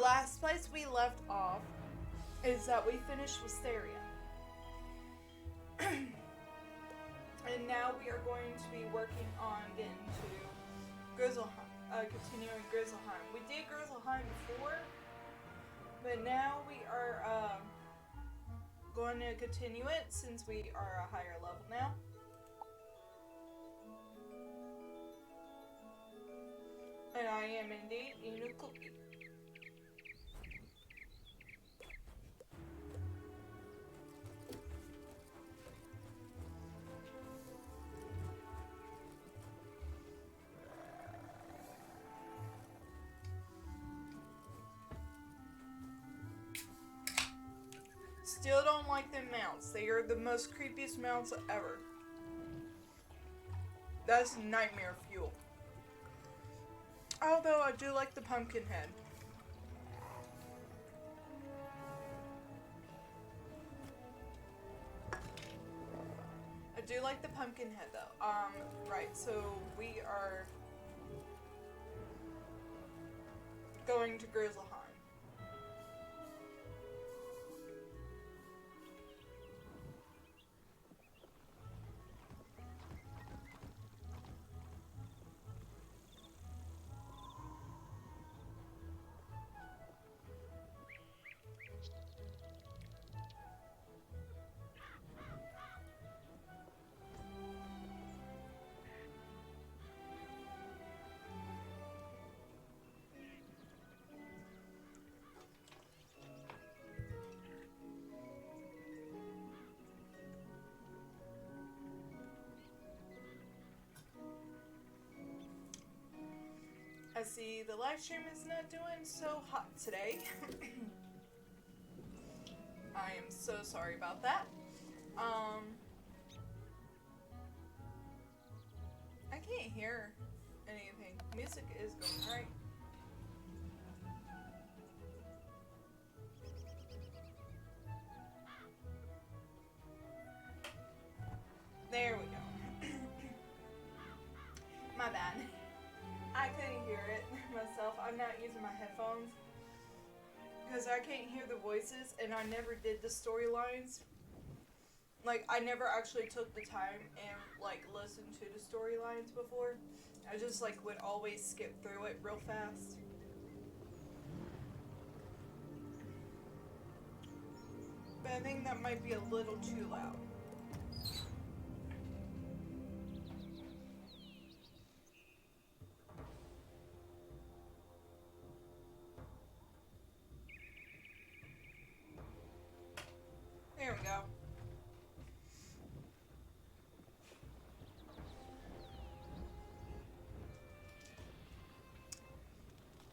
last place we left off is that we finished Wisteria. And now we are going to be working on getting to Grizzlehiem, continuing Grizzlehiem. We did Grizzlehiem before, but now we are going to continue it since we are a higher level now. And I am indeed eating a cookie. Still don't like them mounts. They are the most creepiest mounts ever. That's nightmare fuel. Although I do like the pumpkin head. I do like the pumpkin head though. Right, so we are going to Grizzlehiem. I see the live stream is not doing so hot today. I am so sorry about that. I can't hear anything. Music is going right. There we go. My bad. I couldn't hear it myself. I'm not using my headphones because I can't hear the voices, and I never did the storylines. Like, I never actually took the time and like listened to the storylines before. I just like would always skip through it real fast. But I think that might be a little too loud. There we go.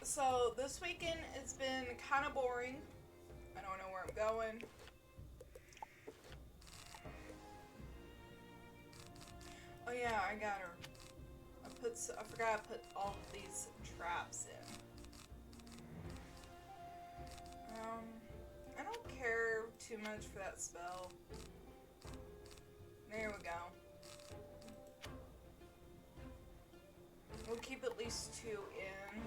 So this weekend it's been kind of boring. I don't know where I'm going. Oh yeah, I got her. I forgot to put all of these traps in. I don't care too much for that spell. There we go. We'll keep at least 2 in.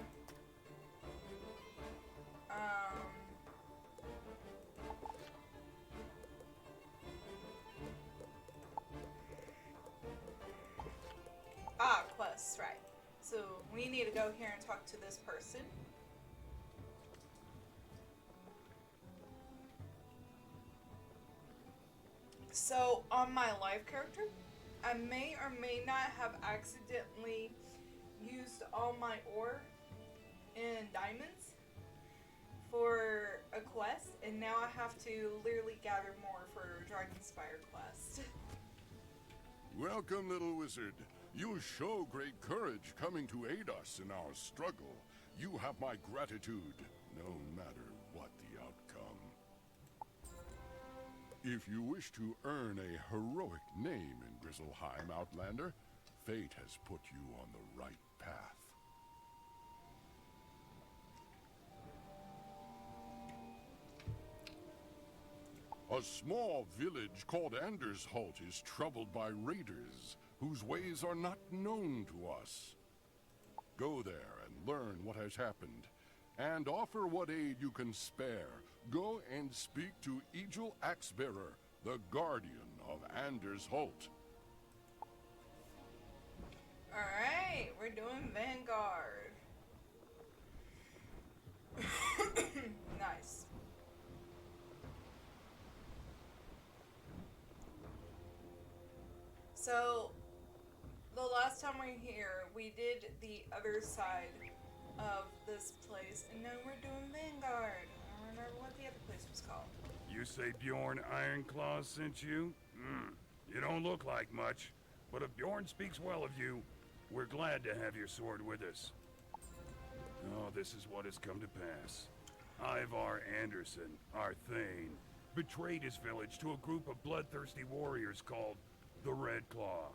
Quests, right. So we need to go here and talk to this person. So, on my live character, I may or may not have accidentally used all my ore and diamonds for a quest, and now I have to literally gather more for Dragonspire quest. Welcome, little wizard. You show great courage coming to aid us in our struggle. You have my gratitude, no matter what the outcome. If you wish to earn a heroic name in Grizzlehiem, Outlander, fate has put you on the right path. A small village called Andersholt is troubled by raiders whose ways are not known to us. Go there and learn what has happened. and offer what aid you can spare. Go and speak to Egil Axebearer, the guardian of Anders Holt. Alright, we're doing Vanguard. Nice. So, the last time we were here, we did the other side of this place, and now we're doing Vanguard. I don't remember what the other place was called. You say Bjorn Ironclaw sent you? You don't look like much, but if Bjorn speaks well of you, we're glad to have your sword with us. Oh, this is what has come to pass. Ivar Anderson, our Thane, betrayed his village to a group of bloodthirsty warriors called the Red Claw.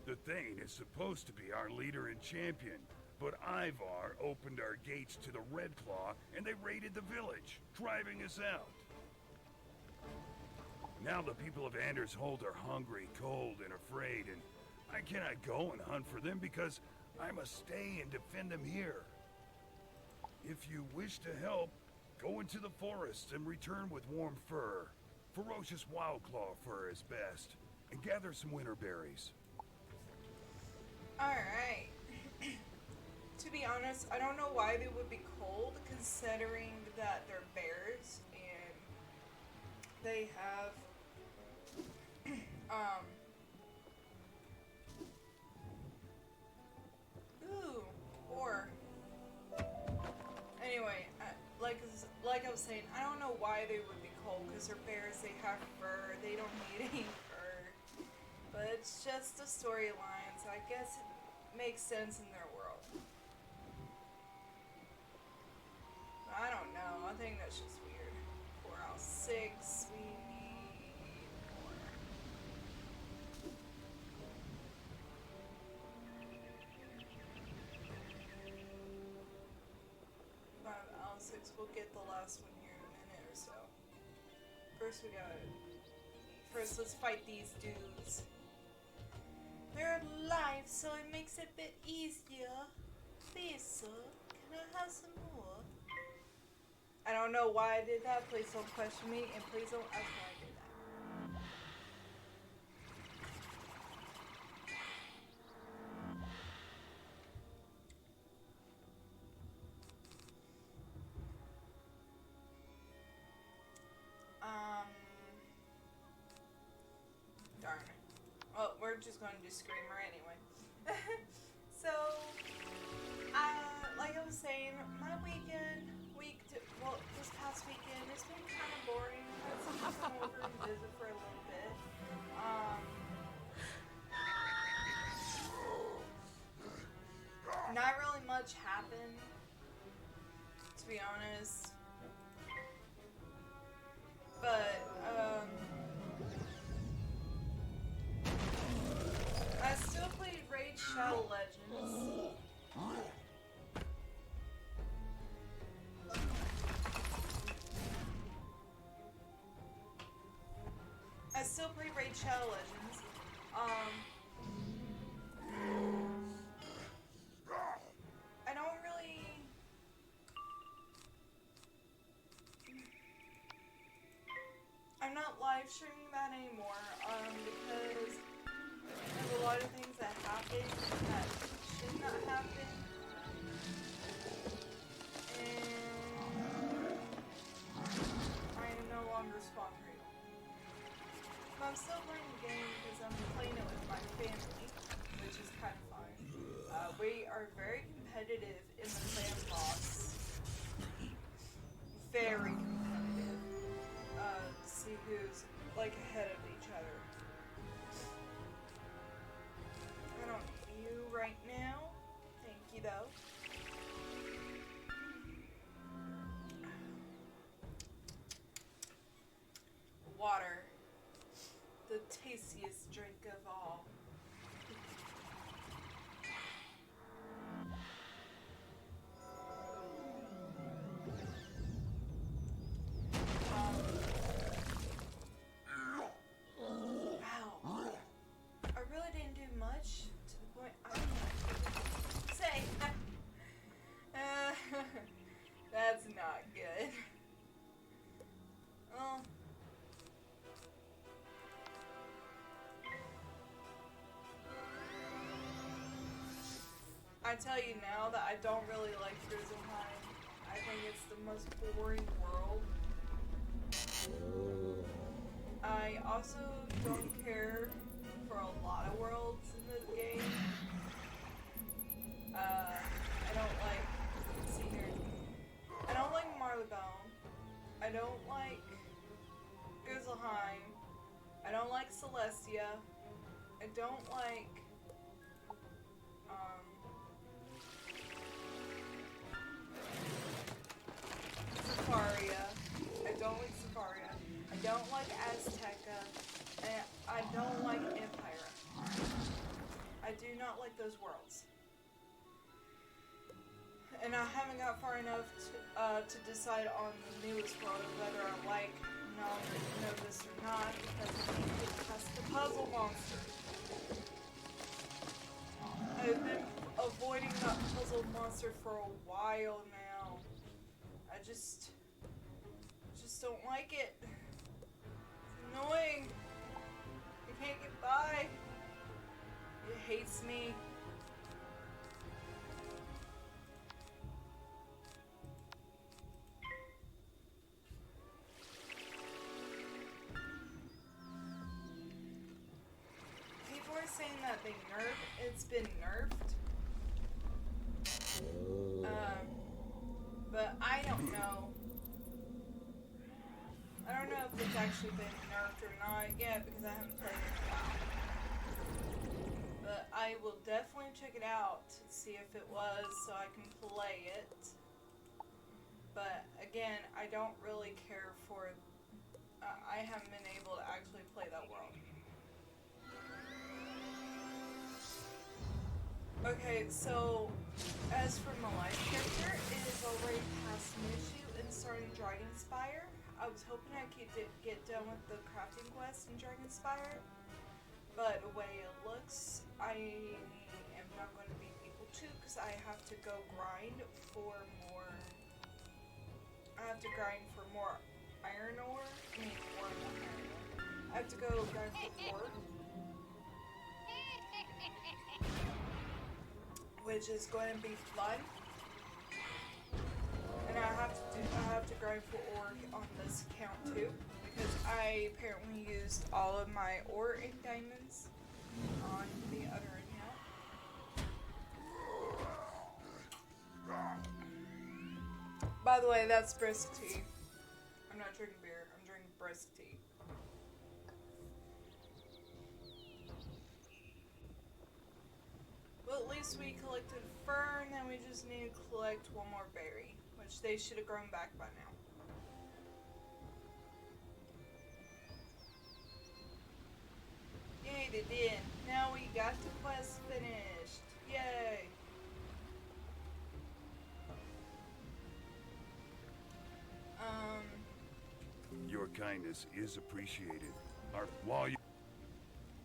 The Thane is supposed to be our leader and champion, but Ivar opened our gates to the Red Claw and they raided the village, driving us out. Now the people of Anders Holt are hungry, cold, and afraid, and I cannot go and hunt for them because I must stay and defend them here. If you wish to help, go into the forest and return with warm fur. Ferocious wildclaw fur is best, and gather some winter berries. Alright. To be honest, I don't know why they would be cold, considering that they're bears, and they have, ooh, or, anyway, like I was saying, I don't know why they would be cold, because they're bears, they have fur, they don't need any fur, but it's just the storylines. I guess it makes sense in their world. I don't know, I think that's just weird. 4 out of 6, we need more. 5 out of 6, we'll get the last one here in a minute or so. First let's fight these dudes. They're alive, so it makes it a bit easier. Please, sir, can I have some more? I don't know why I did that. Please don't question me, and please don't ask why I did that. Darn. Well, we're just going to do Screamer anyway. So, like I was saying, my this past weekend, it's been kind of boring. I had someone come over and visit for a little bit. Not really much happened, to be honest. But, I still played Raid Shadow Legends. I still play Raid Shadow Legends. I don't really... I'm not live streaming that anymore, because there's a lot of things that happen that should not happen. And I am no longer sponsoring. I'm still playing the game because I'm playing it with my family, which is kind of fun. We are very competitive in the clan boss. Very competitive. To see who's like ahead of each other. I don't need you right now. Thank you though. Water. The tastiest drink of all. Wow. I really didn't do much to the point I don't know what to say. I tell you now that I don't really like Grizzlehiem. I think it's the most boring world. I also don't care for a lot of worlds in this game. I don't like, let's see here. I don't like Marleybone. I don't like Grizzlehiem. I don't like Celestia. I don't like, Safaria. I don't like Safaria. I don't like Azteca. And I don't like Empire. I do not like those worlds. And I haven't got far enough to decide on the newest world whether I like know this or not, because I need to get past the puzzle monster. I've been avoiding that puzzle monster for a while now. I just don't like it. It's annoying. I can't get by. It hates me. People are saying that it's been nerfed. But I don't know. I don't know if it's actually been nerfed or not yet because I haven't played it in a while. But I will definitely check it out to see if it was so I can play it. But again, I don't really care for I haven't been able to actually play that world. Okay, so as for my life character, it is already past Mushu and starting Dragonspire. I was hoping I could get done with the crafting quest in Dragonspire, but the way it looks, I am not going to be able to because I have to go grind for more. I have to grind for more iron ore. I mean, more than iron ore. I have to go grind for ore. Which is going to be fun, and I have to grind for ore on this account too, because I apparently used all of my ore and diamonds on the other account. By the way, that's brisk tea. I'm not drinking beer. I'm drinking brisk tea. Well, at least we collected fur, and then we just need to collect one more berry, which they should have grown back by now. Yay, they did. Now we got the quest finished. Yay. Your kindness is appreciated.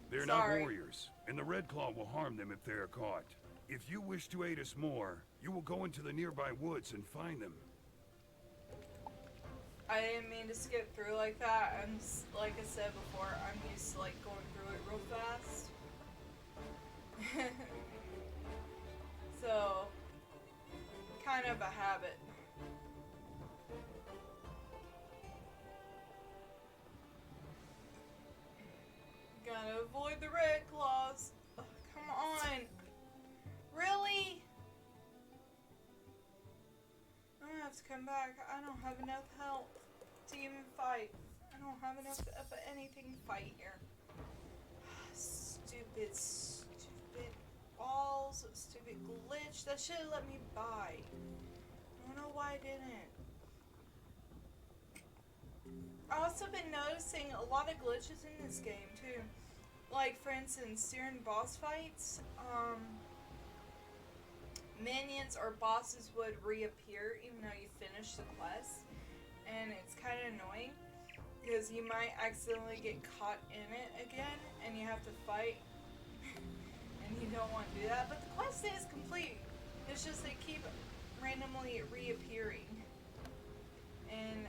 They're Sorry. not warriors, and the Red Claw will harm them if they are caught. If you wish to aid us more, you will go into the nearby woods and find them. I didn't mean to skip through like that. I'm like I said before, I'm used to like going through it real fast. So, kind of a habit. Gotta avoid the red claws. Ugh, come on. Really? I'm gonna have to come back. I don't have enough health to even fight. I don't have enough of anything to fight here. Stupid walls. Stupid glitch. That should have let me by. I don't know why I didn't. I've also been noticing a lot of glitches in this game too. Like for instance, during boss fights, minions or bosses would reappear even though you finish the quest, and it's kind of annoying because you might accidentally get caught in it again and you have to fight and you don't want to do that, but the quest is complete. It's just they keep randomly reappearing and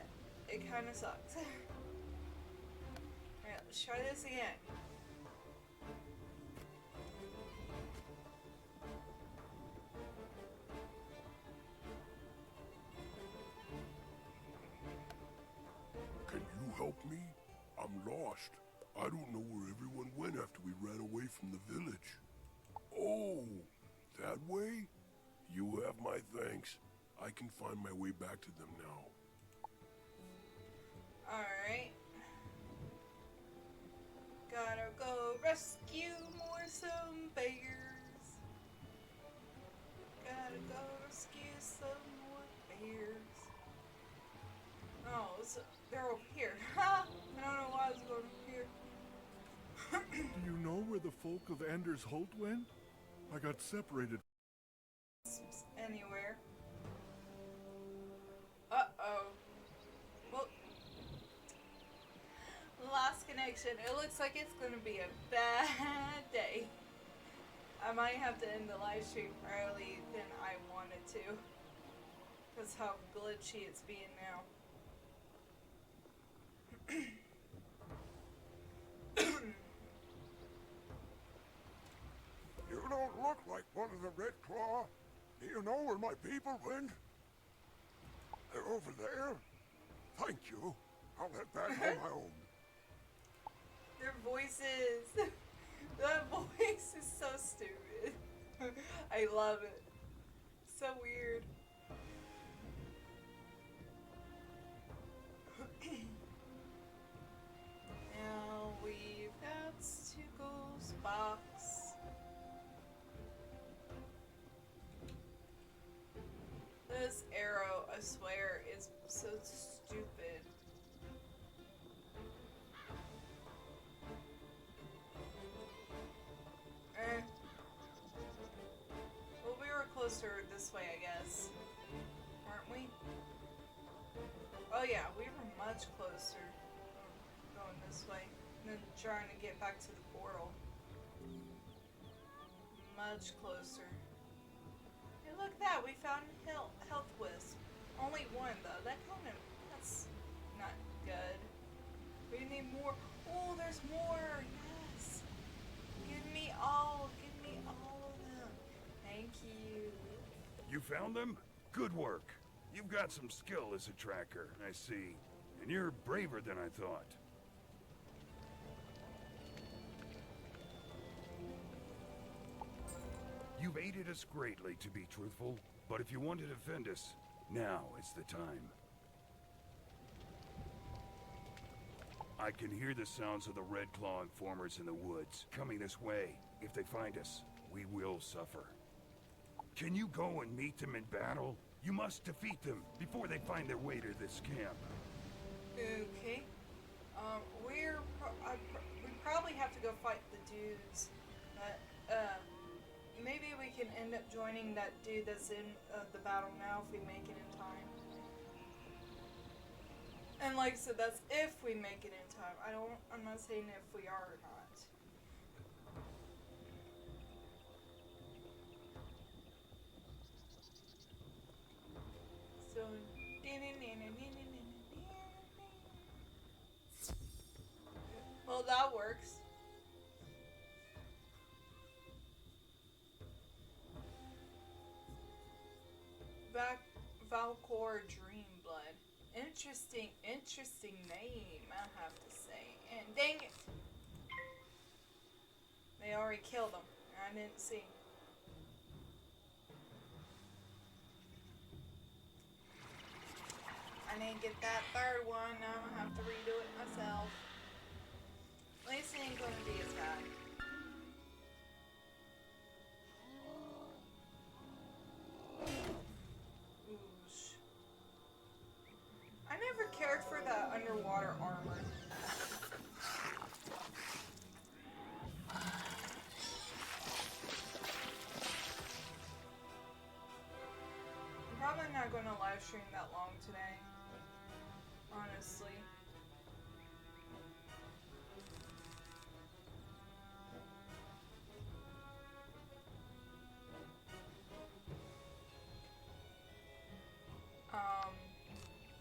it kind of sucks. Alright, let's try this again. I'm lost. I don't know where everyone went after we ran away from the village. Oh, that way? You have my thanks. I can find my way back to them now. Alright. Gotta go rescue more some bears. Gotta go rescue some more bears. Oh, so they're over here. Ha! I don't know why I was going over here. Do you know where the folk of Anders Holt went? I got separated. Anywhere. Uh-oh. Well, lost connection. It looks like it's gonna be a bad day. I might have to end the live stream early than I wanted to. Because how glitchy it's being now. You don't look like one of the Red Claw. Do you know where my people went? They're over there. Thank you. I'll head back on my own. Their voices. That voice is so stupid. I love it. So weird. Now we've got to go box. This arrow, I swear, is so stupid. Well, we were closer this way, I guess. Weren't we? Oh yeah, we were much closer going this way than trying to get back to the portal. Much closer. Hey, look at that! We found health wisp. Only one though. That's not good. We need more. Oh, there's more. Yes. Give me all of them. Thank you. You found them? Good work. You've got some skill as a tracker, I see. And you're braver than I thought. You've aided us greatly, to be truthful. But if you want to defend us, now is the time. I can hear the sounds of the Red Claw informers in the woods, coming this way. If they find us, we will suffer. Can you go and meet them in battle? You must defeat them before they find their way to this camp. Okay. We probably have to go fight the dudes. But, maybe we can end up joining that dude that's in the battle now if we make it in time. And like I said, that's if we make it in time. I'm not saying if we are or not. So, well, that works. Valcor Dreamblood. Interesting name, I have to say. And dang it! They already killed him. I didn't see. I didn't get that third one. Now I'm gonna have to redo it myself. At least it ain't gonna be as bad. I never cared for that underwater armor. I'm probably not going to live stream that long today. Honestly.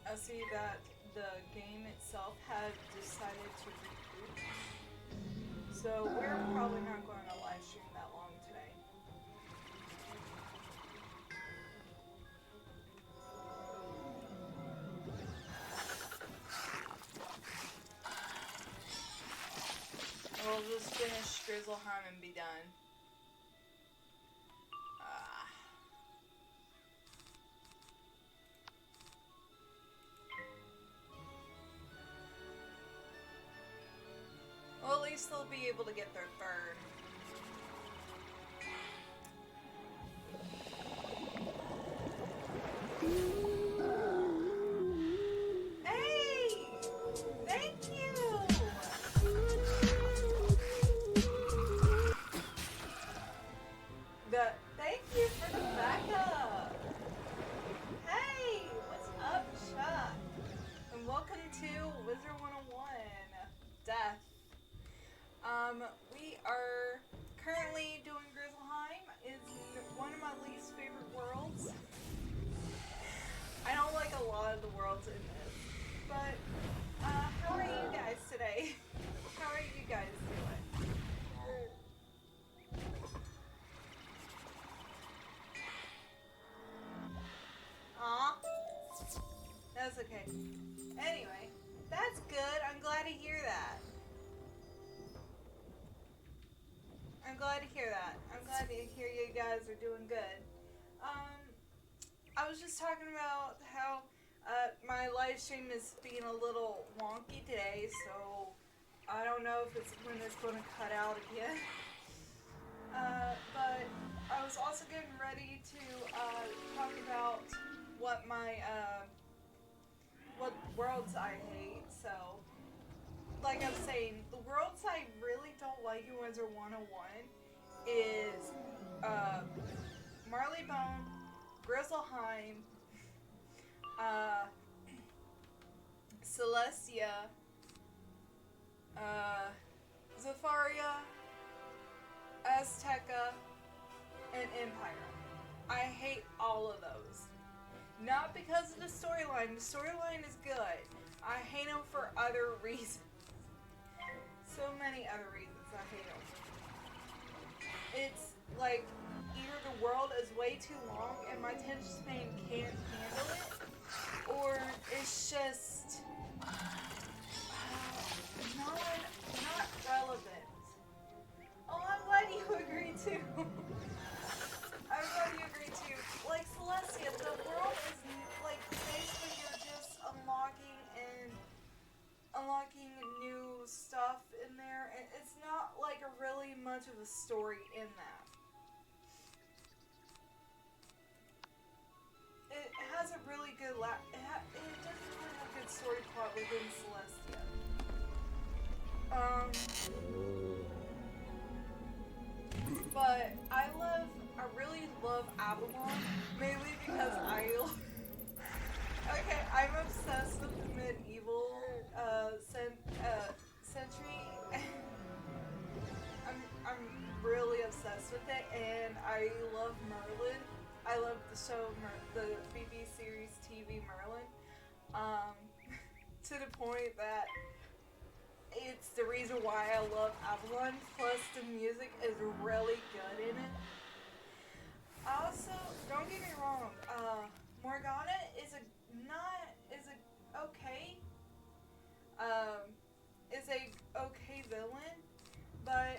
I see that the game itself had decided to reboot. So we're probably not going to live stream that long today. Twitch-Grizzlehiem and be done. Well, at least they'll be able to get their third. Hey! Thank you! Thank you for the backup! Hey! What's up, Chuck? And welcome to Vigirard Death. We are currently doing Grizzlehiem. It's one of my least favorite worlds. I don't like a lot of the worlds in this. But, how are you guys today? How are you guys doing? Aw. That's okay. Anyway, that's good. I'm glad to hear that. I'm glad to hear that. I'm glad to hear you guys are doing good. I was just talking about how my live stream is being a little wonky today, so I don't know if it's when it's going to cut out again. But I was also getting ready to talk about what worlds I hate. So, like I was saying, the worlds I really don't like in Wizard 101 is Marleybone, Grizzlehiem, Celestia, Zafaria, Azteca, and Empire. I hate all of those. Not because of the storyline. The storyline is good. I hate them for other reasons. So many other reasons I hate them. It's like either the world is way too long and my attention span can't handle it, or it's just not relevant. Oh, I'm glad you agree too. I'm glad you agree too. Like Celestia, the world is like basically you're just unlocking new stuff in there, and it's not like a really much of a story in that. It has a really good it doesn't really have a good story plot within Celestia. But I really love Avalon, mainly because okay, I'm obsessed with the medieval century. I'm really obsessed with it, and I love Merlin. I love the show, the BBC series TV Merlin, to the point that it's the reason why I love Avalon, plus the music is really good in it. Also, don't get me wrong, Morgana is a okay villain, but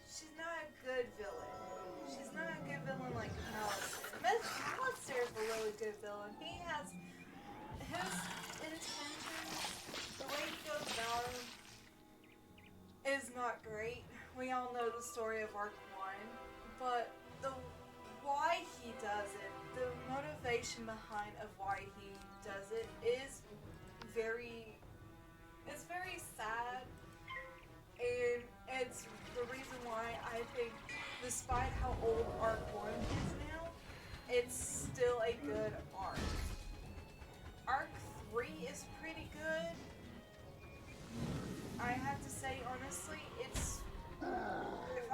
she's not a good villain. She's not a good villain like Malistaire. Malistaire is a really good villain. He has his intentions, the way he goes about him is not great. We all know the story of Arc 1, but why he does it, the motivation behind of why he does it is very sad, and it's the reason why I think, despite how old Arc 1 is now, it's still a good arc. Arc 3 is pretty good. I have to say, honestly, it's if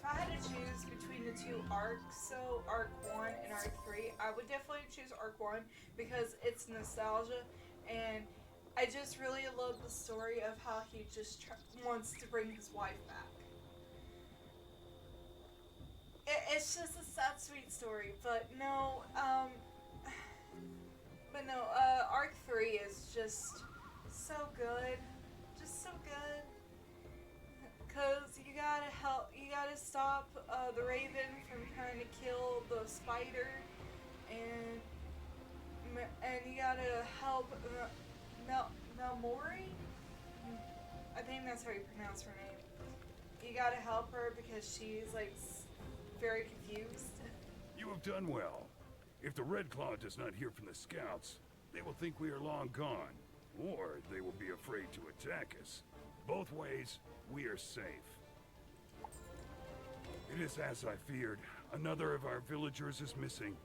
I had to choose between the two arcs, so Arc 1 and Arc 3, I would definitely choose Arc 1 because it's nostalgia, and I just really love the story of how he just wants to bring his wife back. It's just a sad, sweet story, but no, Arc 3 is just so good. Just so good. gotta help. You gotta stop the Raven from trying to kill the spider, and you gotta help Melmori. I think that's how you pronounce her name. You gotta help her because she's like very confused. You have done well. If the Red Claw does not hear from the scouts, they will think we are long gone, or they will be afraid to attack us. Both ways, we are safe. It is as I feared. Another of our villagers is missing.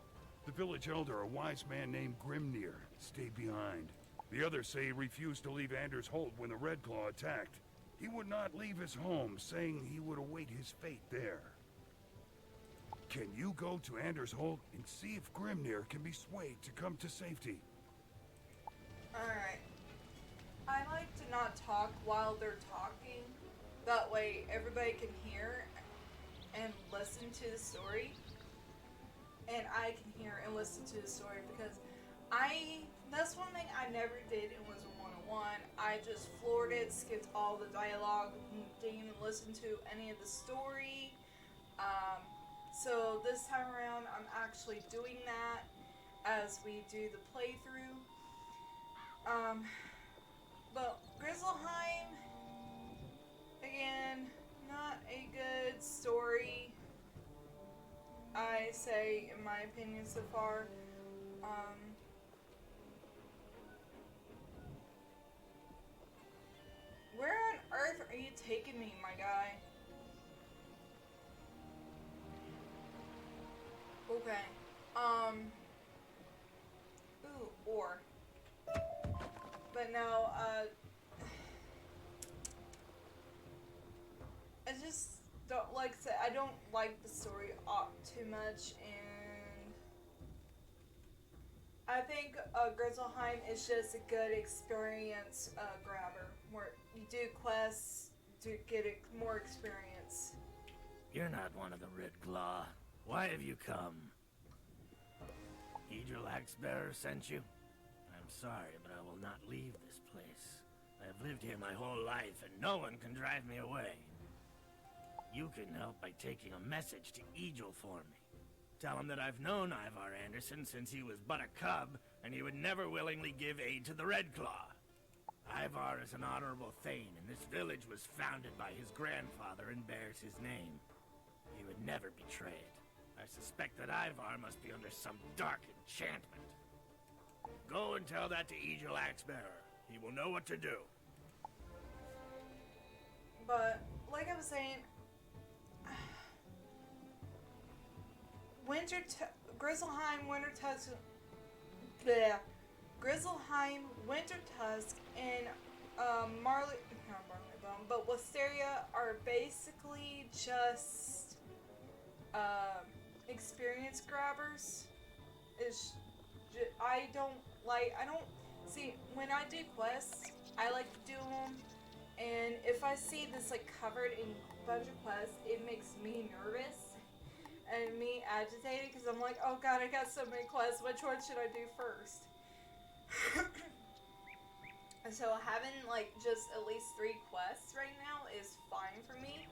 The village elder, a wise man named Grimnir, stayed behind. The others say he refused to leave Anders Holt when the Red Claw attacked. He would not leave his home, saying he would await his fate there. Can you go to Anders Holt and see if Grimnir can be swayed to come to safety? Alright. I like to not talk while they're talking. That way everybody can hear and listen to the story. And I can hear and listen to the story because that's one thing I never did in W101. I just floored it, skipped all the dialogue, didn't even listen to any of the story. So this time around, I'm actually doing that as we do the playthrough. But Grizzlehiem, again, not a good story, I say, in my opinion so far. Where on earth are you taking me, my guy? Okay. Ooh, ore. But no, I just don't like I don't like the story too much, and I think Grizzlehiem is just a good experience grabber, where you do quests to get more experience. You're not one of the Red Claw. Why have you come? Egil Axebearer sent you? I'm sorry, but I will not leave this place. I have lived here my whole life, and no one can drive me away. You can help by taking a message to Egil for me. Tell him that I've known Ivar Anderson since he was but a cub, and he would never willingly give aid to the Red Claw. Ivar is an honorable thane, and this village was founded by his grandfather and bears his name. He would never betray it. I suspect that Ivar must be under some dark enchantment. Go and tell that to Egil Axebearer. He will know what to do. But, like I was saying, Grizzlehiem, Grizzlehiem, Wintertusk, and not Marley Bone, but Wisteria are basically just experience grabbers. I don't see, when I do quests, I like to do them, and if I see this like covered in a bunch of quests, it makes me nervous and me agitated because I'm like, oh god, I got so many quests, which one should I do first? And so having like just at least 3 quests right now is fine for me,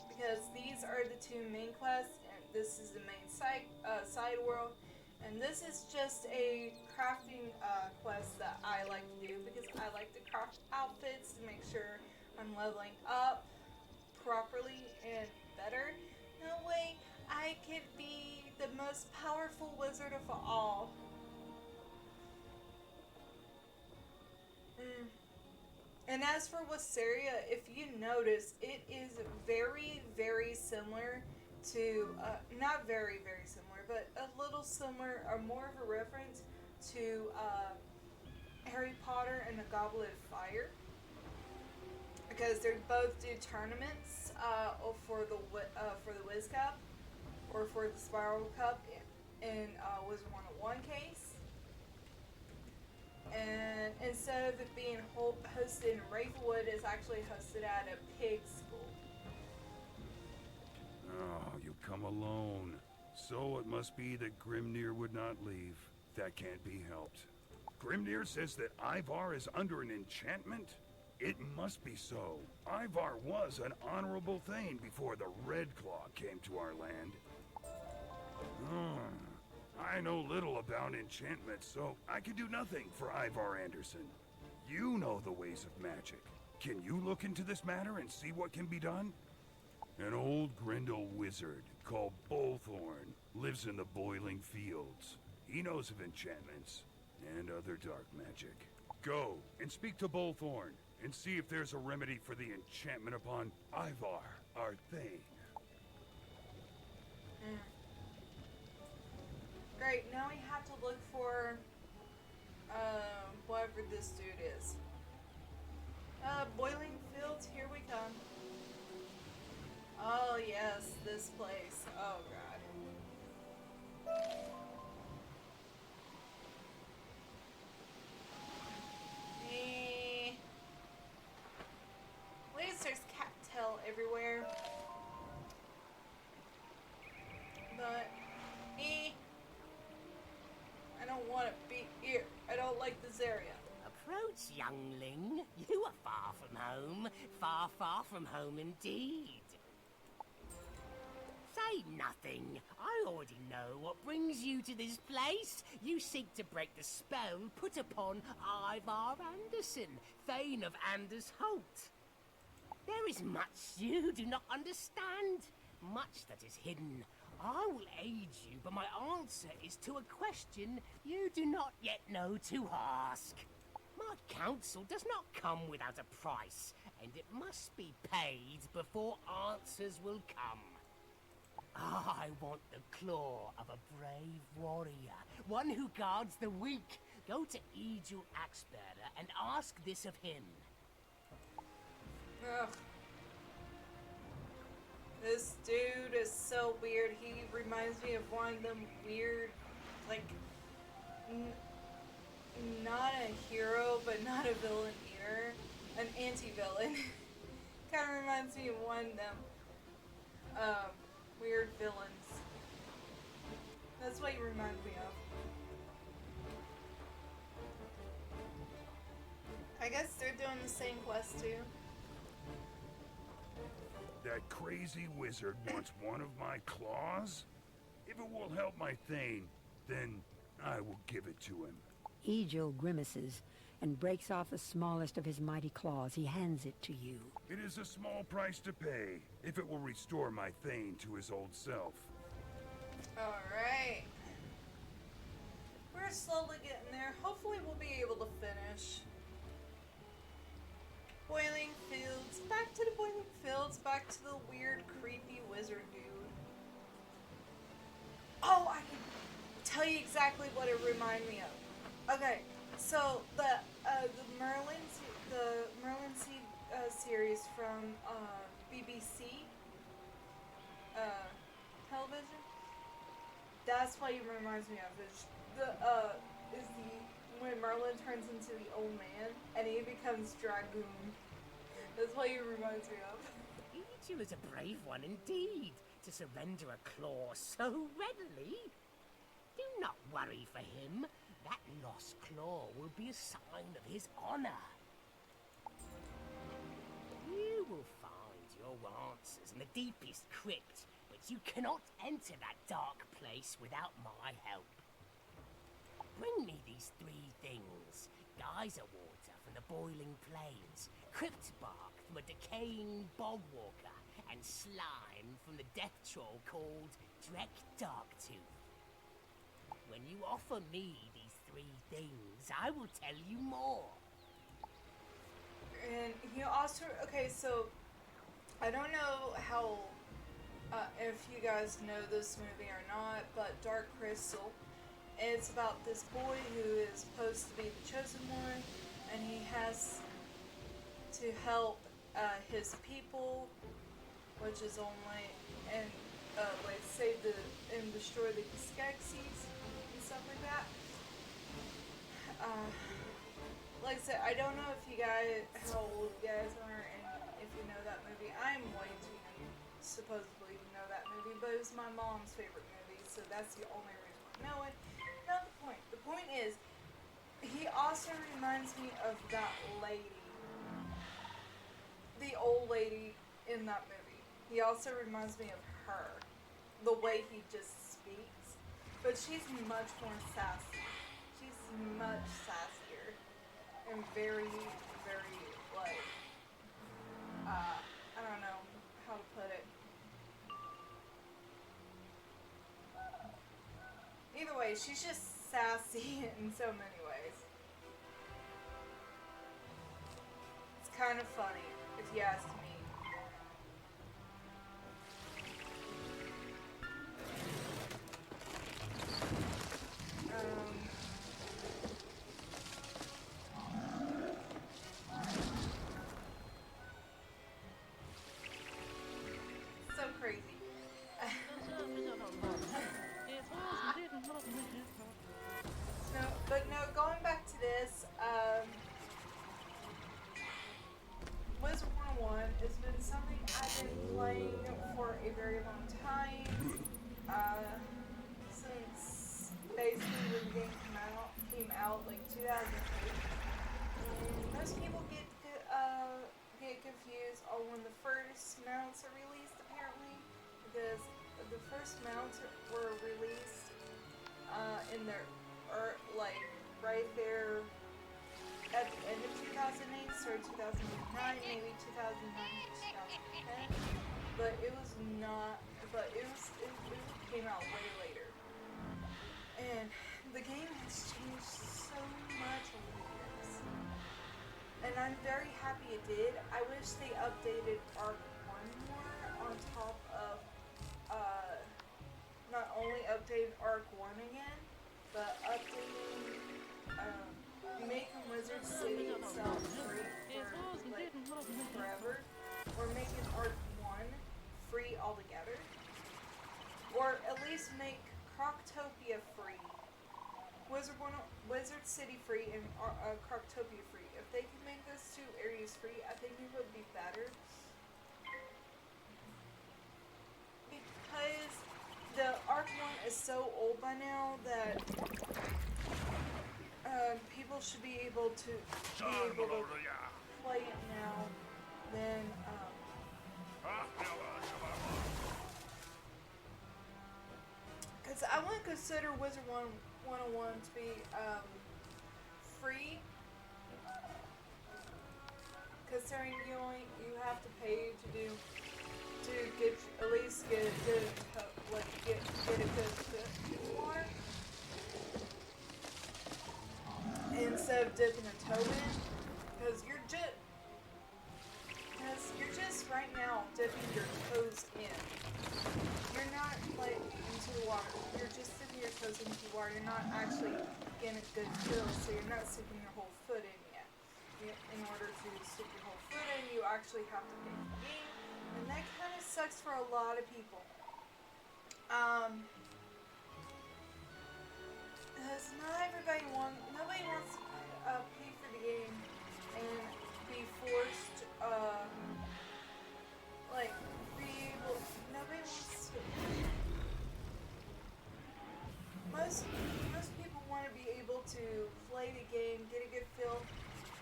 because these are the 2 main quests, and this is the main side world, and this is just a crafting quest that I like to do because I like to craft outfits to make sure I'm leveling up properly and better. That way I could be the most powerful wizard of all. And as for Wisteria, if you notice, it is very, very similar to, not very, very similar, but a little similar, or more of a reference to Harry Potter and the Goblet of Fire. Because they both do tournaments for the Wiz Cup, or for the Spiral Cup in W101 case. And instead of it being hosted in Ravenwood, it's actually hosted at a pig school. Oh, you come alone. So it must be that Grimnir would not leave. That can't be helped. Grimnir says that Ivar is under an enchantment? It must be so. Ivar was an honorable thane before the Red Claw came to our land. I know little about enchantment, so I can do nothing for Ivar Anderson. You know the ways of magic. Can you look into this matter and see what can be done? An old Grendel wizard called Bullthorn lives in the Boiling Fields. He knows of enchantments and other dark magic. Go and speak to Bullthorn and see if there's a remedy for the enchantment upon Ivar, our thane. Great, now we have to look for whatever this dude is. Boiling Fields, here we come. Oh yes, this place. Oh god. At least there's cattail everywhere. But I don't want to be here. I don't like this area. Approach, youngling. You are far from home. Far, far from home indeed. Say nothing. I already know what brings you to this place. You seek to break the spell put upon Ivar Anderson, Thane of Anders Holt. There is much you do not understand, much that is hidden. I will aid you, but my answer is to a question you do not yet know to ask. My counsel does not come without a price, and it must be paid before answers will come. I want the claw of a brave warrior, one who guards the weak. Go to Egil Axbearer and ask this of him. Ugh. This dude is so weird. He reminds me of one of them weird, like, not a hero, but not a villain either. An anti-villain. Kind of reminds me of one of them, weird villains. That's what he reminds me of. I guess they're doing the same quest too. That crazy wizard wants one of my claws? If it will help my thane, then I will give it to him. Egil grimaces and breaks off the smallest of his mighty claws. He hands it to you. It is a small price to pay, if it will restore my thane to his old self. Alright. We're slowly getting there. Hopefully we'll be able to finish. Boiling Fields. Back to the Boiling Fields. Back to the weird, creepy wizard dude. Oh, I can tell you exactly what it reminded me of. Okay, so the Merlin series from BBC television. That's what it reminds me of. When Merlin turns into the old man and he becomes Dragoon. That's what he reminds me of. Egil is a brave one indeed, to surrender a claw so readily. Do not worry for him. That lost claw will be a sign of his honor. You will find your answers in the deepest crypt, but you cannot enter that dark place without my help. Bring me these three things: geyser water from the boiling plains, crypt bark from a decaying bog walker, and slime from the death troll called Drek Darktooth. When you offer me these three things, I will tell you more. And he also, okay, so I don't know how, if you guys know this movie or not, but Dark Crystal, it's about this boy who is supposed to be the chosen one, and he has to help his people, which is only, and like save and destroy the Skeksis and stuff like that. Like I said, I don't know if you guys, how old you guys are, and if you know that movie. I'm way too young, supposedly, to know that movie, but it was my mom's favorite movie, so that's the only reason I know it. Not the point. The point is, he also reminds me of that lady the old lady in that movie. He also reminds me of her. The way he just speaks. But she's much more sassy. She's much sassier. And very, very, like, I don't know how to put it. Either way, she's just sassy in so many ways. It's kind of funny, if you ask me. So crazy. No, going back to this, Wizard 101 has been something I've been playing for a very long time, since basically when the game came out like 2008. Most people get confused on when the first mounts are released, apparently, because the first mounts were released in their, or like right there at the end of 2008, or 2009, maybe 2009, 2010. But it was not. But it came out way later, and the game has changed so much over the years. And I'm very happy it did. I wish they updated Arc 1 more on top of, not only updated Arc 1 again, but updating, making Wizard City itself free for, like, forever. Or making Arc 1 free altogether. Or at least make Croctopia free. Wizard City free and Croctopia free. If they can make those two areas free, I think it would be better. Because the Arc 1 is so old by now that people should be able to play it now. Then because I wouldn't consider Wizard 101 to be free, considering you have to pay to get at least get a good water instead of dipping a toe in, because you're just right now dipping your toes in. You're not like into the water. You're just dipping your toes into the water. You're not actually getting a good feel, so you're not sticking your whole foot in yet. In order to stick your whole foot in, you actually have to pay for the game, and that kind of sucks for a lot of people. Because nobody wants to pay for the game and be forced, nobody wants to. Most people want to be able to play the game, get a good feel,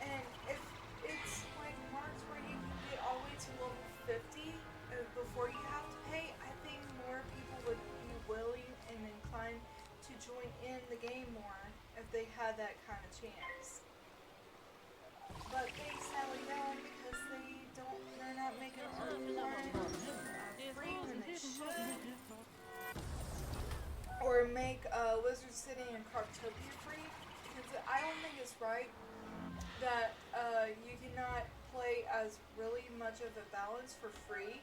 and if it's like marks where you can get all the way to level 50 before you have to pay, I think more people would be willing and inclined to join in the game more if they had that kind of chance. But they sadly don't, because they're not making Arc 1 free when they should. Or make Wizard City and Croctopia free, because I don't think it's right that you cannot play as really much of a balance for free,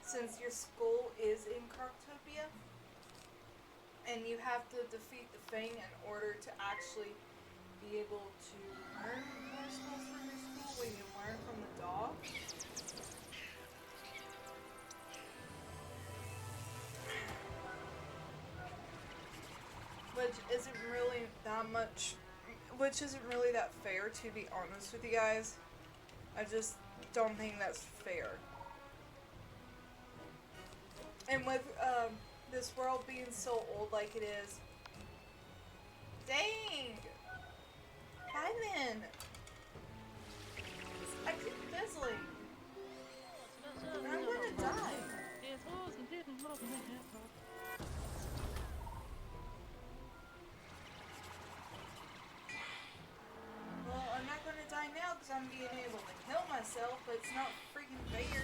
since your school is in Croctopia, and you have to defeat the Fang in order to actually be able to learn more spells from your school when you learn from the dog. Which isn't really that fair, to be honest with you guys. I just don't think that's fair. And with this world being so old like it is, dang! Hi then! I keep fizzling. now because I'm being able to heal myself, but it's not freaking fair.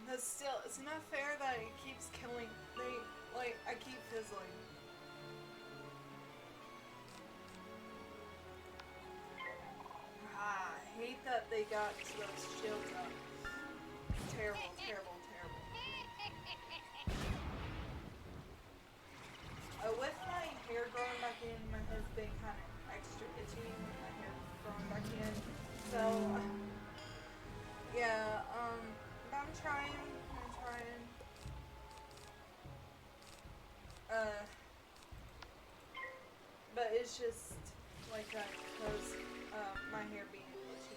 But still, it's not fair that it keeps killing. I keep fizzling. Ah, I hate that they got those shields up. Terrible, terrible, terrible. With my hair growing back in, my head's been kind of extra itchy. My hair growing back in. So, yeah, I'm trying. But it's just like that because my hair being itchy.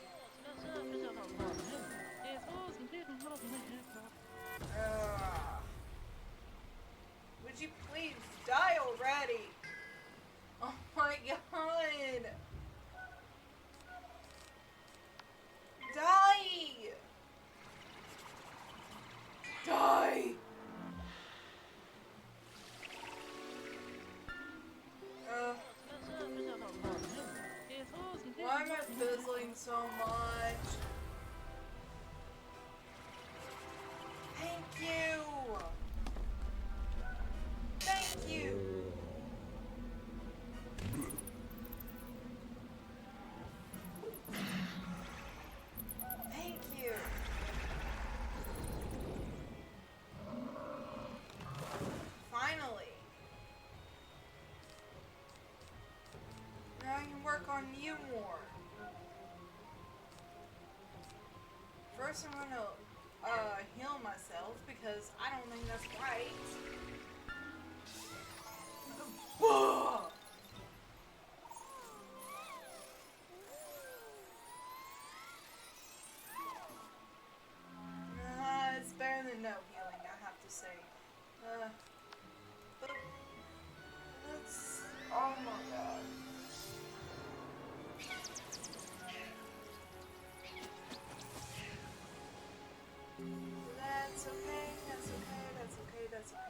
Would you please die already? Oh my god! Die! Die! Why am I fizzling so much? Thank you! Thank you! Thank you! Finally! Now I can work on you more. First I'm gonna heal myself because I don't think that's right. It's better than no healing, I have to say. But that's, oh my god. That's okay, that's okay, that's okay, that's okay.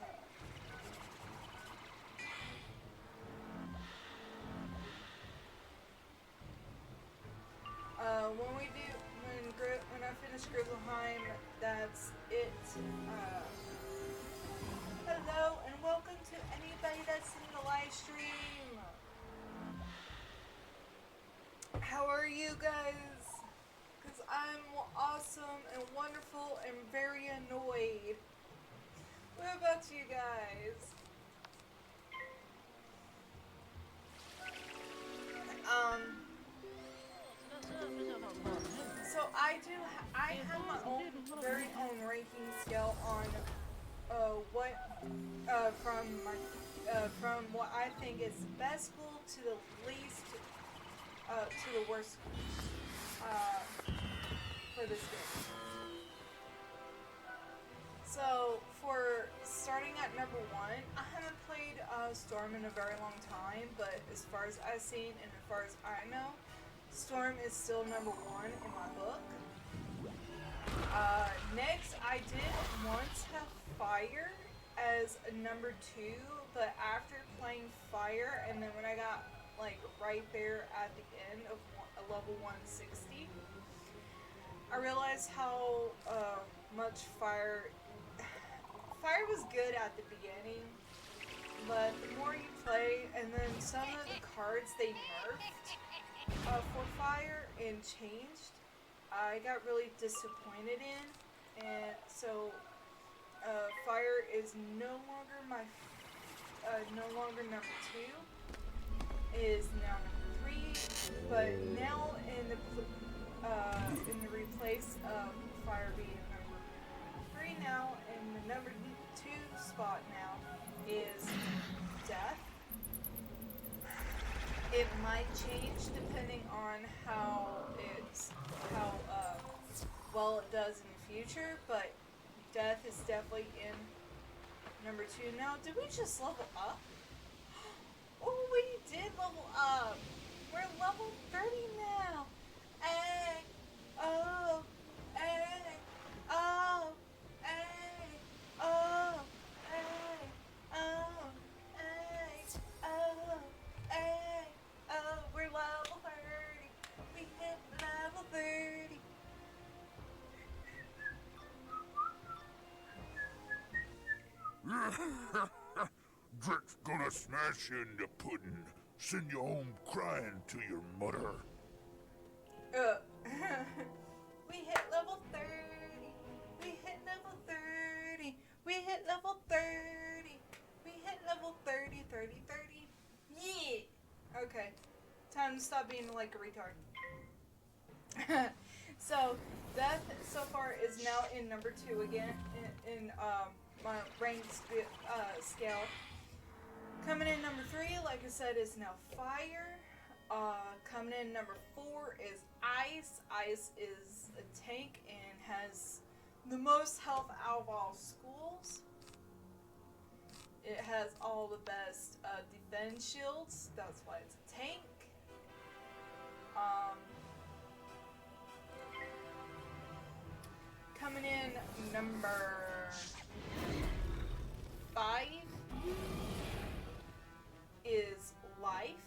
When I finish Grizzlehiem, that's it. Hello and welcome to anybody that's in the live stream. How are you guys? Because I'm awesome and wonderful and very annoyed. What about you guys? So I have my own very own ranking scale on from what I think is best school to the least to the worst for this game. So for starting at number 1, I haven't played Storm in a very long time, but as far as I've seen and as far as I know, Storm is still number 1 in my book. Next, I did once have Fire as a number 2, but after playing Fire, and then when I got like right there at the end of level 160, I realized how much Fire was good at the beginning, but the more you play, and then some of the cards they nerfed for Fire and changed, I got really disappointed in, and so Fire is no longer number 2, is now number 3, but now in the replace of Fire being number 3 now, in the number 2 spot now is Death. It might change depending on how well it does in the future, but Death is definitely in number 2. Now, did we just level up? Oh, we did level up. We're level 30 now. Hey, oh, hey, oh, hey, oh, hey, oh, hey. Drip's gonna smash you into pudding. Send you home crying to your mother. We hit level 30. We hit level 30. We hit level 30. We hit level 30, 30, 30. Yeah! Okay. Time to stop being like a retard. So, Death so far is now in number 2 again in my ranked scale. Coming in number 3, like I said, is now Fire. Coming in number 4 is Ice. Ice is a tank and has the most health out of all schools. It has all the best defense shields. That's why it's a tank. Coming in number 5 is Life.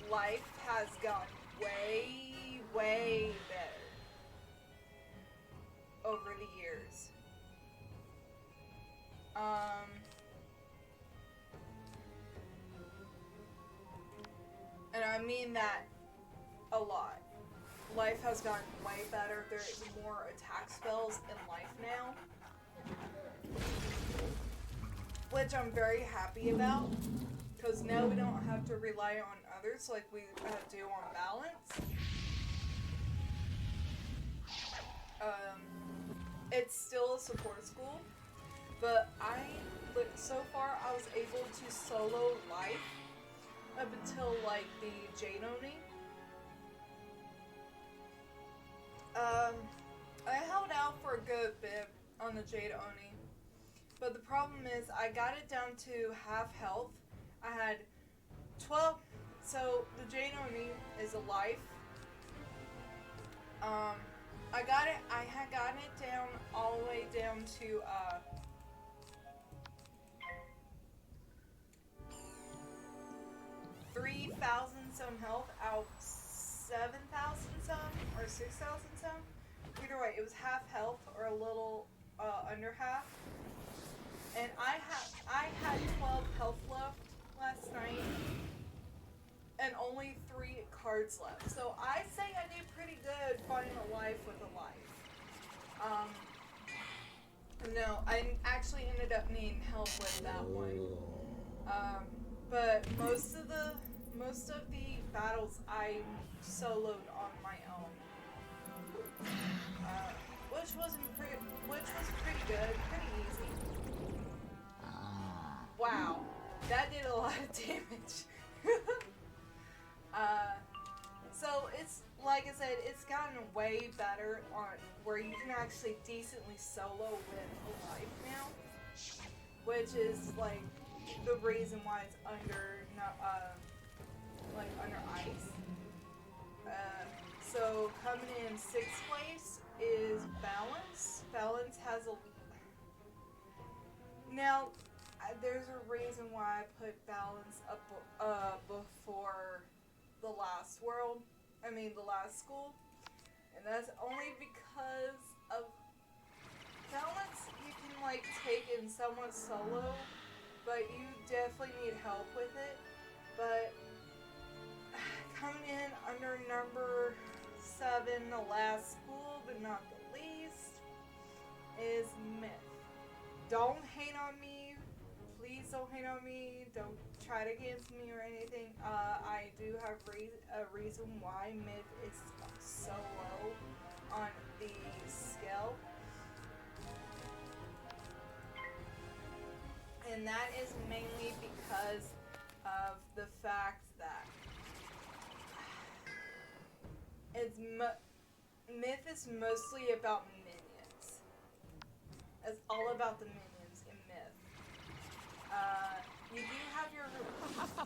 Life has gotten way, way better over the years. And I mean that a lot. Life has gotten way better. There's more attack spells in Life now, which I'm very happy about, because now we don't have to rely on others like we do on Balance. It's still a support school, but so far I was able to solo Life up until like the Jade Oni. I held out for a good bit on the Jade Oni, but the problem is I got it down to half health. I had 12, so the Jade Oni is a Life. I had gotten it down all the way down to 3,000 some health out 7,000 some or 6,000 some. Either way, it was half health or a little under half. And I had 12 health left last night and only 3 cards left. So I say I did pretty good finding a Life with a Life. No, I actually ended up needing help with that one. But most of the battles I soloed on my own, which was pretty good, pretty easy. Wow, that did a lot of damage. So it's like I said, it's gotten way better on where you can actually decently solo with a Life now, which is like the reason why it's under Ice. So coming in 6th place is Balance. Balance has a now. There's a reason why I put Balance up before the last school, and that's only because of Balance. You can like take in somewhat solo, but you definitely need help with it. But coming in under number 7, the last school, but not the least, is Myth. Don't hate on me. Please don't hate on me. Don't try to cancel me or anything. I do have a reason why Myth is so low on the scale. And that is mainly because of the fact that Myth is mostly about minions. It's all about the minions in Myth. You do have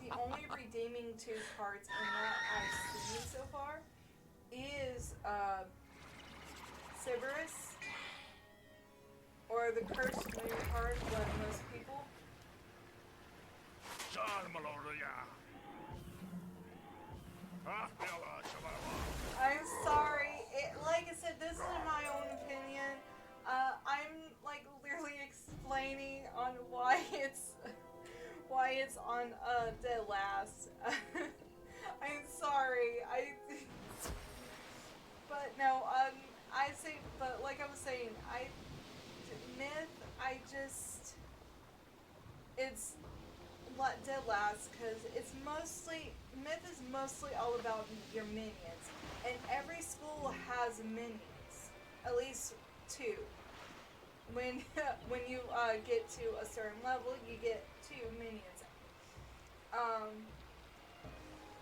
the only redeeming 2 cards in that I've seen so far is Sybaris, or the Cursed Moon card, what most people. I'm sorry. Like I said, this is my own opinion. I'm like literally explaining on why it's on Dead Last. I'm sorry. But no, I say, but like I was saying, Myth, it's Dead Last, because Myth is mostly all about your minions, and every school has minions, at least 2. When you get to a certain level, you get 2 minions.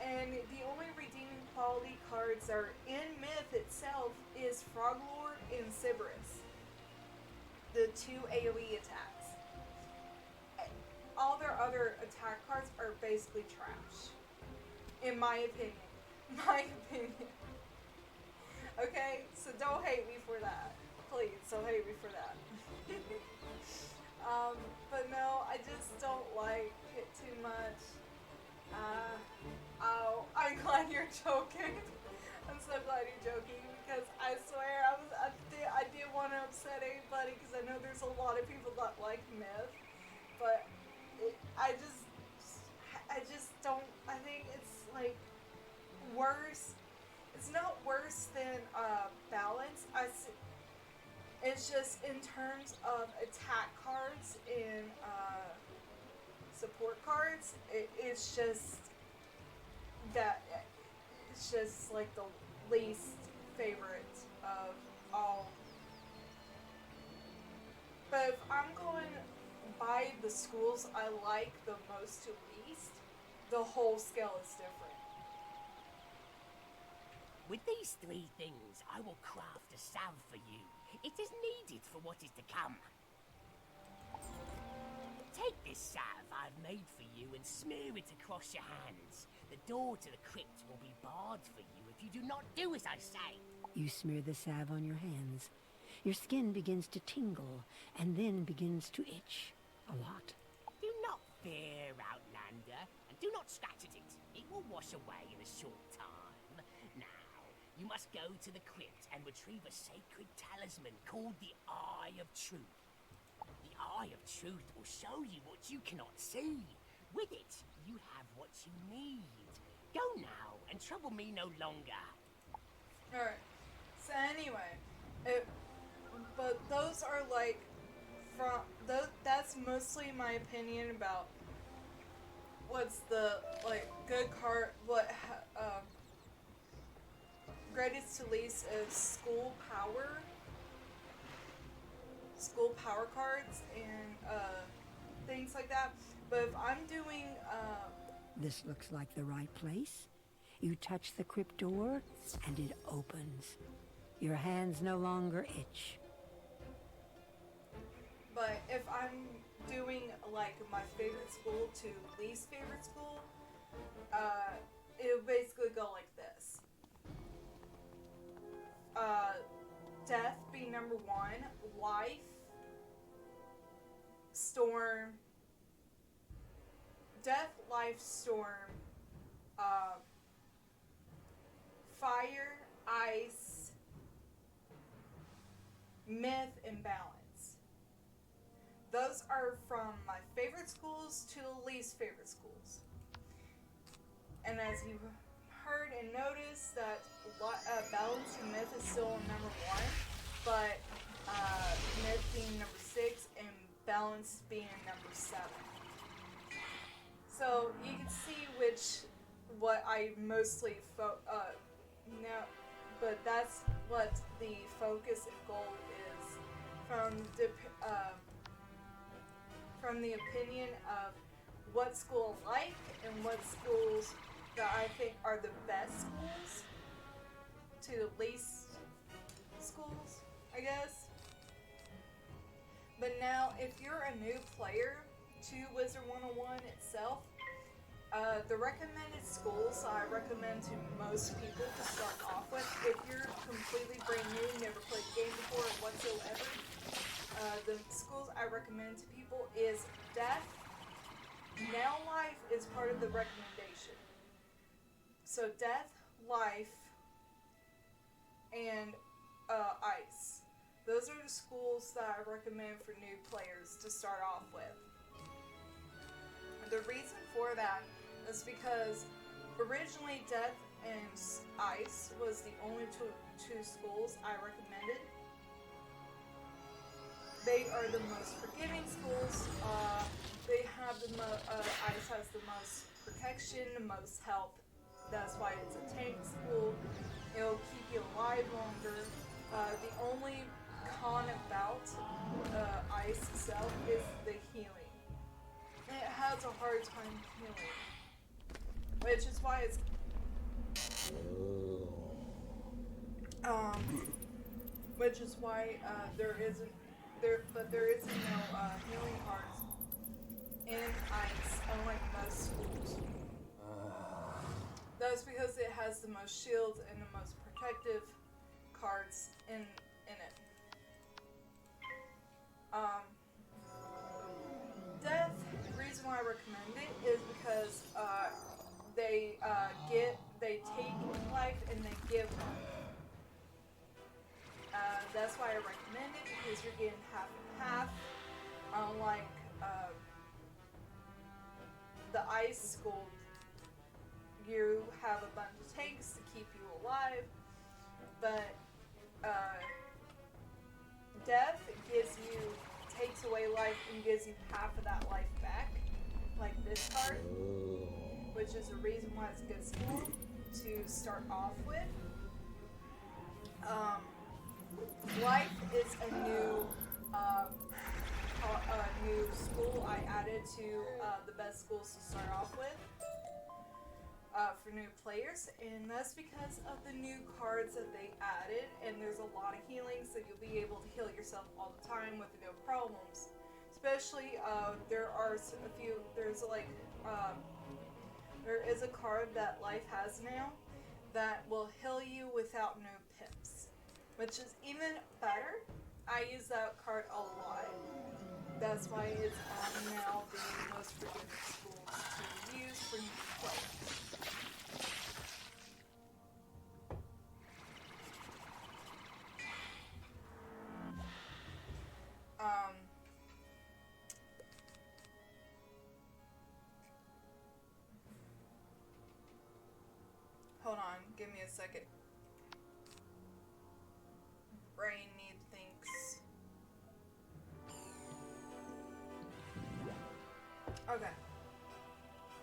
And the only redeeming quality cards that are in Myth itself is Froglord and Sybaris, the 2 AoE attacks. All their other attack cards are basically trash, in my opinion. Okay, so don't hate me for that. Please, don't hate me for that. But no, I just don't like it too much. Oh, I'm glad you're joking. I'm so glad you're joking, because I swear I didn't want to upset anybody, because I know there's a lot of people that like Myth, but I just don't. I think it's like worse. It's not worse than Balance. It's just in terms of attack cards and support cards. It's just that. It's just like the least favorite of all. But if I'm going by the schools I like the most to least, the whole scale is different. With these 3 things, I will craft a salve for you. It is needed for what is to come. Take this salve I've made for you and smear it across your hands. The door to the crypt will be barred for you if you do not do as I say. You smear the salve on your hands. Your skin begins to tingle, and then begins to itch a lot. Do not fear, Outlander, and do not scratch at it. It will wash away in a short time. Now, you must go to the crypt and retrieve a sacred talisman called the Eye of Truth. The Eye of Truth will show you what you cannot see. With it, you have what you need. Go now, and trouble me no longer. Alright, so anyway, but those are like, that's mostly my opinion about what's the, like, good card, greatest to least is school power cards, and, things like that. But if I'm doing, This looks like the right place. You touch the crypt door, and it opens. Your hands no longer itch. but if I'm doing, like, my favorite school to least favorite school, it would basically go like this. Death being number 1, Life, Storm, Death, Life, Storm, Fire, Ice, Myth, and Balance. Those are from my favorite schools to the least favorite schools. And as you've heard and noticed, that Balance and Myth is still number 1, but Myth being number 6 and Balance being number 7. So you can see what I mostly but that's what the focus and goal is from the opinion of what school I like and what schools that I think are the best schools to the least schools, I guess. But now, if you're a new player to Wizard 101 itself, the recommended schools I recommend to most people to start off with, if you're completely brand new, never played the game before whatsoever, the schools I recommend to people is Death. Now Life is part of the recommendation. So Death, Life, and Ice. Those are the schools that I recommend for new players to start off with. The reason for that is because originally Death and Ice was the only two schools I recommended. They are the most forgiving schools. They have Ice has the most protection, the most health. That's why it's a tank school. It'll keep you alive longer. The only con about Ice itself is the healing. It has a hard time healing, which is why it's which is why there isn't no healing cards in Ice, unlike most schools. That's because it has the most shields and the most protective cards in it. Death, the reason why I recommend it is because they take life and they give life. That's why I recommend it, because you're getting half and half. Unlike the Ice School, you have a bunch of tanks to keep you alive, but Death takes away life and gives you half of that life back, like this card, which is a reason why it's a good school to start off with. Life is a new school I added to the best schools to start off with for new players, and that's because of the new cards that they added. And there's a lot of healing, so you'll be able to heal yourself all the time with no problems. Especially, there is a card that Life has now that will heal you without no pips, which is even better. I use that card a lot. That's why it's now the most forgiving schools to use for new players. Hold on, give me a second. Brain need thinks. Okay.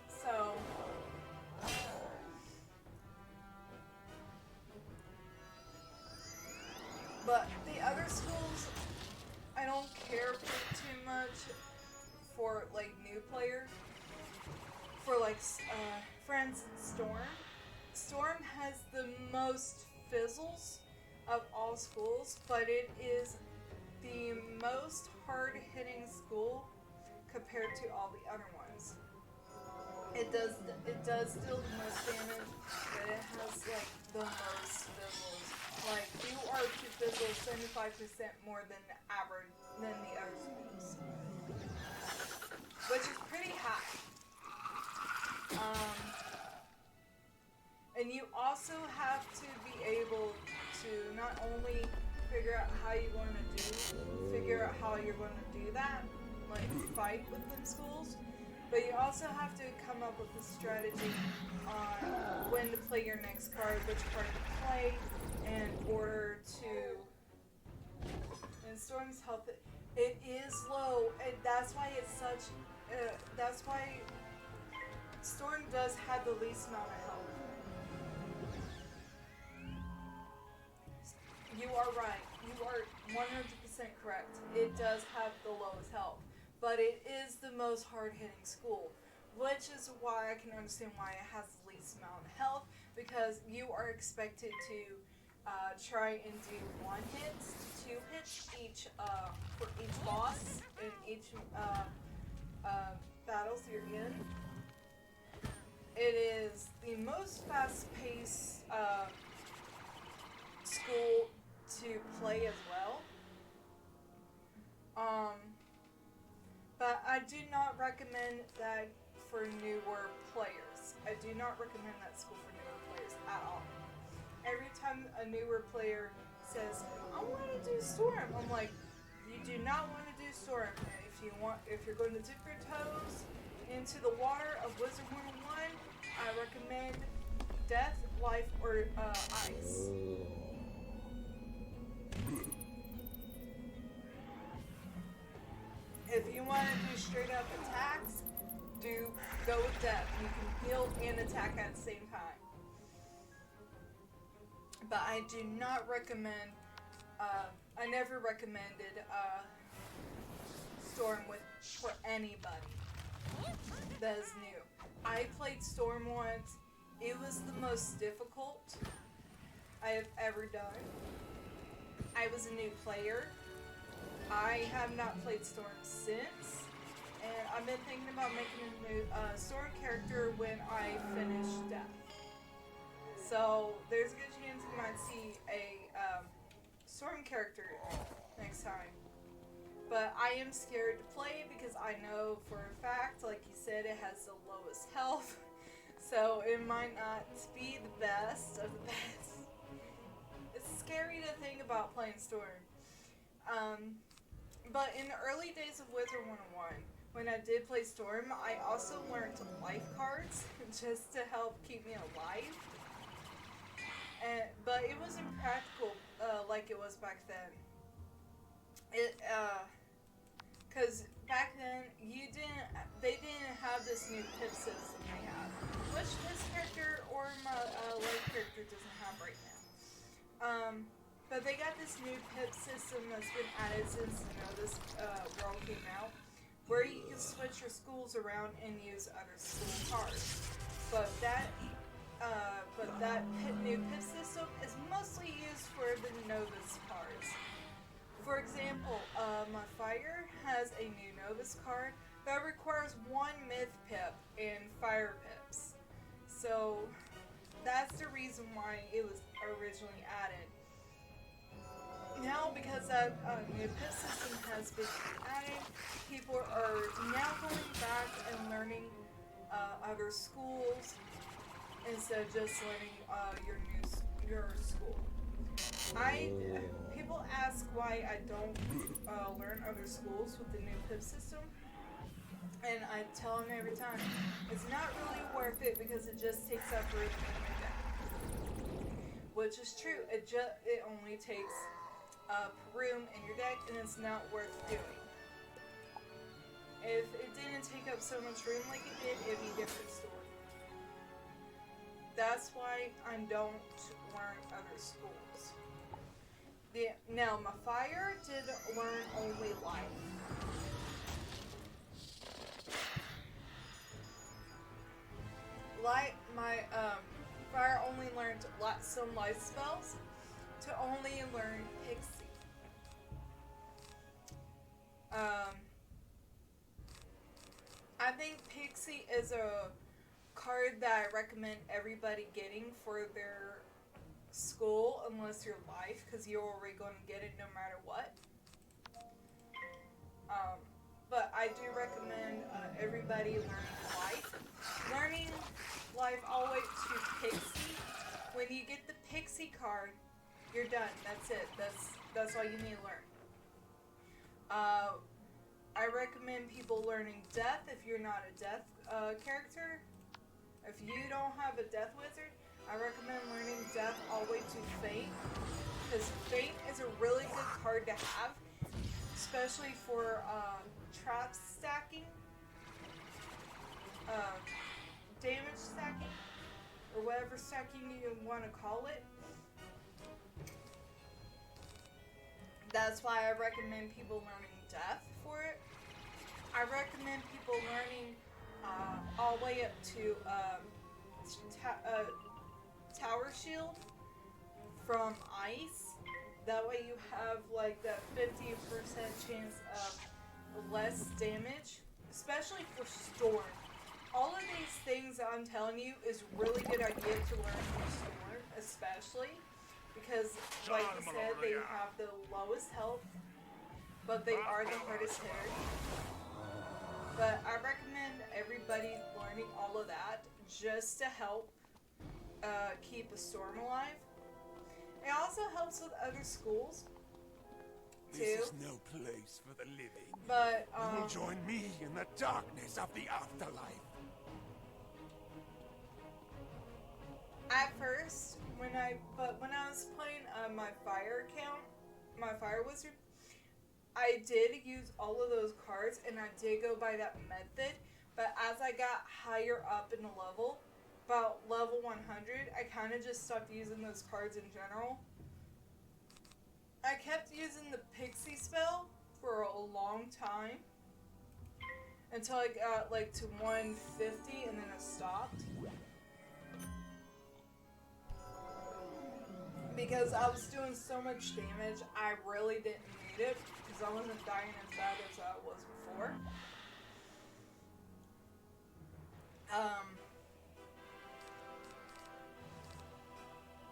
So but the other schools I don't care for too much for like new players. For like for instance Storm has the most fizzles of all schools, but it is the most hard-hitting school compared to all the other ones. It does deal the most damage, but it has like the most fizzles. Like you are to fizzle 75% more than the average than the other schools, which is pretty high. And you also have to be able to not only figure out how you're going to do that, like fight with them schools, but you also have to come up with a strategy on when to play your next card, which card to play, in order to. And Storm's health, it is low, and that's why it's such. That's why Storm does have the least amount of health. You are right. You are 100% correct. It does have the lowest health, but it is the most hard-hitting school, which is why I can understand why it has the least amount of health, because you are expected to try and do 1 hit to 2 hits each for each boss in each battles you're in. It is the most fast-paced school to play as well. But I do not recommend that for newer players. I do not recommend that school for newer players at all. Every time a newer player says, I want to do Storm, I'm like, you do not want to do Storm. If you're going to dip your toes into the water of Wizard 101, I recommend Death, Life, or Ice. If you want to do straight up attacks, go with Death. You can heal and attack at the same time. But I do not recommend, I never recommended Storm for anybody that is new. I played Storm once. It was the most difficult I have ever done. I was a new player. I have not played Storm since, and I've been thinking about making a new Storm character when I finish Death. So there's a good chance you might see a Storm character next time. But I am scared to play because I know for a fact, like you said, it has the lowest health. So it might not be the best of the best. It's scary to think about playing Storm. But in the early days of Wizard 101, when I did play Storm, I also learned life cards just to help keep me alive. But it wasn't practical like it was back then. Because back then they didn't have this new pip system they have, which this character or my life character doesn't have right now. But they got this new pip system that's been added since this world came out, where you can switch your schools around and use other school cards. But that new pip system is mostly used for the Novus cards. For example, my Fire has a new Novus card that requires 1 Myth Pip and Fire Pips. So that's the reason why it was originally added. Now, because that new pip system has been added, people are now going back and learning other schools instead of just learning your school. People ask why I don't learn other schools with the new pip system, and I tell them every time, it's not really worth it because it just takes up room in your deck. Which is true, it only takes up room in your deck, and it's not worth doing. If it didn't take up so much room like it did, it'd be a different story. That's why I don't learn other schools. Now, my Fire did learn only life. My Fire only learned some life spells to only learn Pixie. I think Pixie is a card that I recommend everybody getting for their school, unless you're life, because you're already going to get it no matter what. But I do recommend everybody learning life. Learning life all the way to Pixie. When you get the Pixie card, you're done. That's it. That's all you need to learn. I recommend people learning Death if you're not a Death character. If you don't have a Death Wizard, I recommend learning Death all the way to Faint, because Faint is a really good card to have, especially for trap stacking, damage stacking, or whatever stacking you want to call it. That's why I recommend people learning Death for it. I recommend people learning all the way up to Tower Shield from Ice. That way you have like that 50% chance of less damage, especially for Storm. All of these things that I'm telling you is really good idea to learn for Storm, especially because, like I said, they have the lowest health, but they are the hardest hitter. But I recommend everybody learning all of that just to help keep a Storm alive. It also helps with other schools, too. This is no place for the living. But You will join me in the darkness of the afterlife. at first, when I was playing my fire account, my fire wizard, I did use all of those cards, and I did go by that method. But as I got higher up in the level, about level 100, I kind of just stopped using those cards in general. I kept using the pixie spell for a long time until I got like to 150, and then I stopped. Because I was doing so much damage, I really didn't need it, because I wasn't dying as bad as I was before.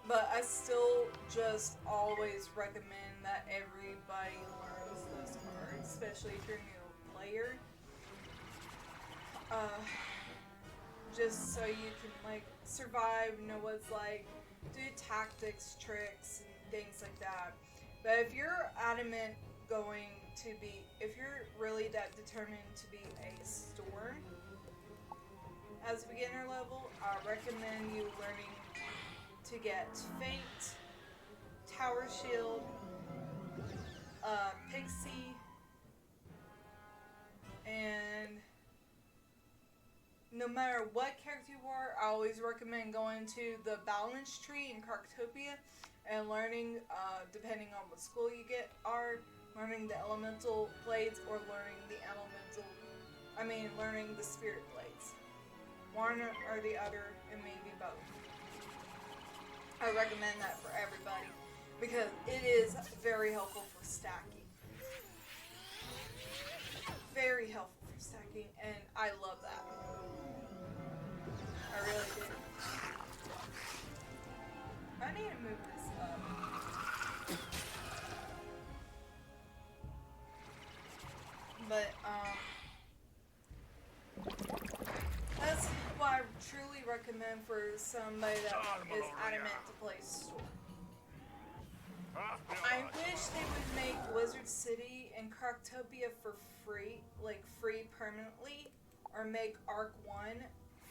But I still just always recommend that everybody learns those cards, especially if you're a new player. Just so you can like survive, know what it's like, do tactics, tricks, and things like that. But if you're adamant if you're really that determined to be a storm as a beginner level, I recommend you learning to get Faint, Tower Shield, Pixie, and no matter what character you are, I always recommend going to the balance tree in Croctopia and learning, depending on what school you learning the elemental blades or learning the spirit blades. One or the other, and maybe both. I recommend that for everybody because it is very helpful for stacking. Very helpful for stacking, and I love that. I really do. I need to move this up. But, that's what I truly recommend for somebody that is adamant to play Storm. I wish they would make Wizard City and Croctopia for free, like free permanently, or make Arc 1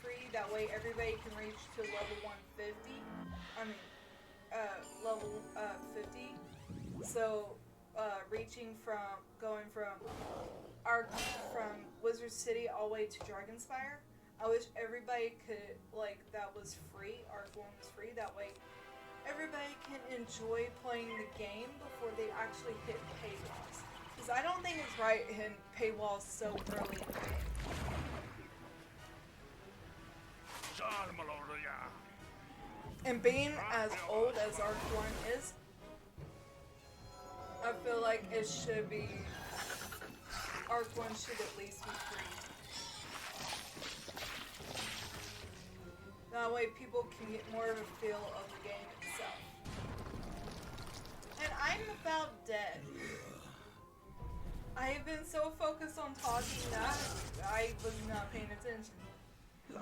free, that way everybody can reach to level 150. Level 50. So, going from Wizard City all the way to Dragonspire. I wish everybody could, that was free, Arc 1 was free, that way everybody can enjoy playing the game before they actually hit paywalls. Because I don't think it's right hitting paywalls so early in the game. And being as old as Arc 1 is, I feel like it should be, Arc 1 should at least be free. That way people can get more of a feel of the game itself. And I'm about dead. I have been so focused on talking that I was not paying attention.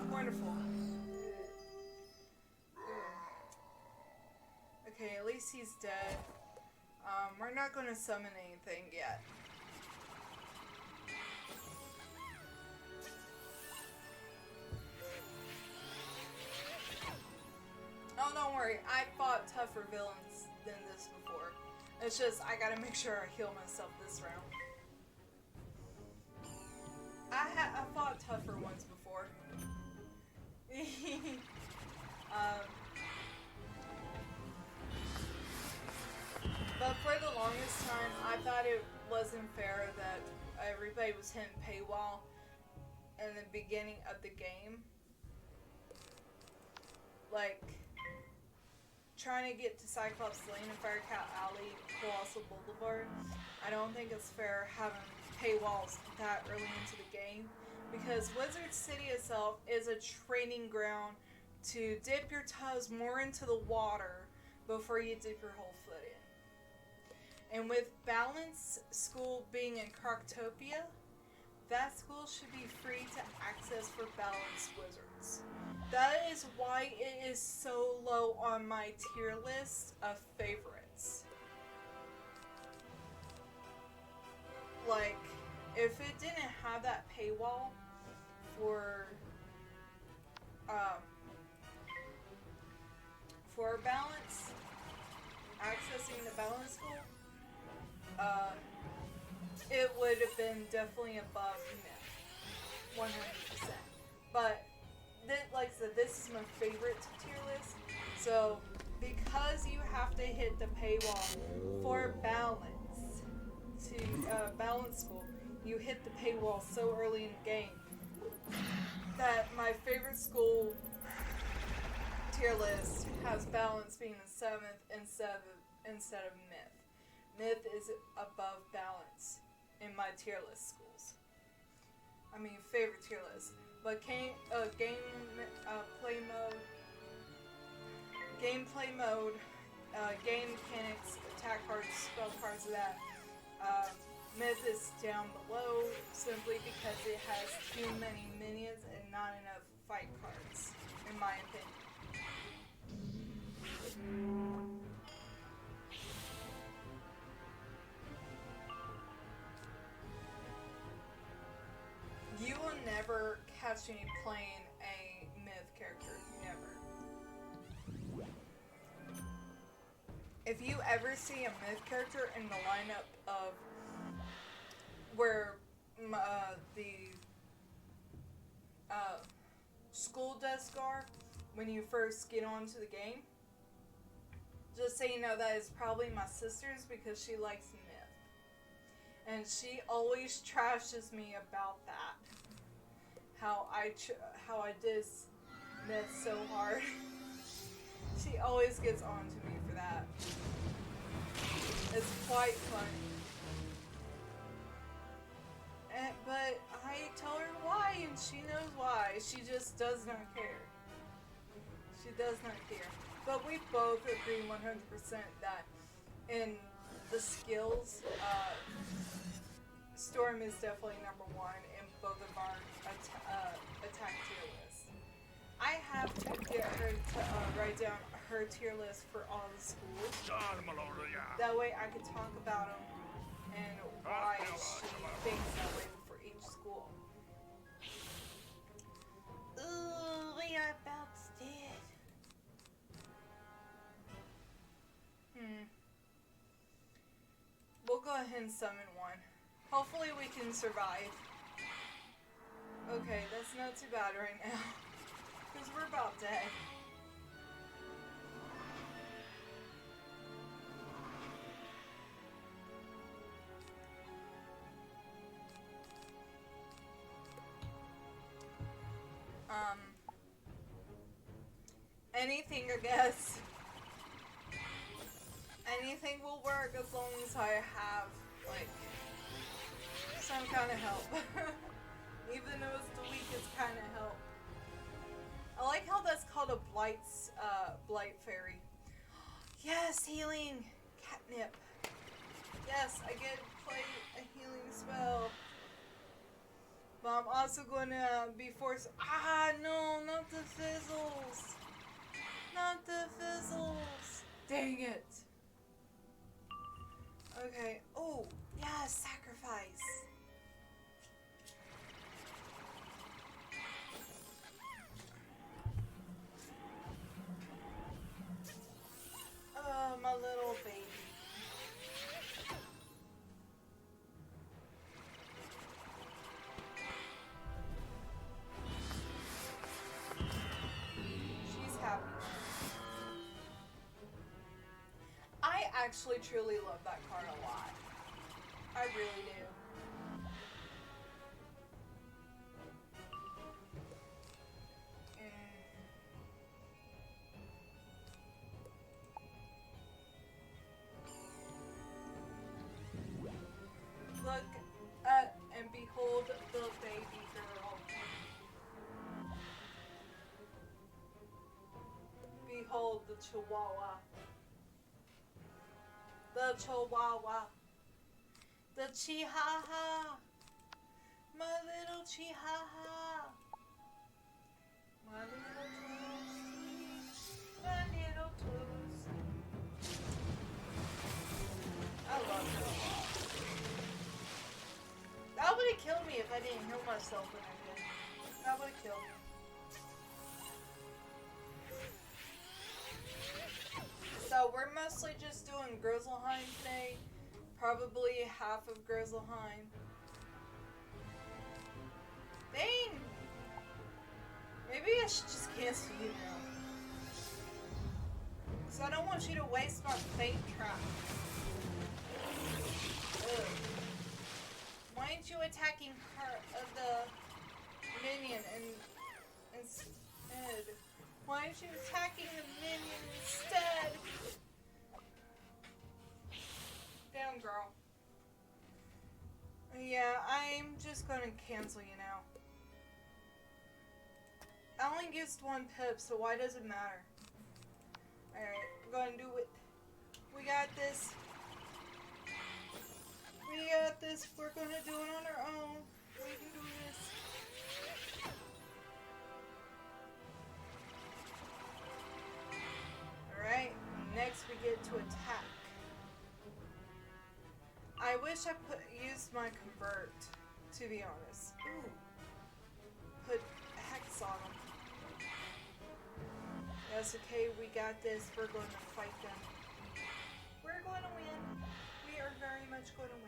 Wonderful. Okay, at least he's dead. We're not going to summon anything yet. Oh, don't worry. I fought tougher villains than this before. It's just, I gotta make sure I heal myself this round. I fought tougher ones before. But for the longest time, I thought it wasn't fair that everybody was hitting paywall in the beginning of the game. Like, trying to get to Cyclops Lane and Firecat Alley, Colossal Boulevard. I don't think it's fair having paywalls that early into the game, because Wizard City itself is a training ground to dip your toes more into the water before you dip your whole foot in. And with Balance School being in Croctopia, that school should be free to access for Balance Wizards. That is why it is so low on my tier list of favorites. like, if it didn't have that paywall for balance, accessing the balance school, it would have been definitely above myth, 100%. But like I said, this is my favorite tier list. So because you have to hit the paywall for balance to balance school, you hit the paywall so early in the game that my favorite school tier list has balance being the 7th instead of myth. Myth is above balance in my tier list schools. I mean, favorite tier list. But gameplay mode, game mechanics, attack cards, spell cards, that myth is down below simply because it has too many minions and not enough fight cards, in my opinion. You will never catch me playing a myth character. Never. If you ever see a myth character in the lineup of where the school desks are when you first get onto the game, just so you know that is probably my sister's because she likes myth. And she always trashes me about that. How I diss myth so hard. She always gets on to me for that. It's quite funny. But I tell her why, and she knows why. She just does not care. She does not care. But we both agree 100% that in the skills, Storm is definitely number one in both of our attack tier lists. I have to get her to write down her tier list for all the schools. That way I can talk about them and why she thinks that way for each school. Ooh, we are about dead. We'll go ahead and summon one. Hopefully we can survive. Okay, that's not too bad right now. Because we're about dead. Anything, I guess. Anything will work as long as I have, like, some kind of help. Even though it's the weakest kind of help. I like how that's called a blight fairy. Yes, healing! Catnip. Yes, I get to play a healing spell. But I'm also going to be forced... Ah, no, not the fizzles! Not the fizzles! Dang it! Okay. Oh, yeah, sacrifice. Oh, my little baby. She's happy. I actually truly love that card a lot. I really do. Look at and behold the baby girl. Behold the chihuahua. The chihuahua. The chihuahua. My little chihuahua. My little toes. My little toes. I love her a lot. I didn't heal myself when I did. That would have killed me. So we're mostly just doing Grizzlehiem today. Probably half of Grizzlehiem. Dang! Maybe I should just cancel you now. Because I don't want you to waste my fate trap. Ugh. Why aren't you attacking part of the minion instead? Why aren't you attacking the minion instead? Down, girl. Yeah, I'm just gonna cancel you now. I only used 1 pip, so why does it matter? Alright, we're gonna do it. We got this. We got this. We're gonna do it on our own. We can do this. Alright, next we get to attack. I wish I used my convert, to be honest. Ooh. Put hex on them. That's okay, we got this. We're going to fight them. We're going to win. We are very much going to win.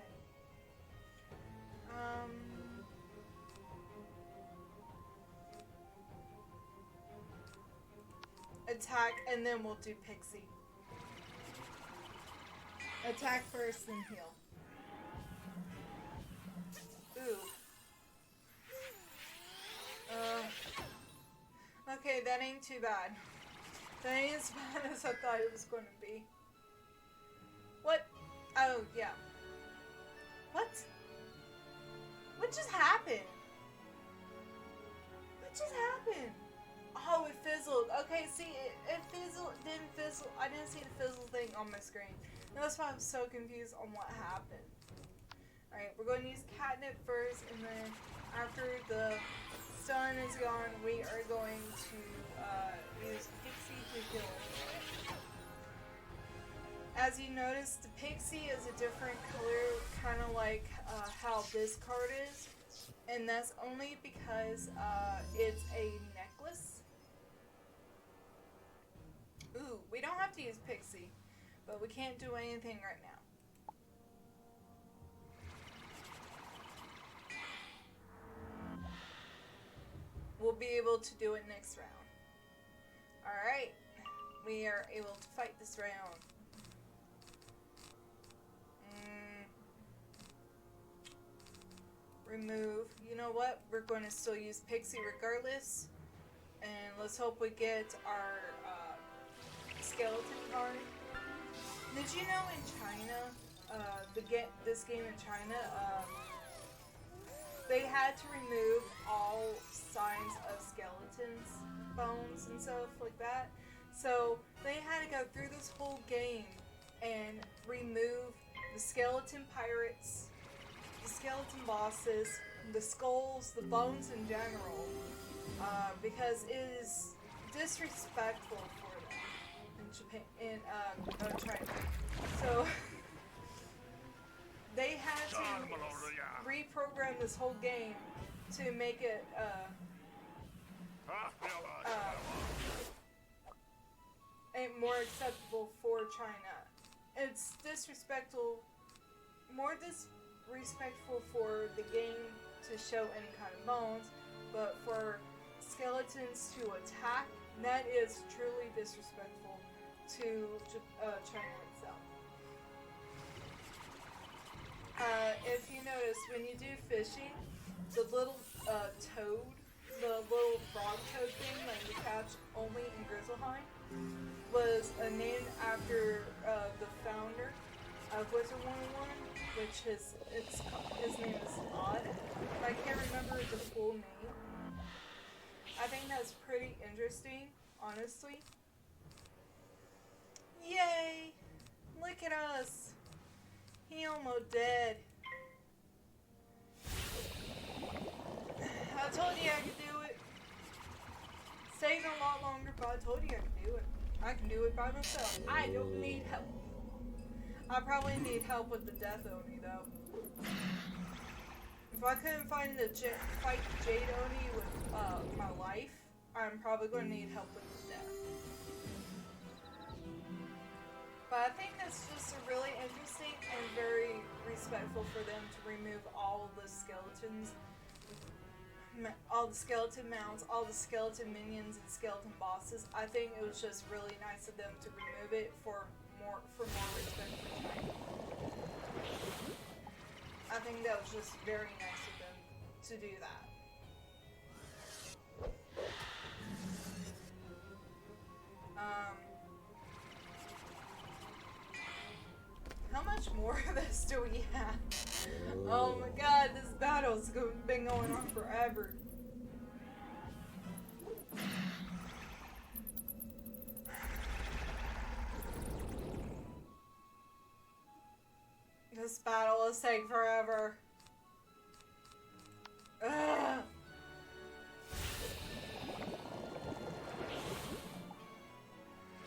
Attack, and then we'll do Pixie. Attack first, then heal. Ooh. Okay, that ain't too bad. That ain't as bad as I thought it was going to be. What? Oh, yeah. What? What just happened? What just happened? Oh, it fizzled. Okay, see, it fizzled, didn't fizzle. I didn't see the fizzle thing on my screen. And that's why I'm so confused on what happened. Alright, we're going to use catnip first, and then after the stun is gone, we are going to use Pixie to heal. As you notice, the Pixie is a different color, kind of like how this card is. And that's only because it's a necklace. Ooh, we don't have to use Pixie, but we can't do anything right now. We'll be able to do it next round. Alright, we are able to fight this round. Remove. You know what? We're going to still use Pixie regardless. And let's hope we get our skeleton card. Did you know in China, this game in China, they had to remove all signs of skeletons, bones, and stuff like that. So they had to go through this whole game and remove the skeleton pirates, the skeleton bosses, the skulls, the bones in general, because it is disrespectful for them in Japan, in China. So they had to reprogram this whole game to make it more acceptable for China. It's disrespectful, more disrespectful for the game to show any kind of bones, but for skeletons to attack, that is truly disrespectful to China itself. If you notice, when you do fishing, the little toad, the little frog toad thing that you catch only in Grizzlehiem, was named after the founder of W101, which his name is Odd. I can't remember the full name. I think that's pretty interesting, honestly. Yay! Look at us! He almost dead. I told you I could do it. It's taking a lot longer, but I told you I could do it. I can do it by myself. I don't need help. I probably need help with the death Oni though. If I couldn't fight Jade Oni with my life, I'm probably going to need help with death. But I think that's just really interesting and very respectful for them to remove all the skeletons, all the skeleton mounts, all the skeleton minions and skeleton bosses. I think it was just really nice of them to remove it for more respect for time. I think that was just very nice of them to do that. How much more of this do we have? Oh my god, this battle's been going on forever. This battle is taking forever. Ugh.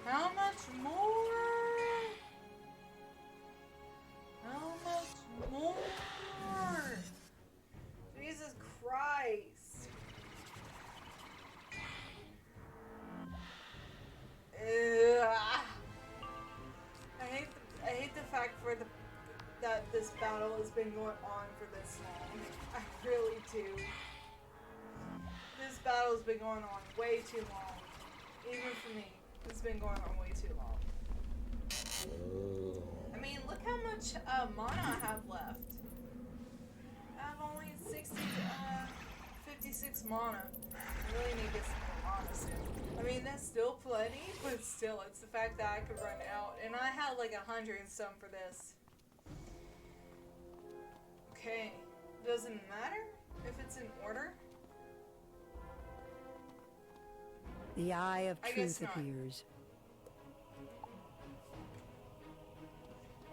How much more? How much more? Jesus Christ. Ugh. I hate the fact that this battle has been going on for this long. I really do. This battle has been going on way too long. Even for me. It's been going on way too long. I mean, look how much mana I have left. I have only 56 mana. I really need to get some more mana soon. I mean, that's still plenty, but still, it's the fact that I could run out. And I had like 100 and some for this. Okay. Doesn't matter if it's in order. The Eye of Truth appears.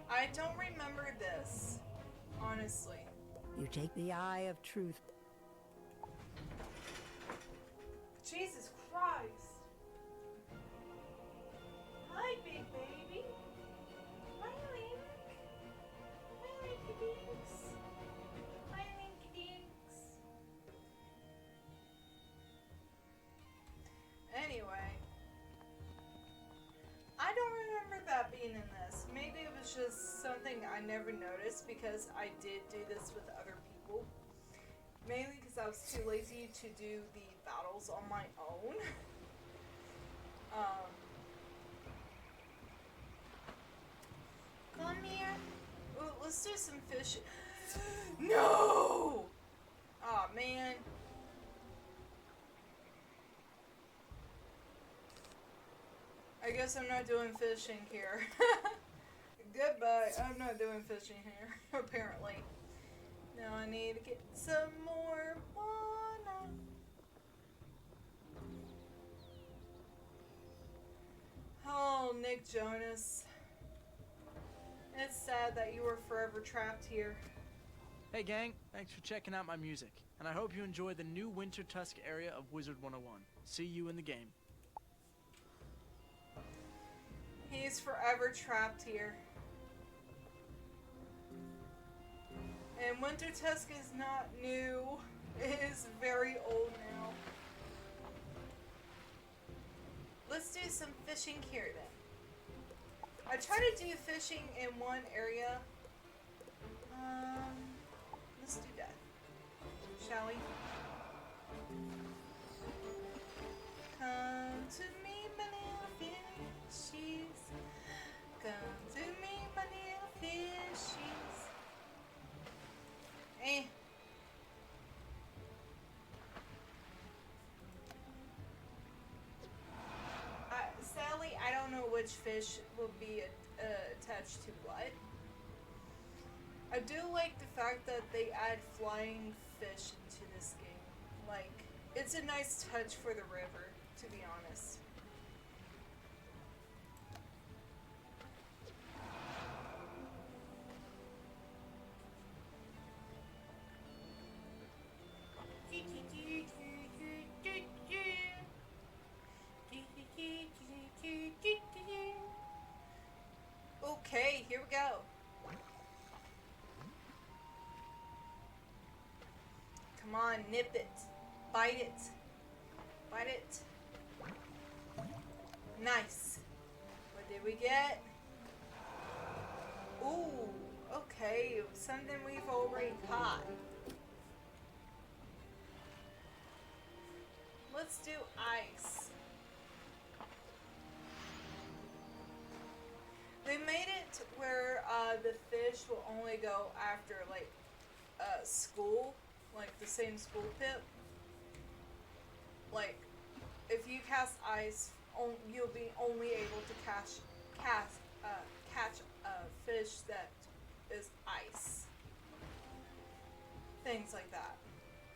I don't remember this, honestly. You take the Eye of Truth. Jesus Christ. Hi, big baby. Hi, Link. Hi, Linky Dinks. Hi, Linky Dinks. Anyway. I don't remember that being in this. Maybe it was just something I never noticed because I did do this with other people. Mainly because I was too lazy to do the battles on my own. Come here. Ooh, let's do some fish. No! Aw, man. I guess I'm not doing fishing here. Goodbye. I'm not doing fishing here, apparently. Now I need to get some more mana. Oh, Nick Jonas. It's sad that you were forever trapped here. Hey gang, thanks for checking out my music. And I hope you enjoy the new Winter Tusk area of Wizard 101. See you in the game. He's forever trapped here. And Winter Tusk is not new. It is very old now. Let's do some fishing here then. I try to do fishing in one area. Let's do that. Shall we? Come to me, my little fishies. Come to me, my little fishies. Eh. Sadly, I don't know which fish will be attached to what. I do like the fact that they add flying fish into this game. Like, it's a nice touch for the river, to be honest. Okay, here we go. on, nip it. Bite it. Bite it. Nice. What did we get? Ooh, okay. Something we've already caught. Let's do ice. They made it where the fish will only go after like school, like the same school pip. Like if you cast ice, you'll be only able to catch a fish that is ice. Things like that.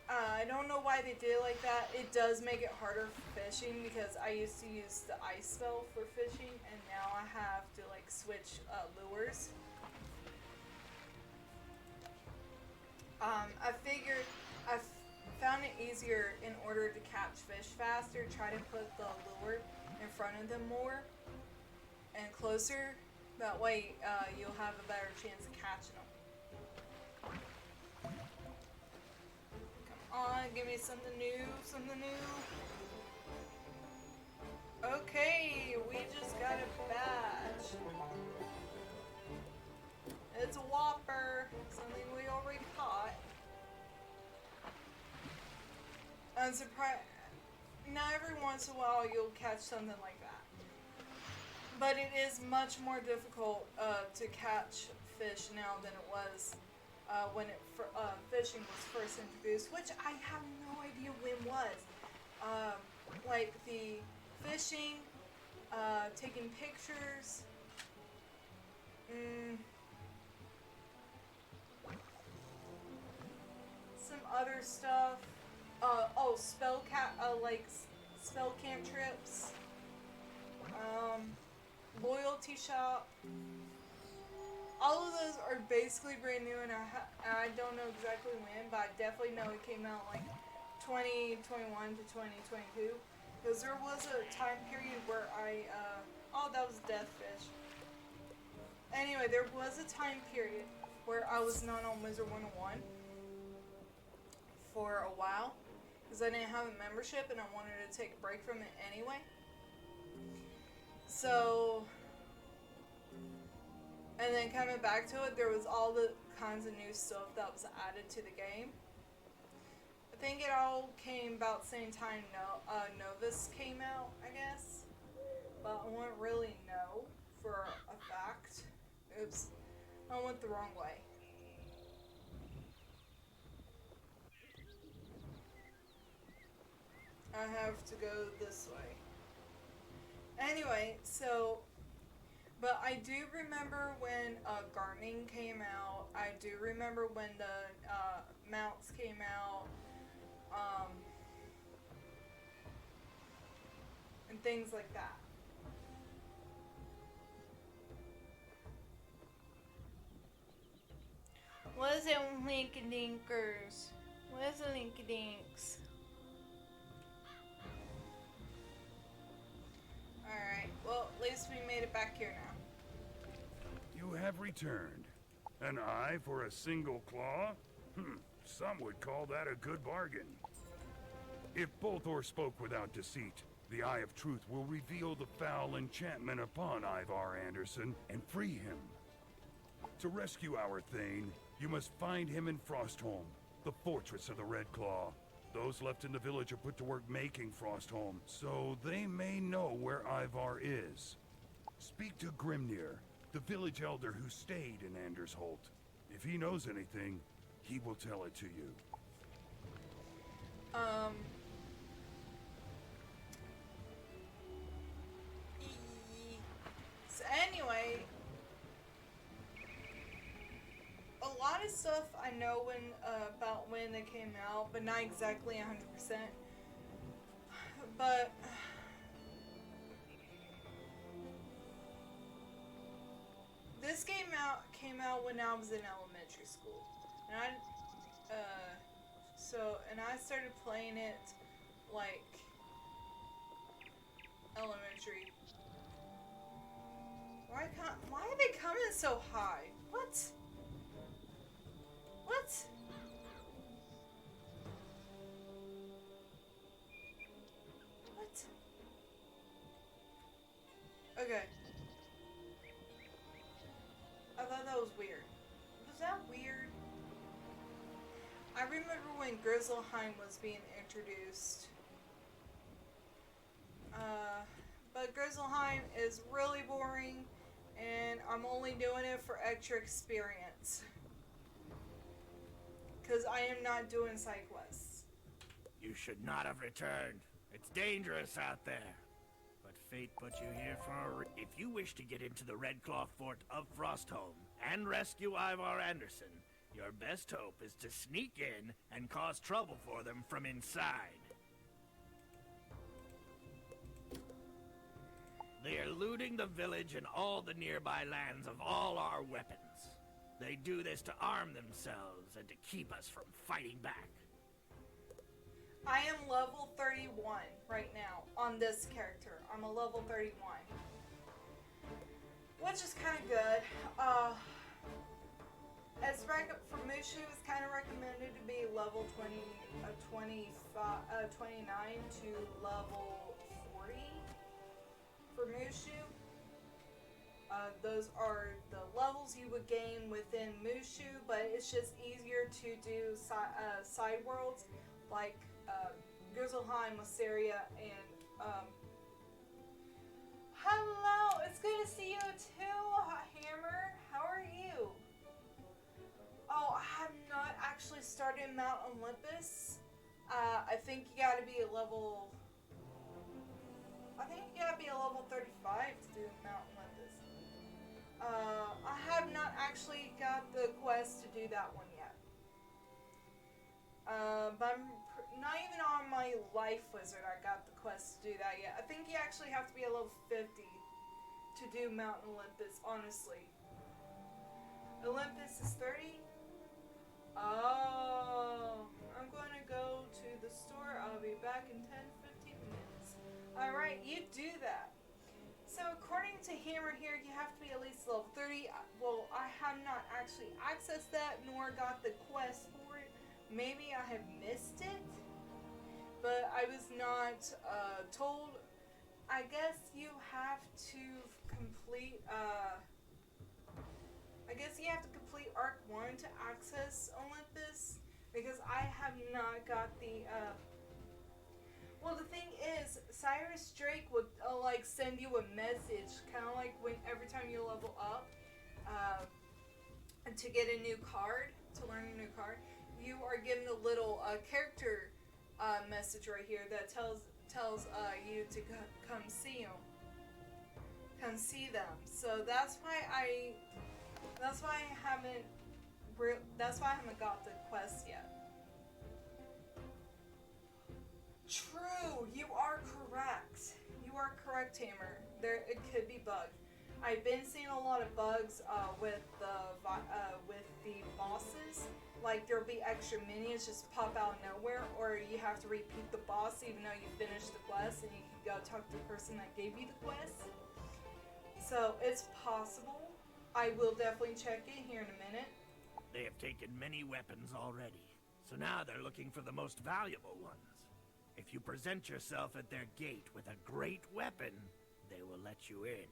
I don't know why they did it like that. It does make it harder for fishing because I used to use the ice spell for fishing and now I have to like switch lures. I figured I found it easier in order to catch fish faster, try to put the lure in front of them more and closer. That way you'll have a better chance of catching them. On, give me something new, something new. Okay, we just got a badge. It's a Whopper, something we already caught. I'm surprised. Now every once in a while you'll catch something like that. But it is much more difficult to catch fish now than it was when fishing was first introduced, which I have no idea when was. Like the fishing, taking pictures, some other stuff. Spell cantrips, loyalty shop. All of those are basically brand new, and I don't know exactly when, but I definitely know it came out like 2021 to 2022. Because there was a time period where that was Deathfish. Anyway, there was a time period where I was not on Wizard 101 for a while. Because I didn't have a membership and I wanted to take a break from it anyway. So... And then coming back to it, there was all the kinds of new stuff that was added to the game. I think it all came about the same time Novus came out, I guess. But I wouldn't really know for a fact. Oops. I went the wrong way. I have to go this way. Anyway, so... But I do remember when gardening came out. I do remember when the mounts came out. And things like that. What is it, Linkadinkers? What is it, Linkadinks? Alright, well, at least we made it back here now. You have returned. An eye for a single claw? Some would call that a good bargain. If Bolthor spoke without deceit, the Eye of Truth will reveal the foul enchantment upon Ivar Anderson and free him. To rescue our Thane, you must find him in Frostholm, the fortress of the Red Claw. Those left in the village are put to work making Frostholm, so they may know where Ivar is. Speak to Grimnir, the village elder who stayed in Andersholt. If he knows anything, he will tell it to you. So anyway, a lot of stuff I know about when they came out, but not exactly 100%. But this came out when I was in elementary school, and I started playing it like elementary. Why are they coming so high? What? Okay. I thought that was weird. Was that weird? I remember when Grizzlehiem was being introduced. But Grizzlehiem is really boring, and I'm only doing it for extra experience. Because I am not doing side quests. You should not have returned. It's dangerous out there. But fate put you here for if you wish to get into the Red Claw Fort of Frostholm and rescue Ivar Anderson, your best hope is to sneak in and cause trouble for them from inside. They are looting the village and all the nearby lands of all our weapons. They do this to arm themselves and to keep us from fighting back. I am level 31 right now on this character. I'm a level 31. Which is kind of good. For Mushu, it's kind of recommended to be level 29 to level 40 for Mushu. Those are the levels you would gain within Mushu, but it's just easier to do side worlds like Grizzlehiem, Mysteria, and hello, it's good to see you too, Hammer. How are you? Oh, I have not actually started Mount Olympus. I think you gotta be a level 35 to do Mount Olympus. I have not actually got the quest to do that one yet. But I'm not even on my life wizard I got the quest to do that yet. I think you actually have to be a level 50 to do Mount Olympus, honestly. Olympus is 30? Oh, I'm going to go to the store. I'll be back in 10-15 minutes. Alright, you do that. So according to Hammer here, you have to be at least level 30. Well, I have not actually accessed that nor got the quest for it. Maybe I have missed it, but I was not told. I guess you have to complete Arc 1 to access Olympus, because I have not got the well, the thing is, Cyrus Drake would like send you a message, kind of like when every time you level up to get a new card, to learn a new card, you are given a little character message right here that tells you to come see them. So that's why I haven't got the quest yet. True, you are correct. You are correct, Hammer. It could be bugged. I've been seeing a lot of bugs with the bosses. Like there'll be extra minions just pop out of nowhere, or you have to repeat the boss even though you finished the quest, and you can go talk to the person that gave you the quest. So it's possible. I will definitely check it here in a minute. They have taken many weapons already, so now they're looking for the most valuable ones. If you present yourself at their gate with a great weapon, they will let you in.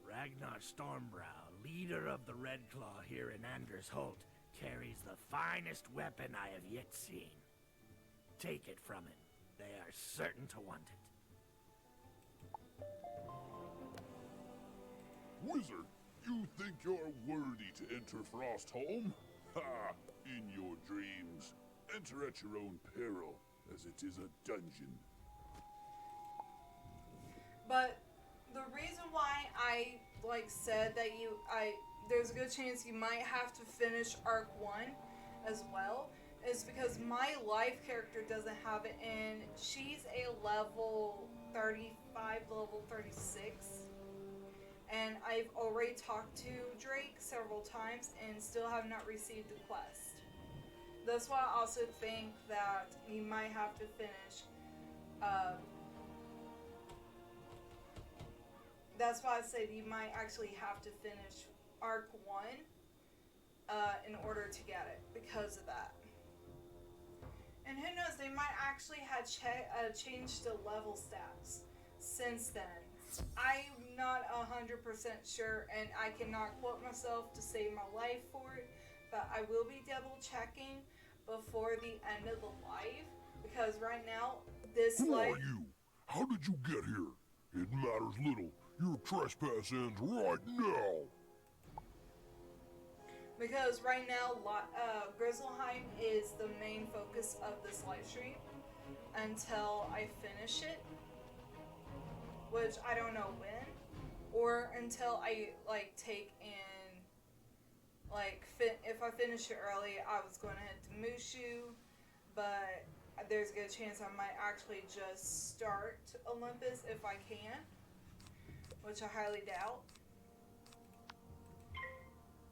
Ragnar Stormbrow, leader of the Red Claw here in Anders Holt, carries the finest weapon I have yet seen. Take it from him. They are certain to want it. Wizard, you think you're worthy to enter Frostholm? Ha! In your dreams. Enter at your own peril, as it is a dungeon. But the reason why I said that there's a good chance you might have to finish Arc 1 as well is because my life character doesn't have it, and she's a level 35, level 36. And I've already talked to Drake several times and still have not received the quest. That's why I also think that you might have to finish. That's why I said you might actually have to finish Arc 1 in order to get it, because of that. And who knows, they might actually have changed the level stats since then. I'm not 100% sure, and I cannot quote myself to save my life for it, but I will be double checking before the end of the live, because right now, this Who live... are you? How did you get here? It matters little. Your trespass ends right now. Because right now, Grizzlehiem is the main focus of this live stream until I finish it, which I don't know when, or until I like take in, like, if I finish it early, I was going to head to Mushu, but there's a good chance I might actually just start Olympus if I can, which I highly doubt.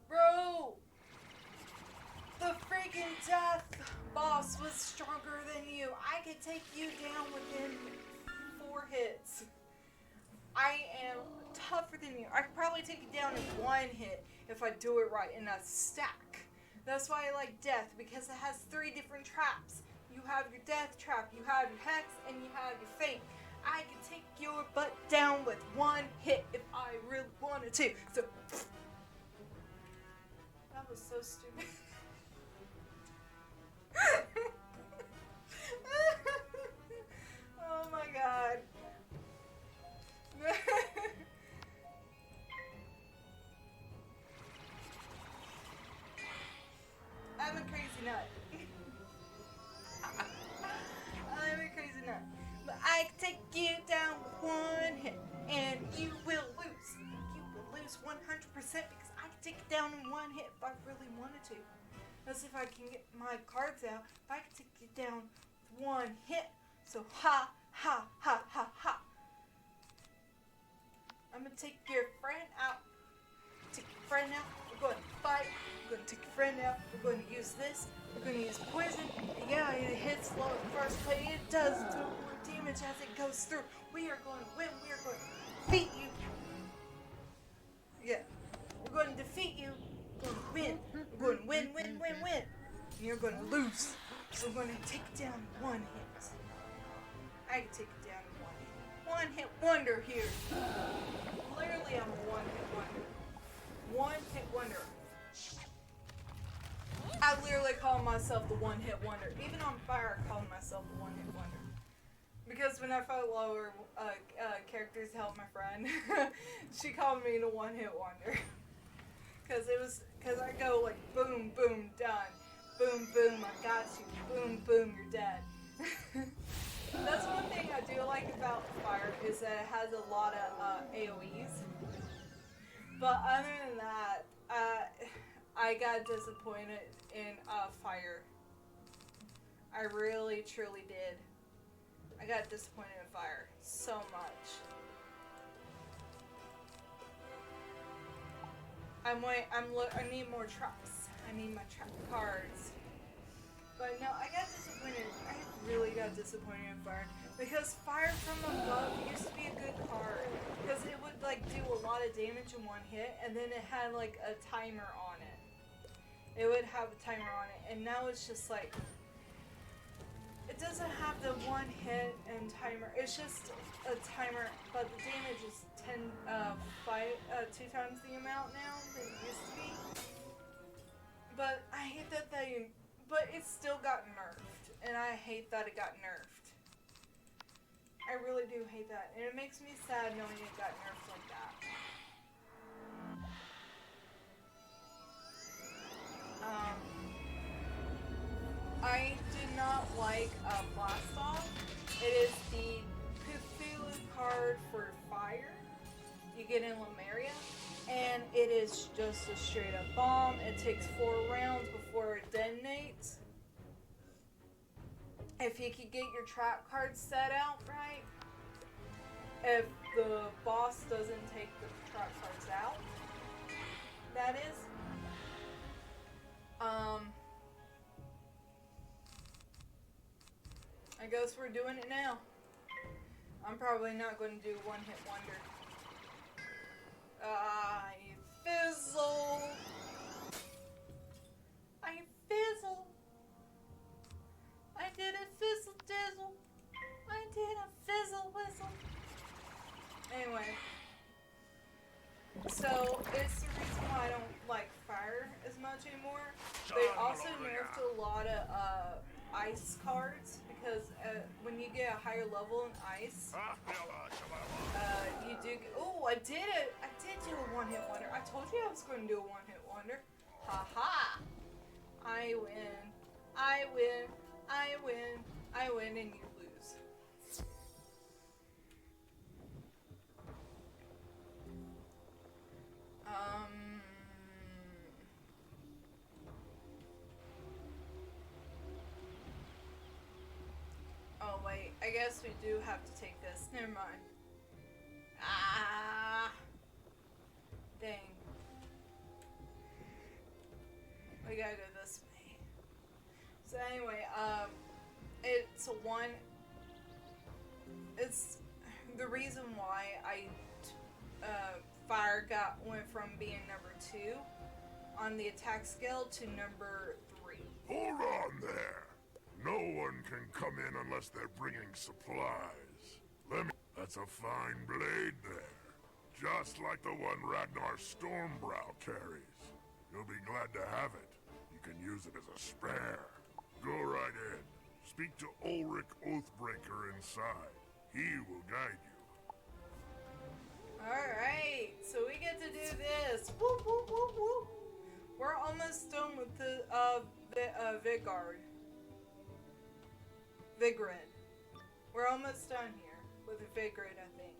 Bro! The freaking death boss was stronger than you. I could take you down within 4 hits. I am tougher than you. I could probably take you down in 1 hit if I do it right in a stack. That's why I like death, because it has 3 different traps. You have your death trap, you have your hex, and you have your feint. I can take your butt down with 1 hit if I really wanted to. So that was so stupid. Oh my god. I'm a crazy nut. I'm a crazy nut. But I can take you down with 1 hit, and you will lose. You will lose 100% because I can take you down in 1 hit if I really wanted to. Let's see if I can get my cards out. If I can take you down with 1 hit. So ha, ha, ha, ha, ha. I'm gonna take your friend out. Take your friend out. We're going to fight. We're going to take your friend out. We're going to use this. We're going to use poison. Yeah, it hits low at first, but it does do more damage as it goes through. We are going to win. We are going to defeat you. Yeah. We're going to defeat you. We're going to win. We're going to win, win, win, win. And you're going to lose. So we're going to take you down in 1 hit. I can take you down in 1 hit. 1 hit wonder here. Clearly I'm a 1 hit wonder. 1 hit wonder. I literally call myself the 1 hit wonder. Even on fire I call myself the 1 hit wonder. Because when I fought lower characters to help my friend, she called me the 1 hit wonder. Cause I go like boom, boom, done. Boom, boom, I got you. Boom, boom, you're dead. That's one thing I do like about fire, is that it has a lot of AoEs. But other than that, I got disappointed in fire. I really, truly did. I got disappointed in fire so much. I need more traps. I need my trap cards. But no, I got disappointed. I really got disappointed in fire. Because fire from above used to be a good card. Because it would like do a lot of damage in 1 hit, and then it had like a timer on it. It would have a timer on it, and now it's just like, it doesn't have the 1 hit and timer. It's just a timer, but the damage is 2 times the amount now than it used to be. But I hate that but it still got nerfed, and I hate that it got nerfed. I really do hate that, and it makes me sad knowing it got nerfed like that. I do not like Blast Off. It is the Cthulhu card for fire. You get in Lemuria, and it is just a straight up bomb. It takes 4 rounds before it detonates. If you could get your trap cards set out right, if the boss doesn't take the trap cards out, that is. I guess we're doing it now. I'm probably not going to do 1 hit wonder. I fizzle. I fizzle. I did a fizzle dizzle. I did a fizzle whistle. Anyway. anyway. So, it's the reason why I don't like fire as much anymore. They also nerfed a lot of ice cards because when you get a higher level in ice, you do. Oh, I did it! I did do a one-hit wonder. I told you I was going to do a one-hit wonder. Ha ha! I win. I win. I win. I win, and you lose. Oh wait, I guess we do have to take this. Never mind. Ah, dang. We gotta go this way. So anyway, it's one. It's the reason why fire went from being number 2 on the attack scale to number 3. Hold on there. No one can come in unless they're bringing supplies. That's a fine blade there. Just like the one Ragnar Stormbrow carries. You'll be glad to have it. You can use it as a spare. Go right in. Speak to Ulrich Oathbreaker inside. He will guide you. Alright, so we get to do this. Whoop, whoop, whoop, whoop. We're almost done with the Vigirard. Vigirard. We're almost done here with the Vigirard, I think.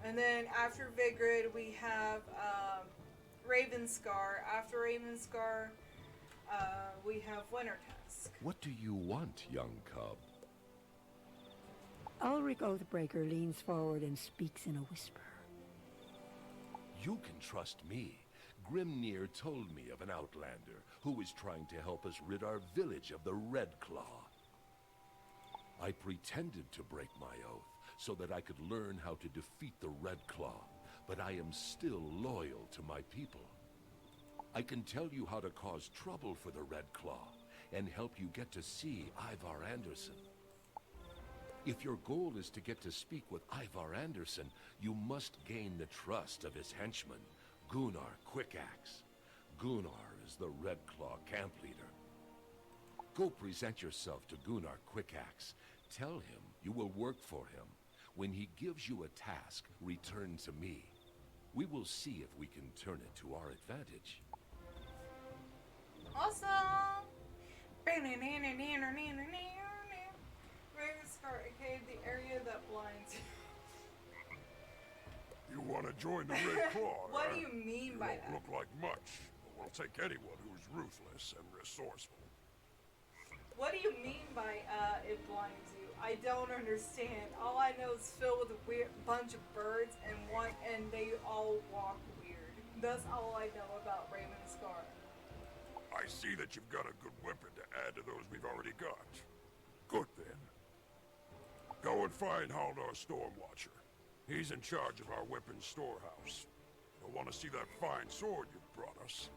And then after Vigirard, we have Ravenscar. After Ravenscar, we have Wintertusk. What do you want, young cub? Ulrich Oathbreaker leans forward and speaks in a whisper. You can trust me. Grimnir told me of an outlander who is trying to help us rid our village of the Red Claw. I pretended to break my oath so that I could learn how to defeat the Red Claw, but I am still loyal to my people. I can tell you how to cause trouble for the Red Claw and help you get to see Ivar Anderson. If your goal is to get to speak with Ivar Anderson, you must gain the trust of his henchman, Gunnar Quickaxe. Gunnar is the Red Claw camp leader. Go present yourself to Gunnar Quickaxe. Tell him you will work for him. When he gives you a task, return to me. We will see if we can turn it to our advantage. Awesome! Ravenscar, aka the area that blinds. You want to join the Red Claw? What do you mean by that? You don't look like much, but we'll take anyone who's ruthless and resourceful. What do you mean by it blinds you? I don't understand. All I know is filled with a weird bunch of birds and they all walk weird. That's all I know about Ravenscar. I see that you've got a good weapon to add to those we've already got. Good then. Go and find Haldor Stormwatcher. He's in charge of our weapons storehouse. You'll want to see that fine sword you've brought us.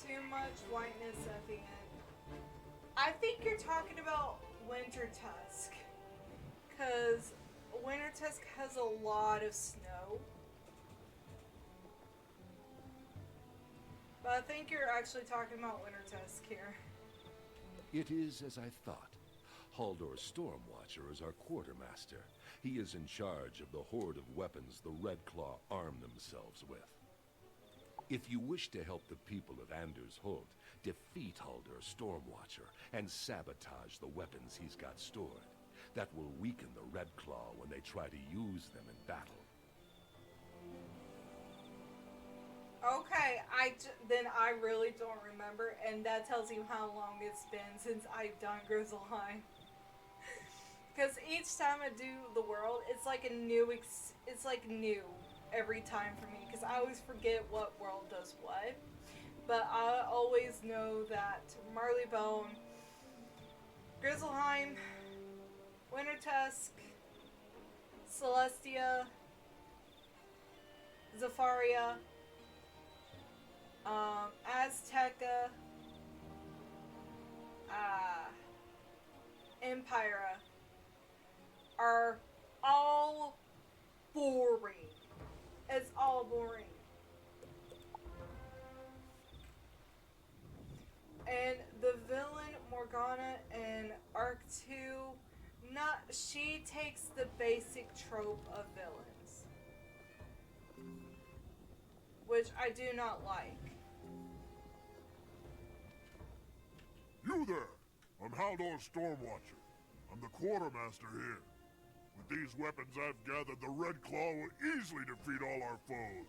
Too much whiteness at the end. I think you're talking about Wintertusk. Because Wintertusk has a lot of snow. But I think you're actually talking about Wintertusk here. It is as I thought. Haldor Stormwatcher is our quartermaster. He is in charge of the horde of weapons the Red Claw arm themselves with. If you wish to help the people of Anders Holt, defeat Haldor Stormwatcher and sabotage the weapons he's got stored. That will weaken the Red Claw when they try to use them in battle. Okay, then I really don't remember, and that tells you how long it's been since I've done Grizzlehiem. Because each time I do the world, it's like a new, it's like new every time for me, because I always forget what world does what. But I always know that Marleybone, Grizzlehiem, Wintertusk, Celestia, Zafaria, Azteca, Empire are all boring. It's all boring. And the villain Morgana in Arc 2, she takes the basic trope of villains, which I do not like. You there! I'm Haldor Stormwatcher. I'm the quartermaster here. With these weapons I've gathered, the Red Claw will easily defeat all our foes.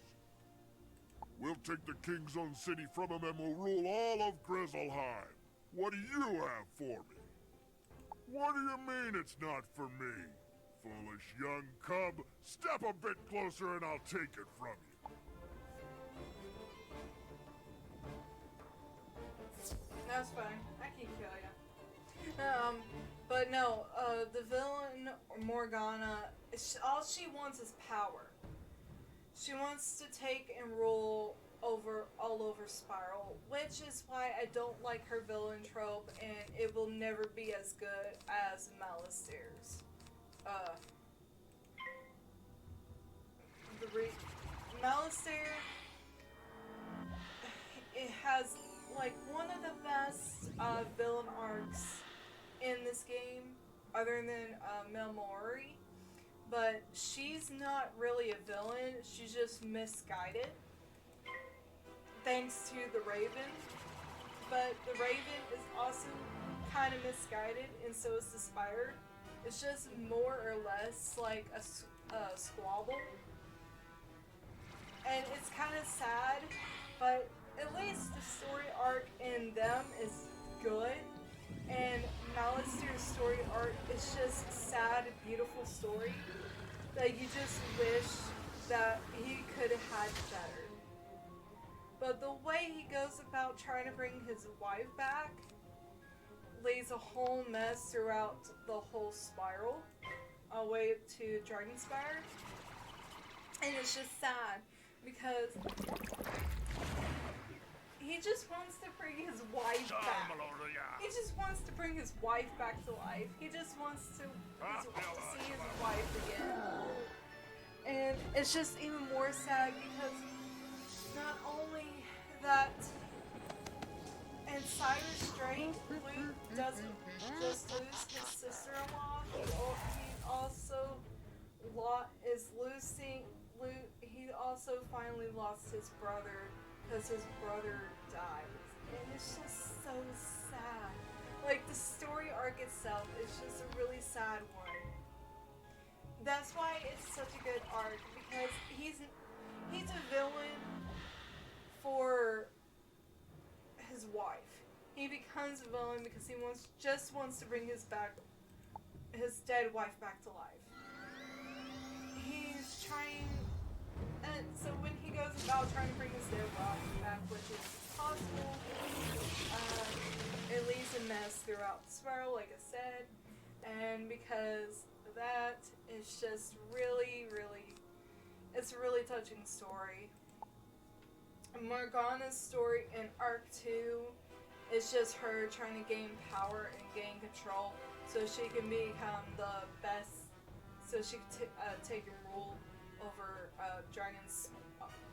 We'll take the King's Own city from him and we'll rule all of Grizzlehiem. What do you have for me? What do you mean it's not for me? Foolish young cub, step a bit closer and I'll take it from you. That's fine. I can kill you. But no, the villain Morgana, all she wants is power. She wants to take and rule all over Spiral, which is why I don't like her villain trope, and it will never be as good as Malister's. Malister, it has like one of the best villain arcs in this game, other than Melmori. But she's not really a villain, she's just misguided. Thanks to the Raven. But the Raven is also kind of misguided, and so is the Spire. It's just more or less like a squabble. And it's kind of sad, but at least the story arc in them is good. And Malister's story arc is just sad, beautiful story that you just wish that he could have had better. But the way he goes about trying to bring his wife back lays a whole mess throughout the whole Spiral, all the way up to Dragonspire. And it's just sad because he just wants to bring his wife back. He just wants to bring his wife back to life. He just wants to see his wife again. And it's just even more sad because not only that in Cyrus Straight, Luke doesn't just lose his sister-in-law, he also finally lost his brother because his brother died. And it's just so sad. Like, the story arc itself is just a really sad one. That's why it's such a good arc, because he's a villain for his wife. He becomes a villain because he just wants to bring his dead wife back to life. He's trying, and so when he goes about trying to bring his dead wife back, which is possible, it leaves a mess throughout the Spiral, like I said, and because of that, it's just really, it's a really touching story. Morgana's story in Arc 2 is just her trying to gain power and gain control so she can become the best, so she can take and rule over dragons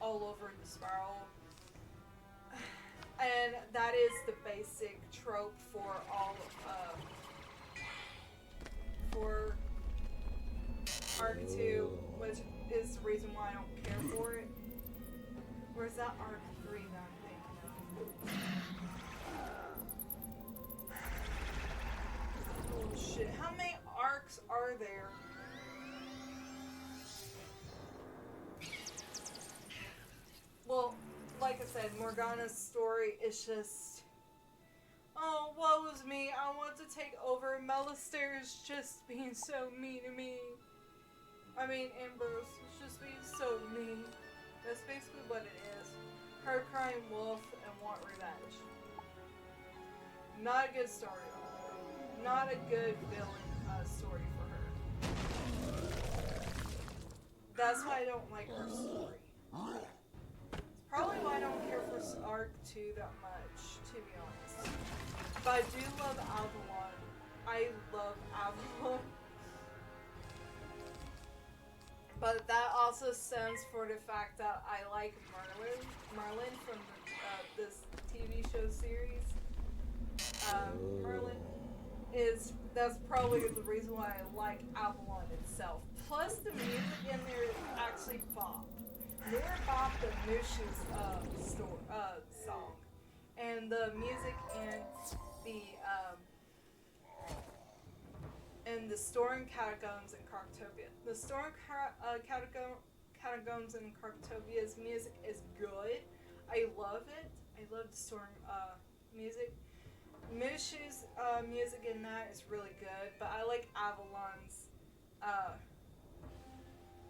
all over the Spiral. And that is the basic trope for all for Arc 2, which is the reason why I don't care for it. Where's that Arc 3 that I'm thinking of? Oh shit, how many arcs are there? Well, like I said, Morgana's story is just, oh, woe is me, I want to take over. Malister is just being so mean to me. I mean, Ambrose is just being so mean. That's basically what it is. Her crying wolf and want revenge. Not a good story. Not a good villain story for her. That's why I don't like her story. It's probably why I don't care for Arc 2 that much, to be honest. But I do love Avalon. I love Avalon. But that also stems for the fact that I like Merlin from this TV show series. Merlin that's probably the reason why I like Avalon itself. Plus the music in there is actually bop. More bop than Mushu's song. And the music in the Storm Catacombs in Croctopia. The Storm Catacombs in Croctopia's music is good. I love it. I love the Storm music. Mushu's music in that is really good, but I like Avalon's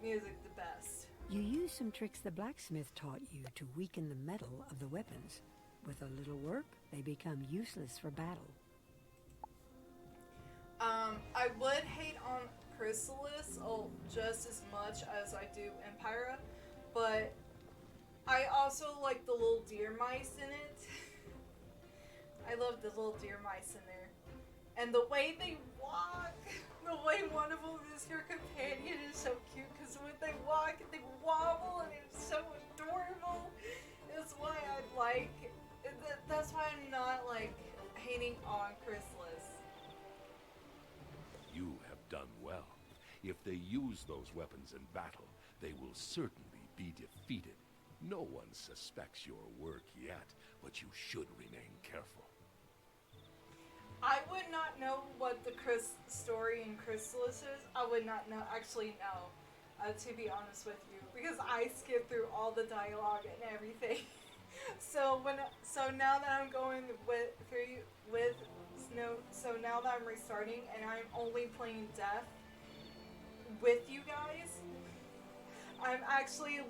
music the best. You use some tricks the blacksmith taught you to weaken the metal of the weapons. With a little work, they become useless for battle. I would hate on Chrysalis just as much as I do Empyra, but I also like the little deer mice in it. I love the little deer mice in there. And the way they walk, the way one of them is your companion is so cute because when they walk, they wobble and it's so adorable. That's why that's why I'm not like hating on Chrysalis. You have done well. If they use those weapons in battle, they will certainly be defeated. No one suspects your work yet, but you should remain careful. I would not know what the story in Chrysalis is. I would not actually know, to be honest with you, because I skipped through all the dialogue and everything. So now that I'm going so now that I'm restarting and I'm only playing Death with you guys, I'm actually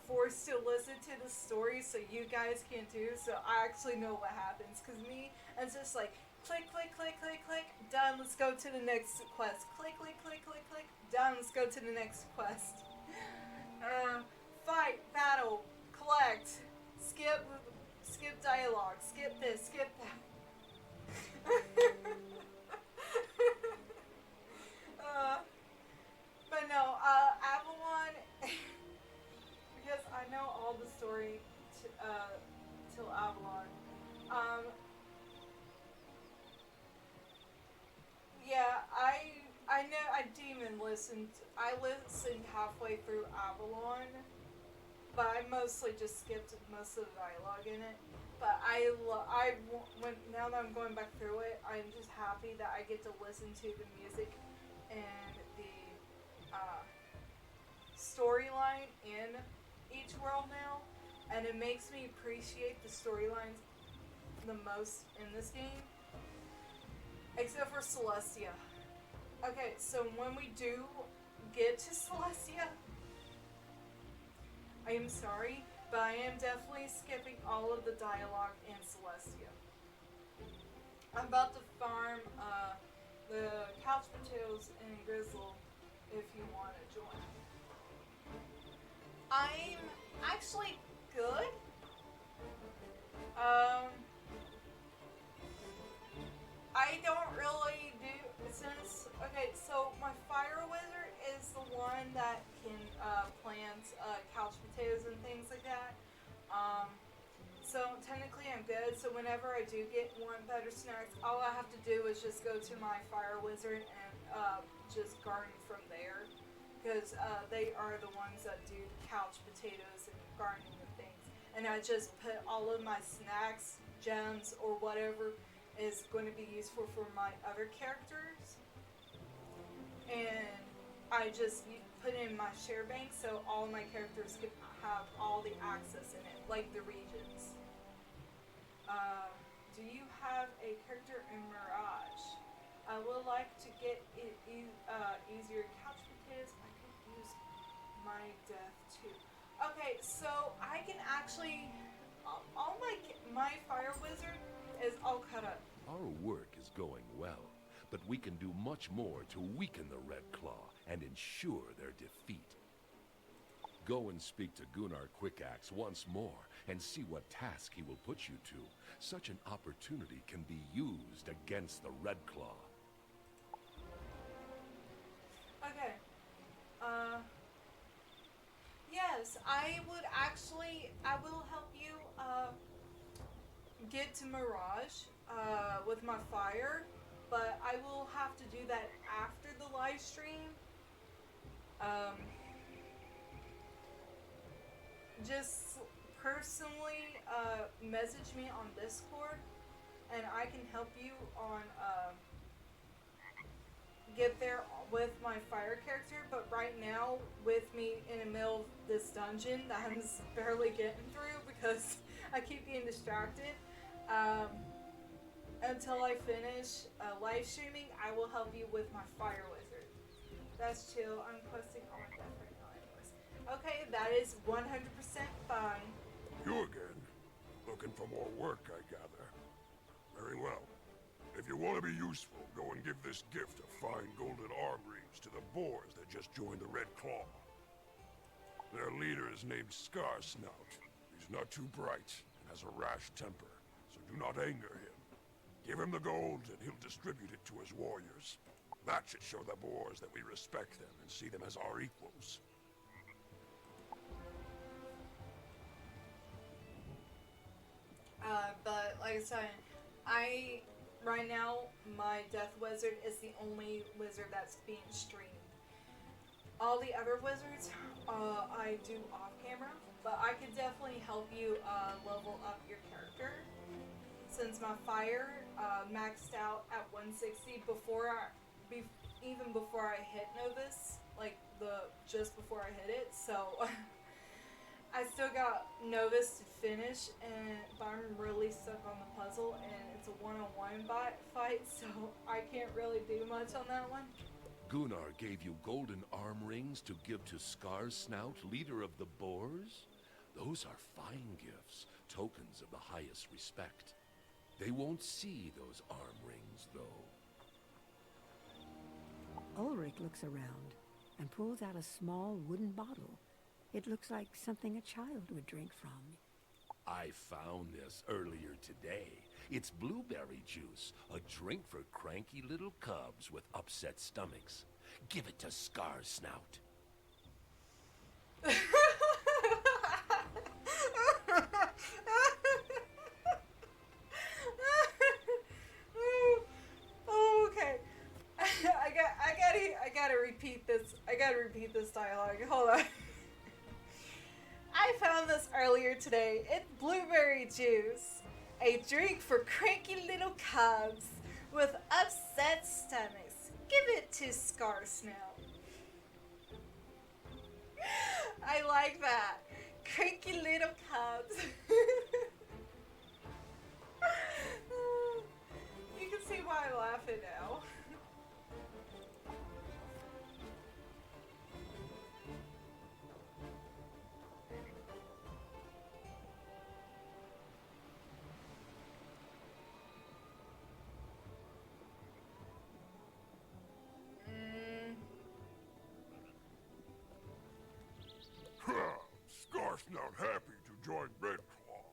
forced to listen to the story so you guys can too, so I actually know what happens. Cause me, it's just like click, click, click, click, click, done, let's go to the next quest. Click, click, click, click, click, done, let's go to the next quest. Fight, battle, collect, skip dialogue, skip this, skip that. But no, Avalon, because I know all the story till Avalon. Yeah, I know I listened halfway through Avalon, but I mostly just skipped most of the dialogue in it. But now that I'm going back through it, I'm just happy that I get to listen to the music and the storyline in each world now, and it makes me appreciate the storylines the most in this game, except for Celestia. Okay, so when we do get to Celestia, I am sorry, but I am definitely skipping all of the dialogue in Celestia. I'm about to farm the couch potatoes in Grizzle if you want to join. I'm actually good. I don't really do, okay, so my fire wizard is the one that can plant couch potatoes and things like that. So technically I'm good, so whenever I do get one better snacks, all I have to do is just go to my fire wizard and just garden from there. Because they are the ones that do couch potatoes and gardening and things. And I just put all of my snacks, gems, or whatever is going to be useful for my other characters. And I just put in my share bank so all my characters can have all the access in it, like the regions. Do you have a character in Mirage? I would like to get it easier couch potatoes. I could use my death too. Okay, so I can actually, all my fire wizard is all cut up. Our work is going well, but we can do much more to weaken the Red Claw and ensure their defeat. Go and speak to Gunnar Quickaxe once more and see what task he will put you to. Such an opportunity can be used against the Red Claw. Okay. Yes, I will help you, get to Mirage, with my fire, but I will have to do that after the live stream. Just personally, message me on Discord, and I can help you on, get there with my fire character, but right now, with me in the middle of this dungeon that I'm barely getting through because I keep getting distracted, until I finish live streaming, I will help you with my fire wizard. That's chill. I'm questing on death right now anyways. Okay, that is 100% fine. You again? Looking for more work, I gather. Very well. If you want to be useful, go and give this gift of fine golden arm rings to the boars that just joined the Red Claw. Their leader is named Scar Snout. He's not too bright and has a rash temper, so do not anger him. Give him the gold and he'll distribute it to his warriors. That should show the boars that we respect them and see them as our equals. But like I said, right now, my Death Wizard is the only wizard that's being streamed. All the other wizards, I do off camera, but I could definitely help you, level up your character. Since my fire, maxed out at 160 even before I hit Novus, like just before I hit it, so I still got Novus to finish, but I'm really stuck on the puzzle, and it's a one-on-one fight, so I can't really do much on that one. Gunnar gave you golden arm rings to give to Scar Snout, leader of the boars? Those are fine gifts, tokens of the highest respect. They won't see those arm rings, though. Ulrich looks around and pulls out a small wooden bottle. It looks like something a child would drink from. I found this earlier today. It's blueberry juice, a drink for cranky little cubs with upset stomachs. Give it to Scar Snout. Okay. I gotta repeat this. I gotta repeat this dialogue. Hold on. I found this earlier today. It's blueberry juice. A drink for cranky little cubs with upset stomachs. Give it to Scar Snout. I like that. Cranky little cubs. You can see why I'm laughing now. Scar's not happy to join Red Claw.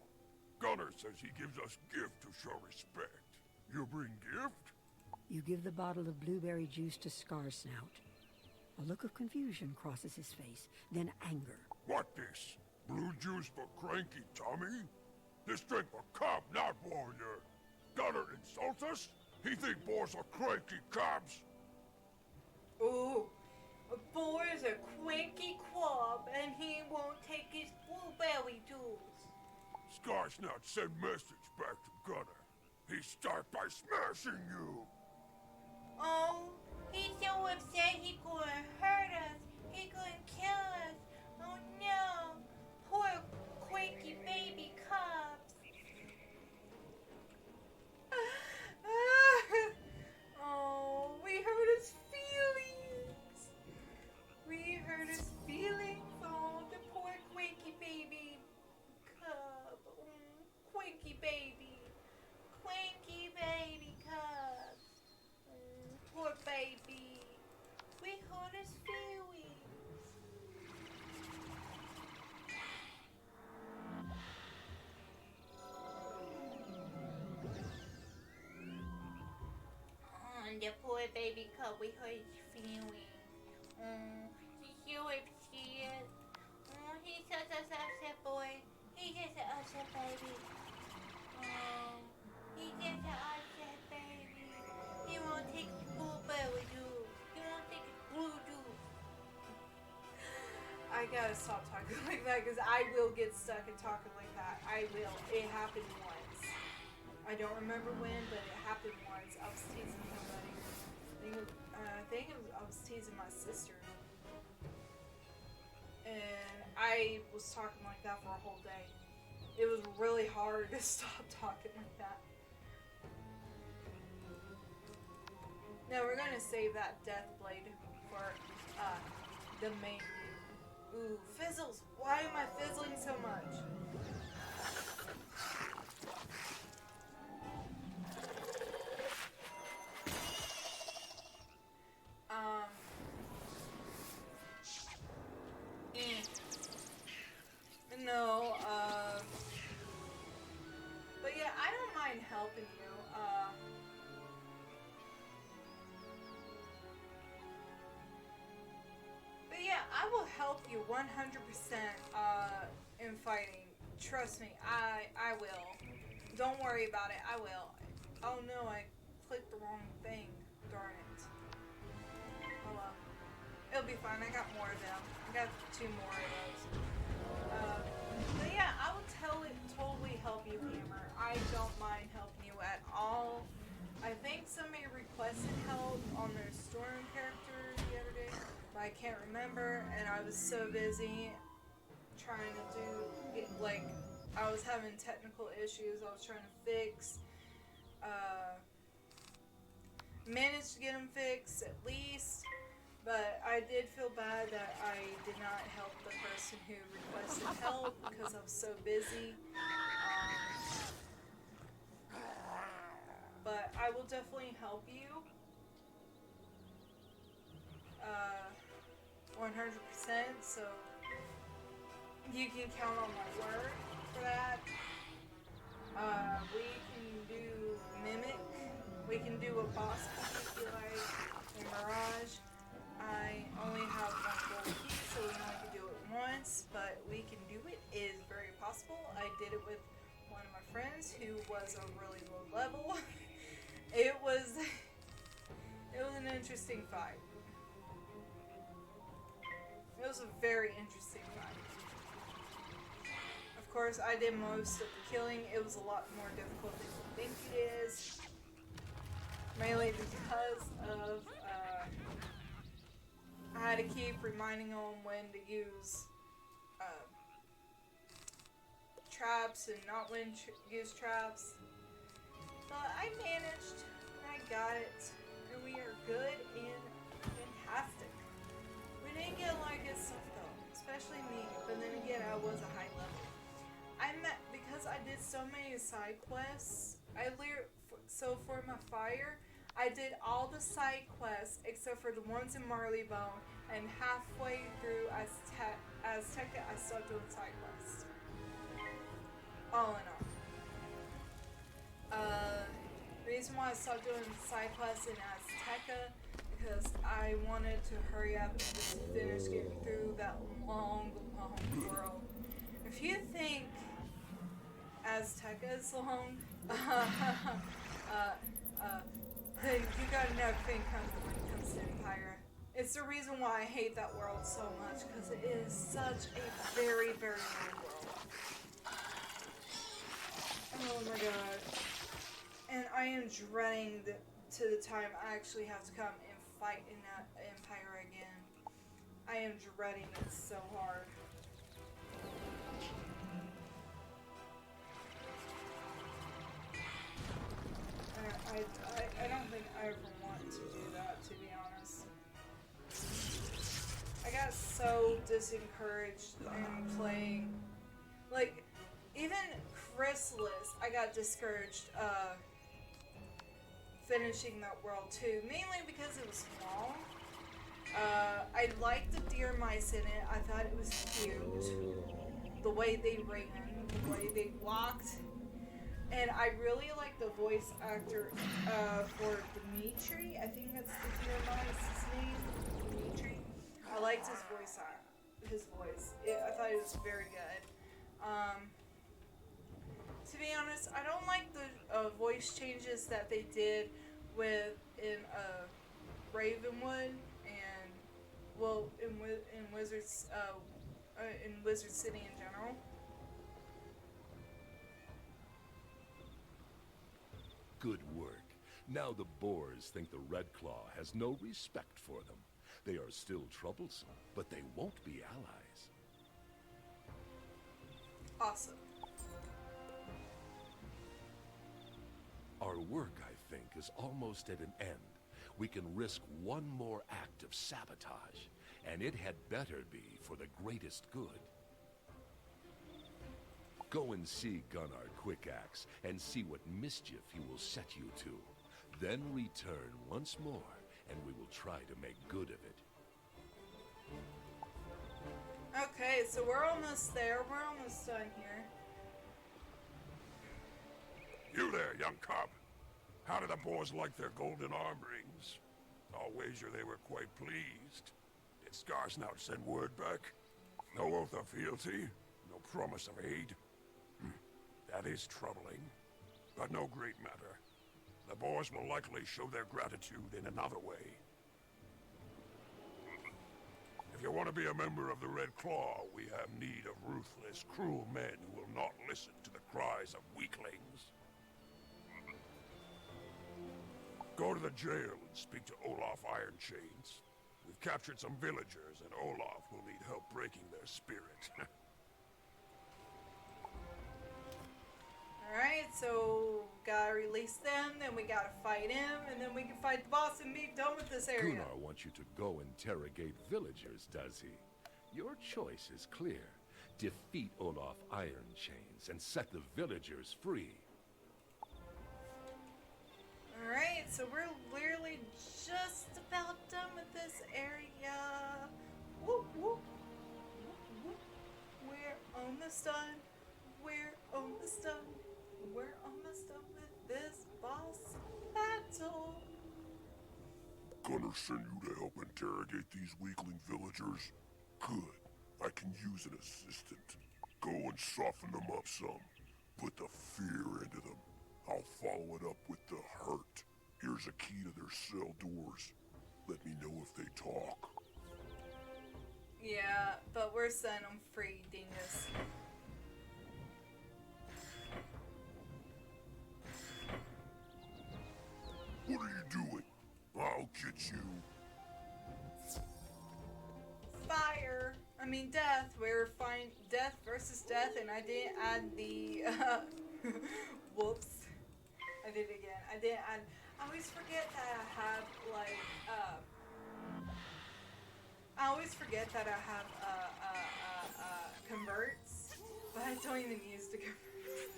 Gunnar says he gives us gift to show respect. You bring gift? You give the bottle of blueberry juice to Scar Snout. A look of confusion crosses his face, then anger. What this? Blue juice for cranky tummy? This drink for cub, not warrior. Gunnar insults us? He think boars are cranky cubs? Ooh. A boy is a cranky quab, and he won't take his blueberry juice. Scarsnout send message back to Gunnar. He start by smashing you. Oh, he's so upset he gonna hurt us. He gonna kill us. Oh no, poor cranky baby cubs. Oh, we hurt his feelings. We hurt his feelings. Oh, the poor cranky baby cub. Cranky baby. Cranky baby cubs. Poor baby. We hurt his feelings. Oh, the poor baby cub, we hurt his feelings. He's so upset. Oh, he's such a upset boy. He's just an upset baby. Oh, he's just an upset baby. He won't take his blue belly juice. He won't take his blue juice. I gotta stop talking like that because I will get stuck in talking like that. I will. It happened once. I don't remember when, but it happened once. I was teasing somebody. I think I was teasing my sister. And I was talking like that for a whole day. It was really hard to stop talking like that. Now we're gonna save that death blade for the main. Ooh, fizzles! Why am I fizzling so much? No, but yeah, I don't mind helping you, but yeah, I will help you 100%, in fighting. Trust me, I will. Don't worry about it, I will. Oh no, I clicked the wrong thing. Darn it. Oh well. It'll be fine, I got more of them. I got 2 more of those. But yeah, I will totally help you, Hammer. I don't mind helping you at all. I think somebody requested help on their Storm character the other day, but I can't remember, and I was so busy trying to I was having technical issues I was trying to fix. Managed to get them fixed at least. But I did feel bad that I did not help the person who requested help because I was so busy. But I will definitely help you. 100%. So you can count on my word for that. We can do Mimic. We can do a boss if you like. A Mirage. I only have 1 gold key, so we only can do it once, but we can do it. It is very possible. I did it with one of my friends who was a really low level. It was an interesting fight. It was a very interesting fight. Of course, I did most of the killing. It was a lot more difficult than you think it is. Mainly because of, I had to keep reminding them when to use traps and not when use traps. But I managed, and I got it, and we are good and fantastic. We didn't get like his stuff though, especially me, but then again I was a high level. Because I did so many side quests, so for my fire, I did all the side quests except for the ones in Marleybone, and halfway through Azteca, I stopped doing side quests. All in all. The reason why I stopped doing side quests in Azteca because I wanted to hurry up and just finish getting through that long, long world. If you think Azteca is long, then you got another thing coming when it comes to Empire. It's the reason why I hate that world so much, because it is such a very, very long world. Oh my god. And I am dreading to the time I actually have to come and fight in that Empire again. I am dreading it so hard. I don't think I ever want to do that, to be honest. I got so disencouraged in playing. Like, even Chrysalis, I got discouraged finishing that world too. Mainly because it was long. I liked the deer mice in it. I thought it was cute. The way they ran, the way they walked. And I really like the voice actor for Dimitri. I think that's the deer mice's name, Dimitri. I liked his voice. I thought it was very good. To be honest, I don't like the voice changes that they did in Ravenwood and in Wizard City in general. Good work. Now the boars think the Red Claw has no respect for them. They are still troublesome, but they won't be allies. Awesome. Our work, I think, is almost at an end. We can risk one more act of sabotage, and it had better be for the greatest good. Go and see Gunnar Quickaxe and see what mischief he will set you to. Then return once more, and we will try to make good of it. Okay, so we're almost there. We're almost done here. You there, young cub. How do the boys like their golden arm rings? I'll wager they were quite pleased. Did Scarsnout send word back? No oath of fealty? No promise of aid? That is troubling, but no great matter. The boys will likely show their gratitude in another way. If you want to be a member of the Red Claw, we have need of ruthless, cruel men who will not listen to the cries of weaklings. Go to the jail and speak to Olaf Ironchains. We've captured some villagers, and Olaf will need help breaking their spirit. Alright, so gotta release them, then we gotta fight him, and then we can fight the boss and be done with this area. Gunnar wants you to go interrogate villagers, does he? Your choice is clear. Defeat Olaf Ironchains and set the villagers free. Alright, so we're literally just about done with this area. Whoop, whoop. Whoop, whoop. We're almost done. We're almost done. We're almost done with this boss battle. Gunnar sent you to help interrogate these weakling villagers? Good. I can use an assistant. Go and soften them up some. Put the fear into them. I'll follow it up with the hurt. Here's a key to their cell doors. Let me know if they talk. Yeah, but we're setting them free, dingus. What are you doing? I'll get you. Fire! I mean death. We're fine. Death versus death, and I didn't add the whoops. I did it again. I didn't add. I always forget that I have I always forget that I have converts, but I don't even use the converts.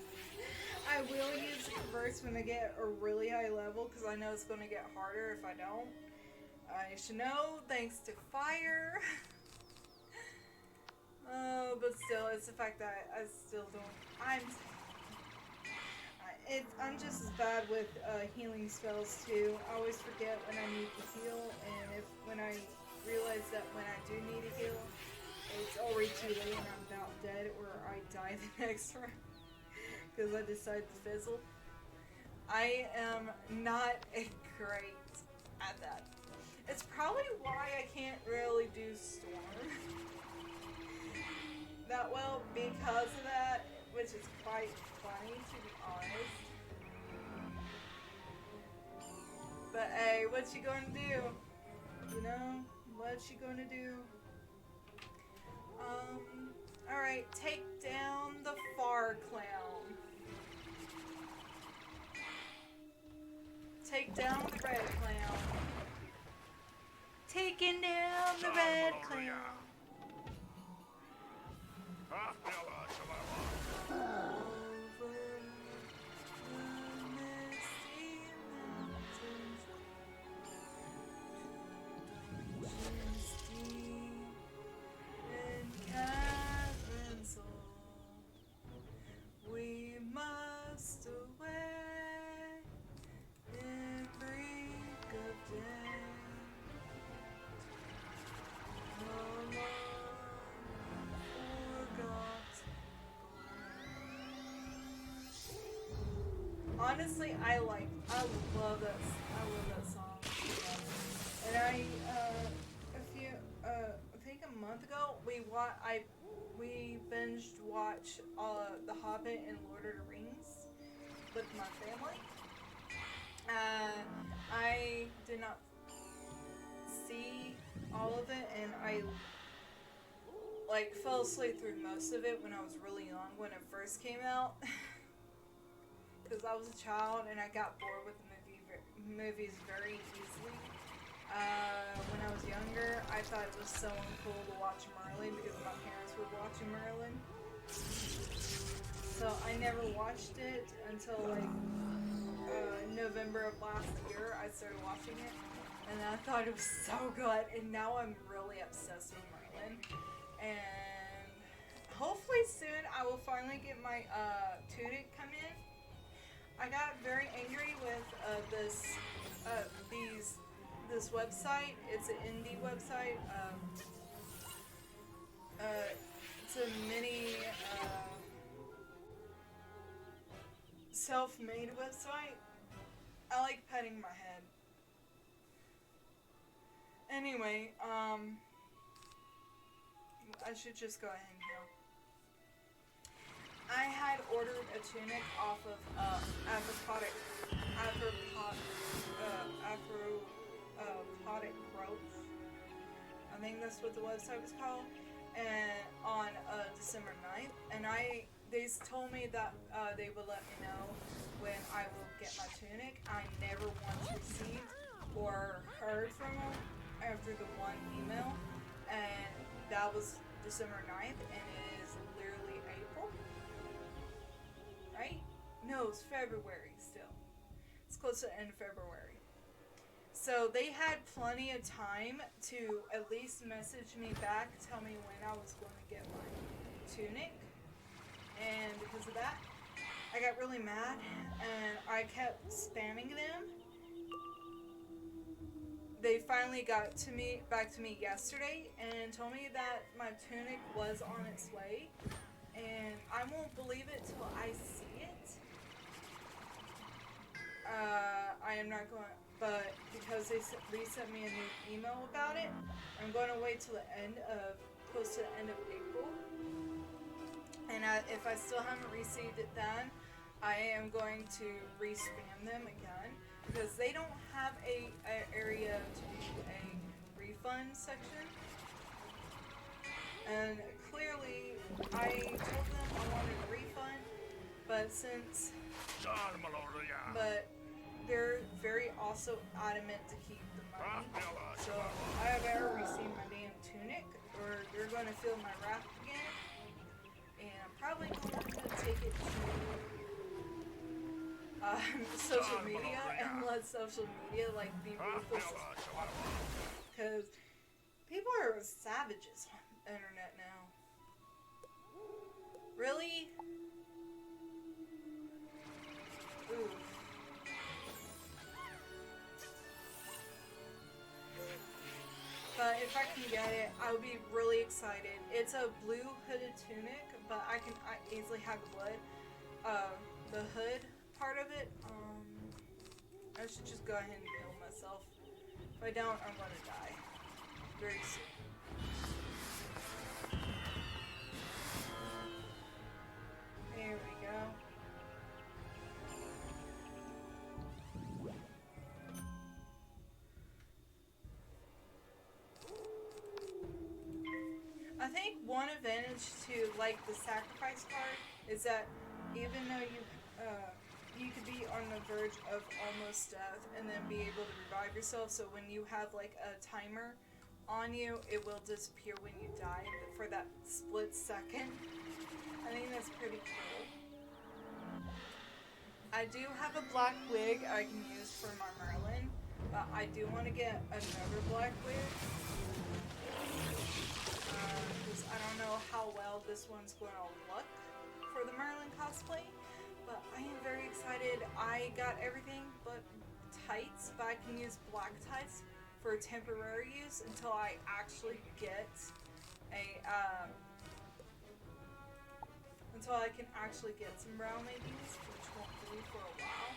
I will use the converts when I get a really high level, because I know it's going to get harder if I don't. You should know, thanks to fire. But still, it's the fact that I still don't. I'm just as bad with healing spells too. I always forget when I need to heal, and when I realize that when I do need to heal, it's already too late and I'm about dead, or I die the next round because I decide to fizzle. I am not great at that. It's probably why I can't really do Storm that well, because of that, which is quite funny to be honest. But hey, what you gonna do? You know, what you gonna do? Alright, take down the Far Clown. Take down the Red Clown. Taking down the Red Clown. We must away in brink of day. honestly, I love that song. And I think a month ago, we binged watched The Hobbit and Lord of the Rings with my family. I did not see all of it, and I fell asleep through most of it when I was really young when it first came out. Because I was a child and I got bored with the movies very easily. When I was younger, I thought it was so uncool to watch Merlin because my parents were watching Merlin. So I never watched it until November of last year. I started watching it and I thought it was so good, and now I'm really obsessed with Merlin. And hopefully soon I will finally get my tunic come in. I got very angry with this website. It's an indie website. It's a mini self-made website. I like petting my head. Anyway, I should just go ahead and heal. I had ordered a tunic off of Apropodic Growth. I think that's what the website was called. And on December 9th, and they told me that they would let me know when I will get my tunic. I never once received or heard from them after the one email, and that was December 9th, and it is literally April, right? No, it's February still. It's close to the end of February. So they had plenty of time to at least message me back, tell me when I was going to get my tunic, and because of that, I got really mad, and I kept spamming them. They finally got back to me yesterday and told me that my tunic was on its way, and I won't believe it till I see it. I am not going, but because they resent me a new email about it, I'm going to wait till close to the end of April. And if I still haven't received it then, I am going to re-spam them again, because they don't have a area to do a refund section. And clearly, I told them I wanted a refund, but they're very also adamant to keep the money. So I have ever received my damn tunic, or they're going to feel my wrath again. And I'm probably going to take it to social media and let social media be ruthless as fuck. Because people are savages on the internet now. Really? Ooh. But if I can get it, I would be really excited. It's a blue hooded tunic, but I easily have the hood part of it. I should just go ahead and heal myself. If I don't, I'm gonna die very soon. There we go. I think one advantage to the sacrifice card is that even though you could be on the verge of almost death and then be able to revive yourself, so when you have a timer on you, it will disappear when you die for that split second. I think that's pretty cool. I do have a black wig I can use for my Merlin, but I do want to get another black wig. Because I don't know how well this one's going to look for the Merlin cosplay, but I am very excited. I got everything but tights, but I can use black tights for temporary use until I actually get until I can actually get some brown ladies, which won't be busy for a while,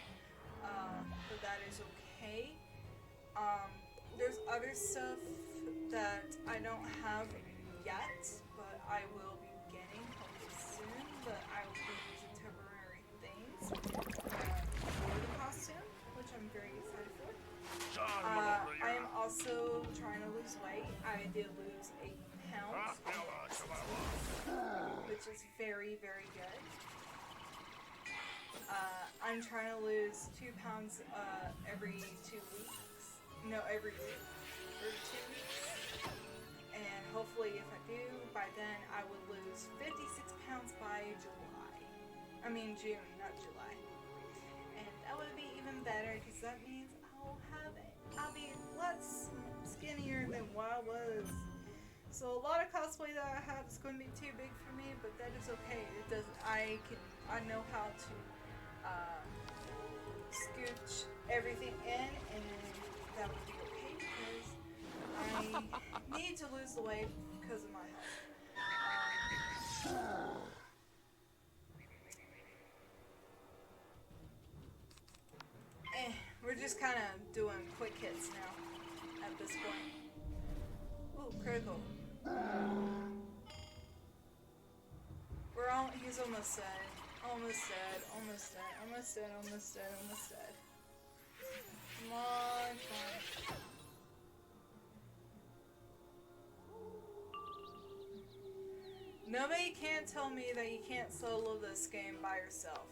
but that is okay. There's other stuff that I don't have yet, but I will be getting hopefully soon, but I will be using temporary things for the costume, which I'm very excited for. I am also trying to lose weight. I did lose 8 pounds, which is very, very good. I'm trying to lose 2 pounds every 2 weeks. No, every week. Or 2 weeks. And hopefully if I do, by then I would lose 56 pounds by July. I mean June, not July. And that would be even better because that means I'll be less skinnier than what I was. So a lot of cosplay that I have is going to be too big for me, but that is okay. It doesn't. I know how to scooch everything in, and that would be okay because I need to lose the weight because of my health. We're just kind of doing quick hits now at this point. Ooh, critical. He's almost dead. Almost dead. Almost dead. Almost dead. Almost dead. Almost dead. Come on, come on. Nobody can't tell me that you can't solo this game by yourself.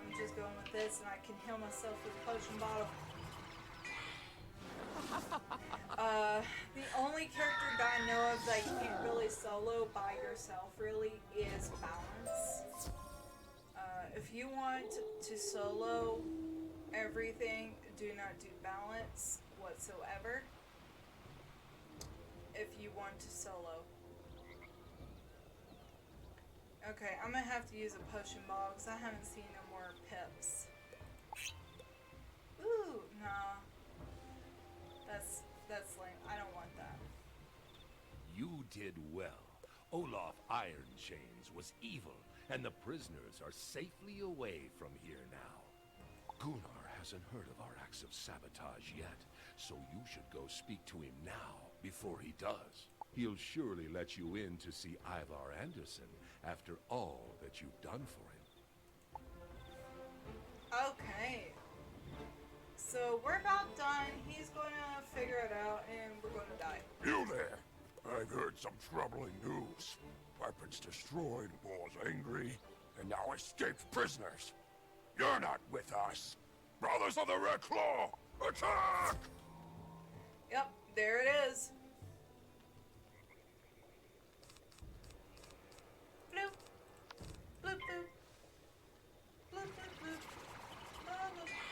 I'm just going with this and I can heal myself with a potion bottle. The only character that I know of that you can't really solo by yourself really is balance. If you want to solo everything, do not do balance whatsoever. If you want to solo. Okay, I'm gonna have to use a potion ball because I haven't seen no more pips. Ooh, nah. That's lame. I don't want that. You did well. Olaf Ironchains was evil, and the prisoners are safely away from here now. Gunnar hasn't heard of our acts of sabotage yet, so you should go speak to him now, before he does. He'll surely let you in to see Ivar Anderson after all that you've done for him. Okay. So we're about done. He's gonna figure it out and we're gonna die. You there! I've heard some troubling news. Weapons destroyed, walls angry, and now escaped prisoners. You're not with us. Brothers of the Red Claw, attack! Yep, there it is. Bloop. Bloop, bloop. Bloop, bloop, bloop. Bloop, bloop, bloop.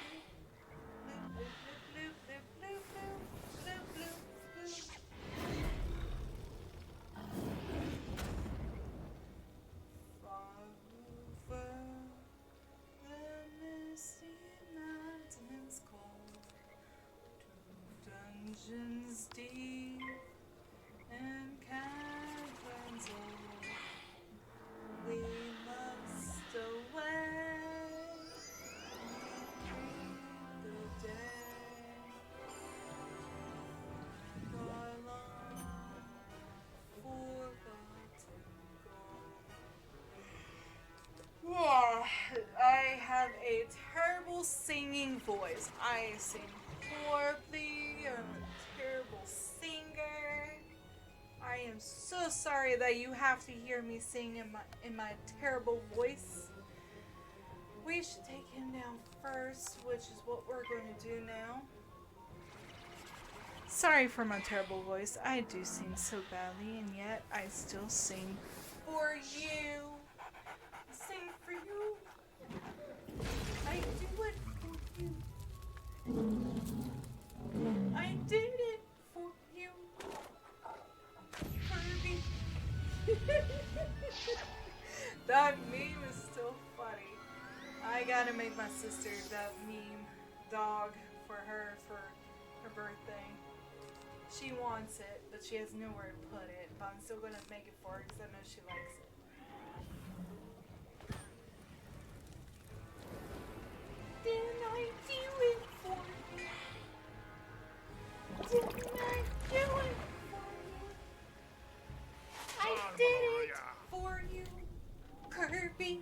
Dungeons deep and caverns old, we must away the day far long forgotten gold. I have a terrible singing voice. I sing horribly. I'm a terrible singer. I am so sorry that you have to hear me sing in my terrible voice. We should take him down first, which is what we're going to do now. Sorry for my terrible voice. I do sing so badly, and yet I still sing for you. I sing for you. I do it for you. I did it for you, Kirby. That meme is still funny. I gotta make my sister that meme dog for her birthday. She wants it, but she has nowhere to put it. But I'm still gonna make it for her because I know she likes it. Didn't I do it for you? Didn't I do it for you? I did it for you, Kirby.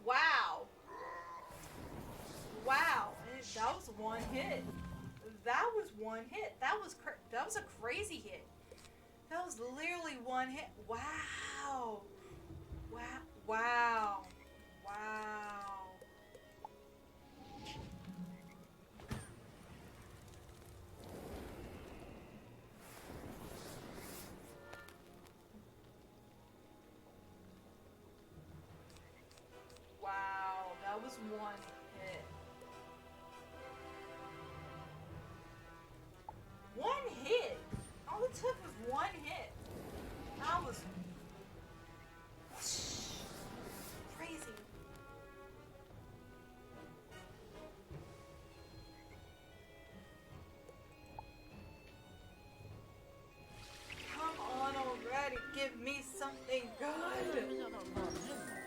Wow. Wow. That was one hit. That was one hit. That was a crazy hit. That was literally one hit. Wow. Wow. Wow. Wow. Wow, that was one hit. One hit? All it took was one hit. That was crazy. Come on already, give me something good.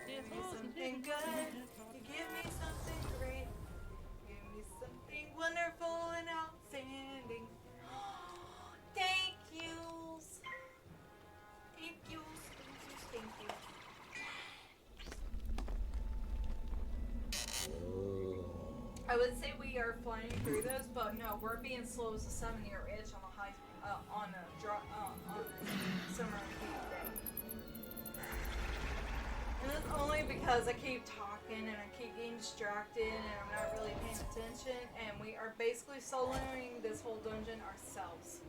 Give me something good. Give me something great. Give me something wonderful and outstanding. Thank yous. Thank yous. Thank you. I would say we are flying through this, but no, we're being slow as a 7-year itch on a high, on a summer heat day. And that's only because I keep talking and I keep getting distracted and I'm not really paying attention, and we are basically soloing this whole dungeon ourselves.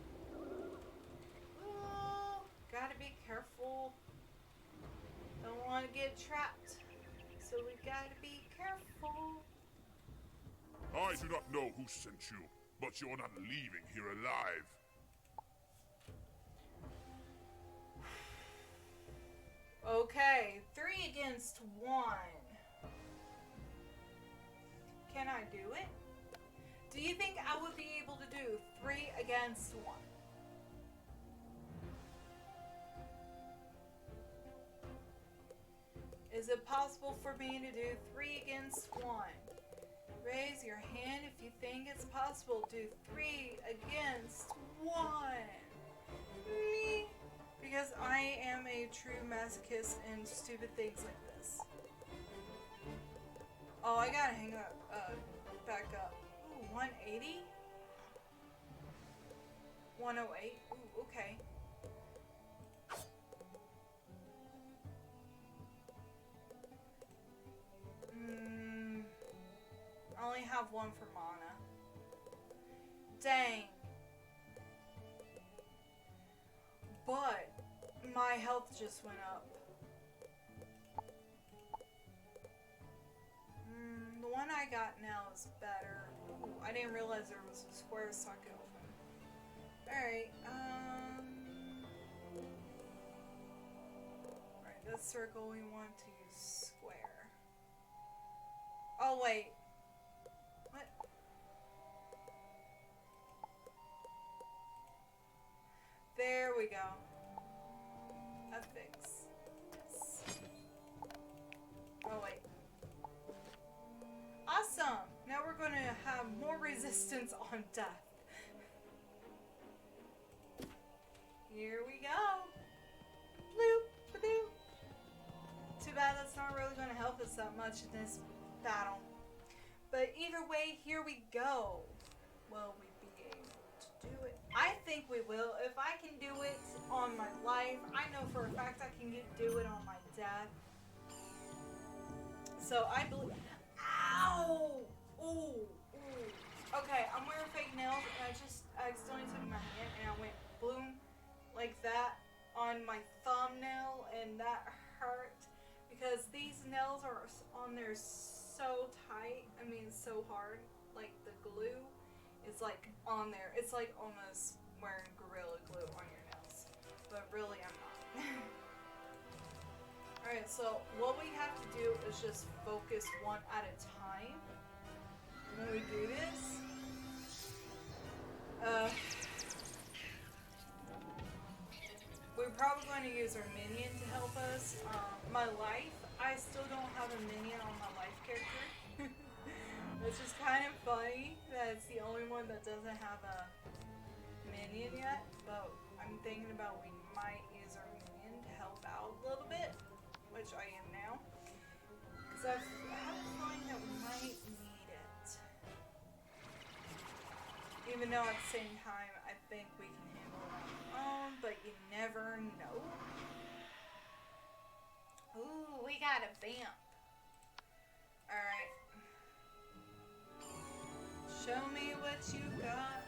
Ooh, gotta be careful. Don't want to get trapped. So we gotta be careful. I do not know who sent you, but you're not leaving here alive. Okay, 3 against 1. Can I do it? Do you think I would be able to do 3 against 1? Is it possible for me to do 3 against 1? Raise your hand if you think it's possible. Do 3 against 1. Me. Because I am a true masochist in stupid things like this. Oh, I gotta hang up, back up. Ooh, 180? 108? Ooh, okay. I only have 1 for mana. Dang. But my health just went up. The one I got now is better. Ooh, I didn't realize there was a square socket open. Alright, Alright, this circle we want to use square. Oh wait. What? There we go. Fix. Yes. Oh wait. Awesome! Now we're gonna have more resistance on death. Here we go. Bloop, bloop. Too bad that's not really gonna help us that much in this battle. But either way, here we go. Will we be able to do it? I think we will. If I can do it on my life, I know for a fact I can do it on my death. So I believe. Ow! Ooh, ooh. Okay, I'm wearing fake nails, and I accidentally took my hand and I went boom like that on my thumbnail, and that hurt because these nails are on there so tight. I mean, so hard. Like the glue is like on there. It's like almost wearing Gorilla Glue on your nails, but really I'm not. Alright, so what we have to do is just focus one at a time when we do this. we're probably going to use our minion to help us. My life, I still don't have a minion on my life character. Which is kind of funny that it's the only one that doesn't have a minion yet. But I'm thinking about we might use our minion to help out a little bit. Which I am now. Because I have a feeling that we might need it. Even though at the same time, I think we can handle it on our own, but you never know. Ooh, we got a vamp. Alright. Show me what you got.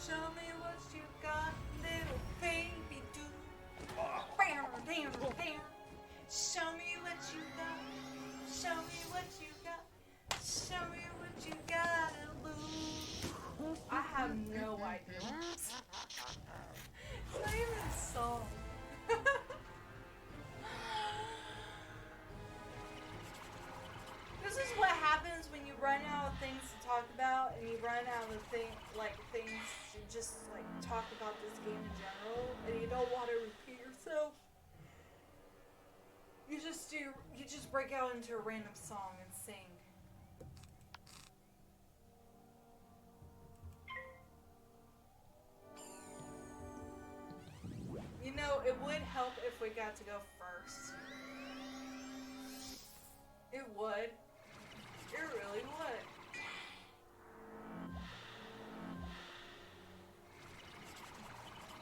Show me what you got, little baby do. Bam, bam, bam. Show me what you got. Show me what you got. Show me what you got, Lou. I have no idea. It's not even a song. This is what happens when you run out of things to talk about, and you run out of things to just like talk about this game in general, and you don't want to repeat yourself. You just break out into a random song and sing. You know, it would help if we got to go first. It would. It really would.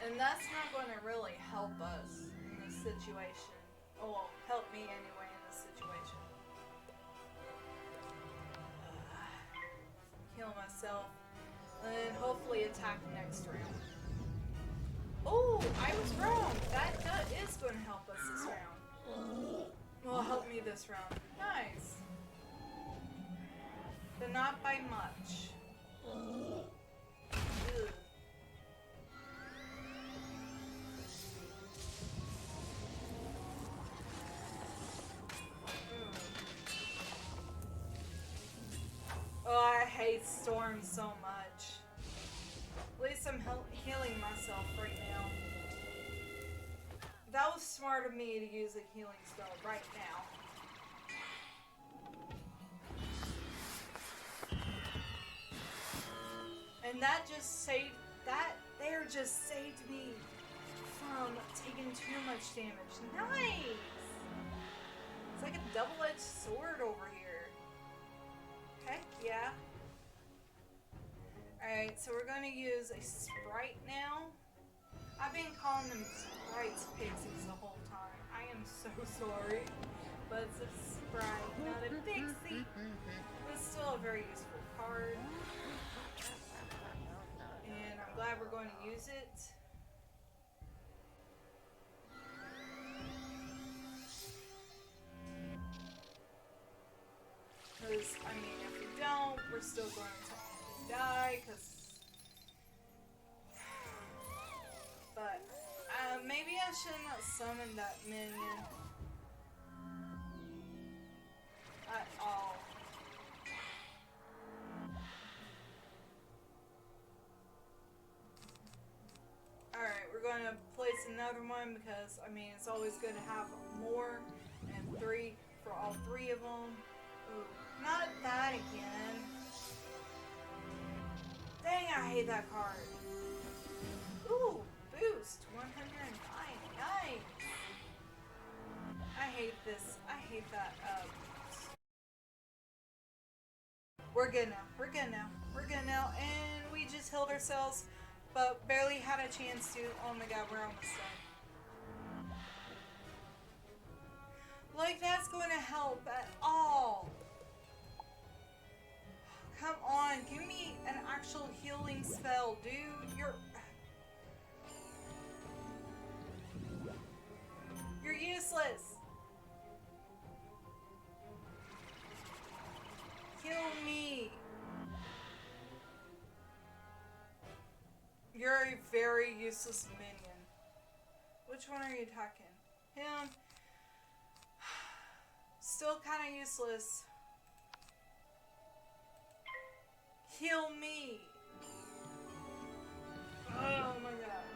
And that's not going to really help us in this situation. Oh, well, help me anyway in this situation. Heal myself. And hopefully attack next round. Oh, I was wrong. That is going to help us this round. Well, help me this round. Nice. But not by much. Ugh. Oh, I hate storms so much. At least I'm healing myself right now. That was smart of me to use a healing spell right now. And that just saved me from taking too much damage. Nice! It's like a double-edged sword over here. Heck yeah. Alright, so we're gonna use a sprite now. I've been calling them sprites pixies the whole time. I am so sorry. But it's a sprite, not a pixie. But it's still a very useful card. And I'm glad we're going to use it. Because, I mean, if we don't, we're still going to technically die, because... But, maybe I shouldn't have summoned that minion. At all. Alright, we're going to place another one, because, I mean, it's always good to have more, and 3 for all 3 of them. Ooh. Not that again. Dang, I hate that card. Ooh, boost. 109. Nice. I hate this. I hate that. We're good now. We're good now. We're good now. And we just healed ourselves, but barely had a chance to. Oh my god, we're almost done. Like, that's going to help at all. Come on, give me an actual healing spell, dude. You're useless. Kill me. You're a very useless minion. Which one are you attacking? Him. Still kind of useless. Heal me! Oh my god.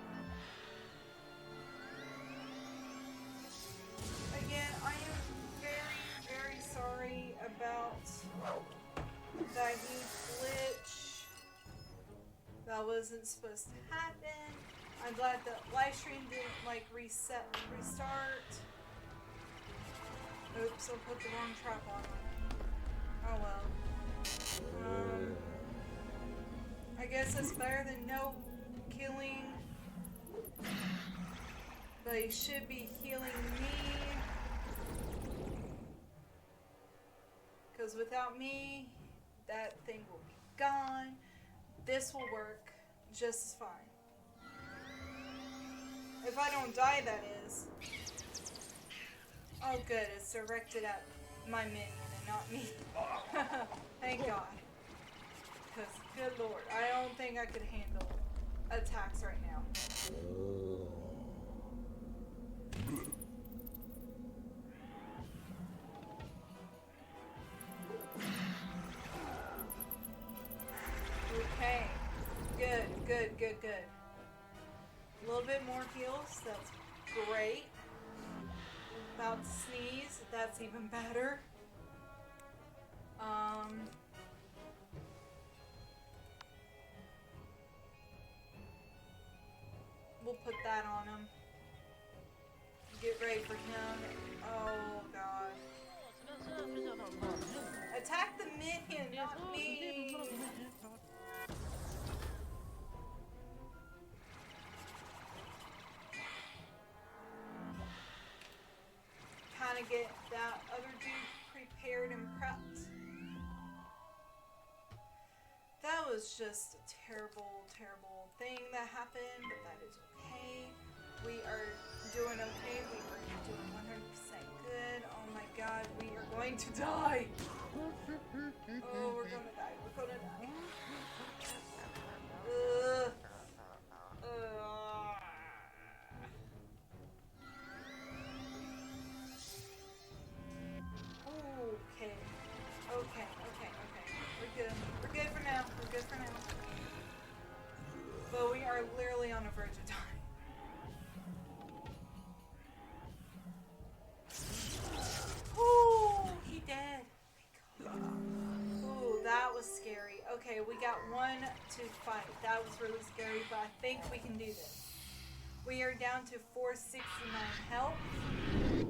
That huge glitch. That wasn't supposed to happen. I'm glad the live stream didn't like restart. Oops, I put the wrong trap on. Oh well. I guess it's better than no killing. But he should be healing me. Because without me, that thing will be gone. This will work just as fine. If I don't die, that is. Oh good, it's directed at my minion and not me. Thank God. Because, good lord, I don't think I could handle attacks right now. Okay. Good. A little bit more heals, that's great. About to sneeze, that's even better. We'll put that on him. Get ready for him. Oh god. Attack the minion, not me. Kind of get that other dude prepared and prepped. That was just a terrible, terrible thing that happened, but that is okay. We are doing okay. We are doing 100% good. Oh my god, we are going to die. Oh, we're gonna die. We're gonna die. Okay. We're good for now. But we are literally on the verge of dying. Ooh, he dead. Ooh, that was scary. Okay, we got one to fight. That was really scary, but I think we can do this. We are down to 469 health,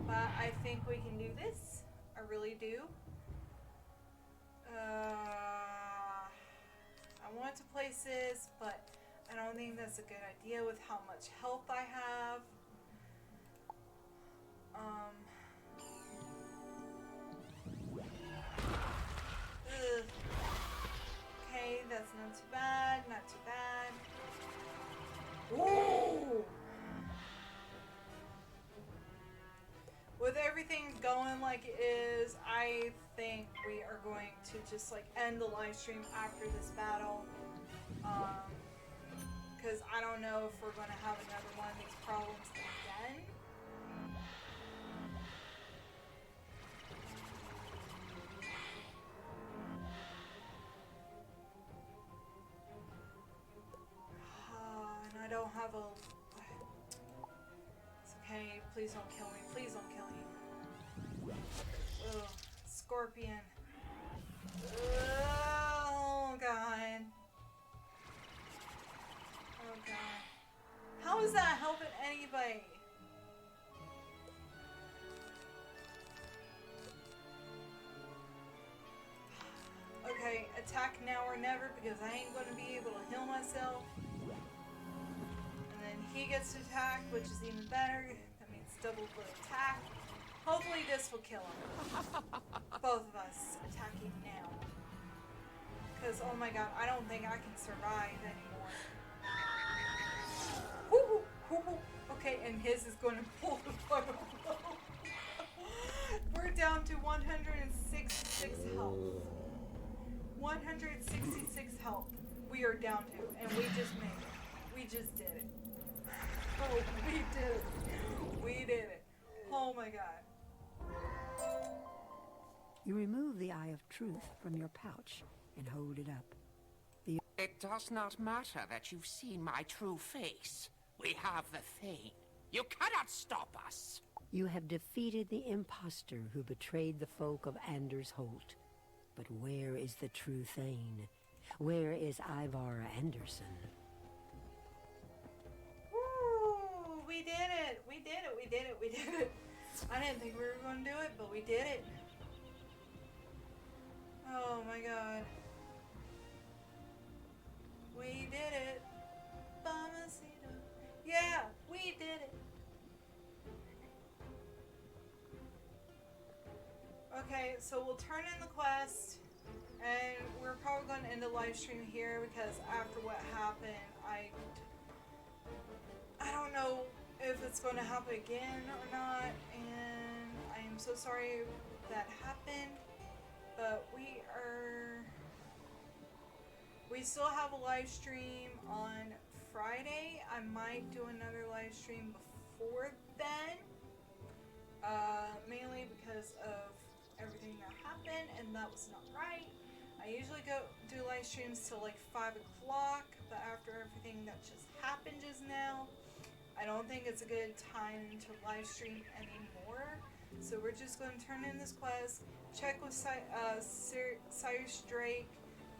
but I think we can do this. I really do. I want to place this, but I don't think that's a good idea with how much health I have. Okay, that's not too bad, not too bad. Whoa! With everything going like it is, I think we are going to just like end the live stream after this battle. Because I don't know if we're going to have another one of these problems again. And I don't have a... It's okay, please don't kill me, please don't kill me. Ugh, scorpion. Oh god. Oh god. How is that helping anybody? Okay, attack now or never because I ain't gonna be able to heal myself. And then he gets to attack, which is even better. That means double the attack. Hopefully this will kill him. Both of us attacking now. Because, oh my god, I don't think I can survive anymore. Woo, woo, woo. Okay, and his is going to pull the plug. We're down to 166 health. 166 health. We are down to, and we just made it. We just did it. Oh, we did it. We did it. Oh my god. You remove the Eye of Truth from your pouch and hold it up. It does not matter that you've seen my true face. We have the Thane. You cannot stop us. You have defeated the impostor who betrayed the folk of Anders Holt. But where is the true Thane? Where is Ivar Anderson? Woo! We did it! We did it! We did it! We did it! I didn't think we were going to do it, but we did it. Oh my god. We did it. Mamacita. Yeah, we did it. Okay, so we'll turn in the quest, and we're probably going to end the live stream here because after what happened, I don't know if it's going to happen again or not, and I am so sorry that happened, but we still have a live stream on Friday. I might do another live stream before then, mainly because of everything that happened, and that was not right. I usually do live streams till like 5 o'clock, but after everything that just happened just now, I don't think it's a good time to live stream anymore. So we're just going to turn in this quest, check with Cyrus Drake,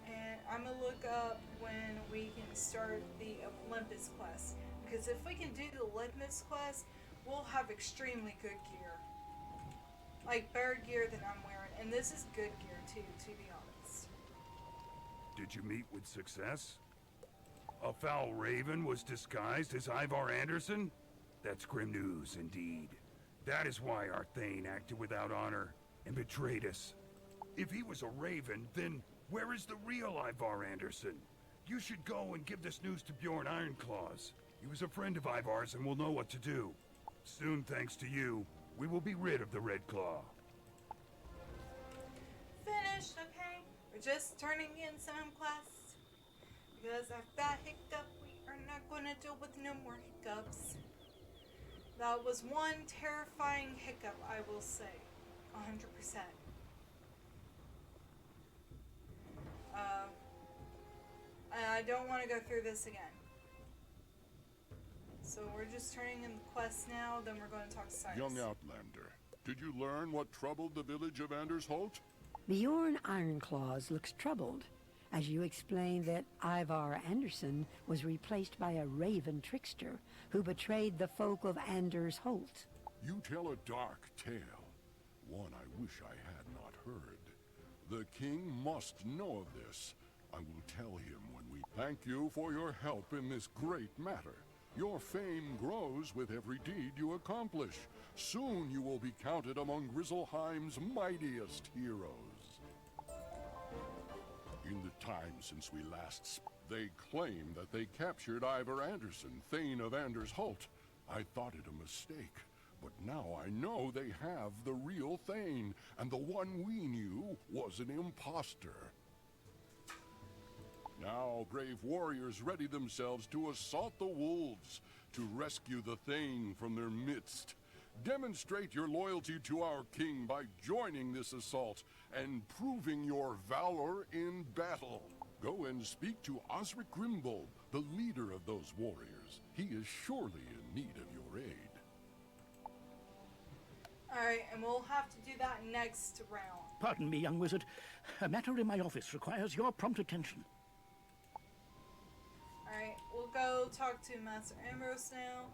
and I'm going to look up when we can start the Olympus quest. Because if we can do the Olympus quest, we'll have extremely good gear. Like better gear than I'm wearing. And this is good gear too, to be honest. Did you meet with success? A foul raven was disguised as Ivar Anderson? That's grim news indeed. That is why our Thane acted without honor and betrayed us. If he was a raven, then where is the real Ivar Anderson? You should go and give this news to Bjorn Ironclaws. He was a friend of Ivar's and will know what to do. Soon, thanks to you, we will be rid of the Red Claw. Finished, okay? We're just turning in some quests. Because after that hiccup, we are not going to deal with no more hiccups. That was one terrifying hiccup, I will say. 100%. And I don't want to go through this again. So we're just turning in the quest now, then we're going to talk to Cyrus. Young Outlander, did you learn what troubled the village of Anders Holt? Bjorn Ironclaws looks troubled, as you explain that Ivar Anderson was replaced by a raven trickster who betrayed the folk of Anders Holt. You tell a dark tale, one I wish I had not heard. The king must know of this. I will tell him when we thank you for your help in this great matter. Your fame grows with every deed you accomplish. Soon you will be counted among Grizzleheim's mightiest heroes. In the time since we last they claim that they captured Ivar Anderson, Thane of Anders Holt. I thought it a mistake, but now I know they have the real Thane, and the one we knew was an imposter. Now, brave warriors ready themselves to assault the wolves, to rescue the Thane from their midst. Demonstrate your loyalty to our king by joining this assault and proving your valor in battle. Go and speak to Osric Grimbold, the leader of those warriors. He is surely in need of your aid. Alright, and we'll have to do that next round. Pardon me, young wizard. A matter in my office requires your prompt attention. Alright, we'll go talk to Master Ambrose now.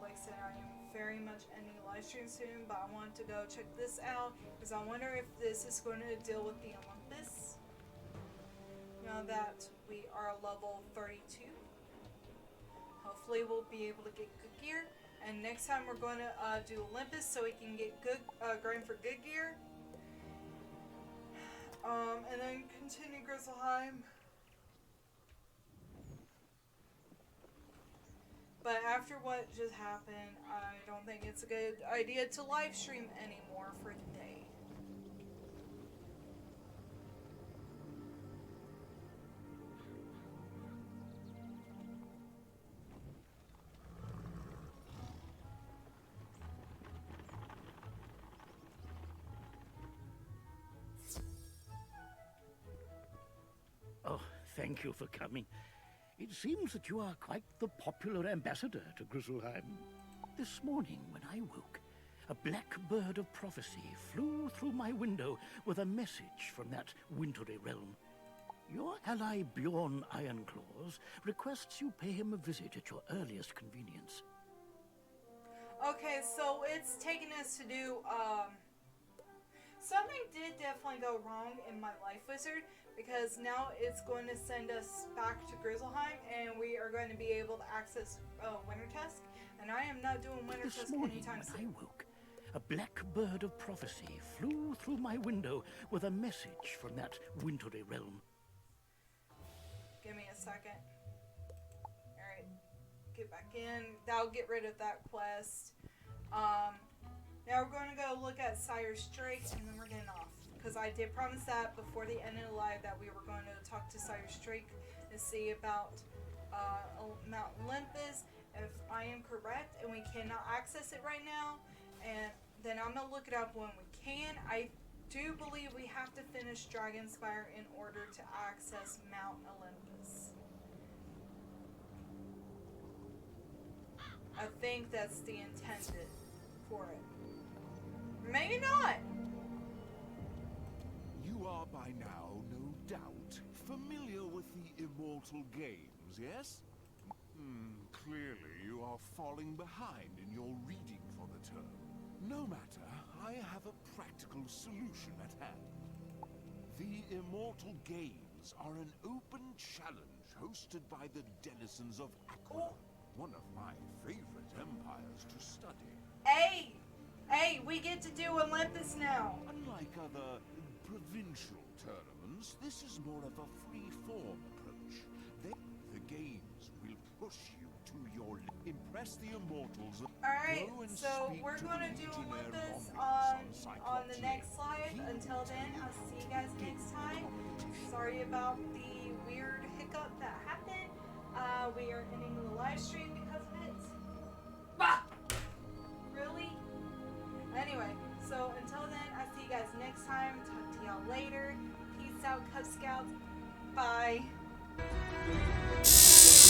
Like I said, I am very much ending the live stream soon, but I want to go check this out because I wonder if this is going to deal with the Olympus. Now that we are level 32, hopefully we'll be able to get good gear. And next time we're going to do Olympus so we can get good, grind for good gear. And then continue Grizzleheim. But after what just happened, I don't think it's a good idea to live stream anymore for today. Oh, thank you for coming. It seems that you are quite the popular ambassador to Grizzleheim. This morning, when I woke, A black bird of prophecy flew through my window with a message from that wintry realm. Your ally Bjorn Ironclaws requests you pay him a visit at your earliest convenience. Okay, so it's taking us to do, something did definitely go wrong in my life wizard, because now it's going to send us back to Grizzlehiem, and we are going to be able to access Wintertusk, and I am not doing Wintertusk This morning anytime when soon. I woke, a black bird of prophecy flew through my window with a message from that wintry realm. Give me a second. Alright, get back in. That'll get rid of that quest. Now we're going to go look at Sire's Drake, and then we're getting off. Because I did promise that before the end of the live that we were going to talk to Sire's Drake and see about Mount Olympus, if I am correct, and we cannot access it right now. And then I'm going to look it up when we can. I do believe we have to finish Dragonspire in order to access Mount Olympus. I think that's the intended for it. Maybe not. You are by now, no doubt, familiar with the Immortal Games, yes? Clearly you are falling behind in your reading for the term. No matter, I have a practical solution at hand. The Immortal Games are an open challenge hosted by the denizens of Aquila, one of my favorite empires to study. Hey, we get to do Olympus now. Unlike other provincial tournaments, this is more of a free-form approach. The games will push you to your impress the immortals. Alright, so we're going to do Olympus on the next live. Until then, I'll see you guys next time. Sorry about the weird hiccup that happened. We are ending the live stream because of it. Bah! Really? Anyway, so until then, I'll see you guys next time. Talk to y'all later. Peace out, Cub Scouts. Bye.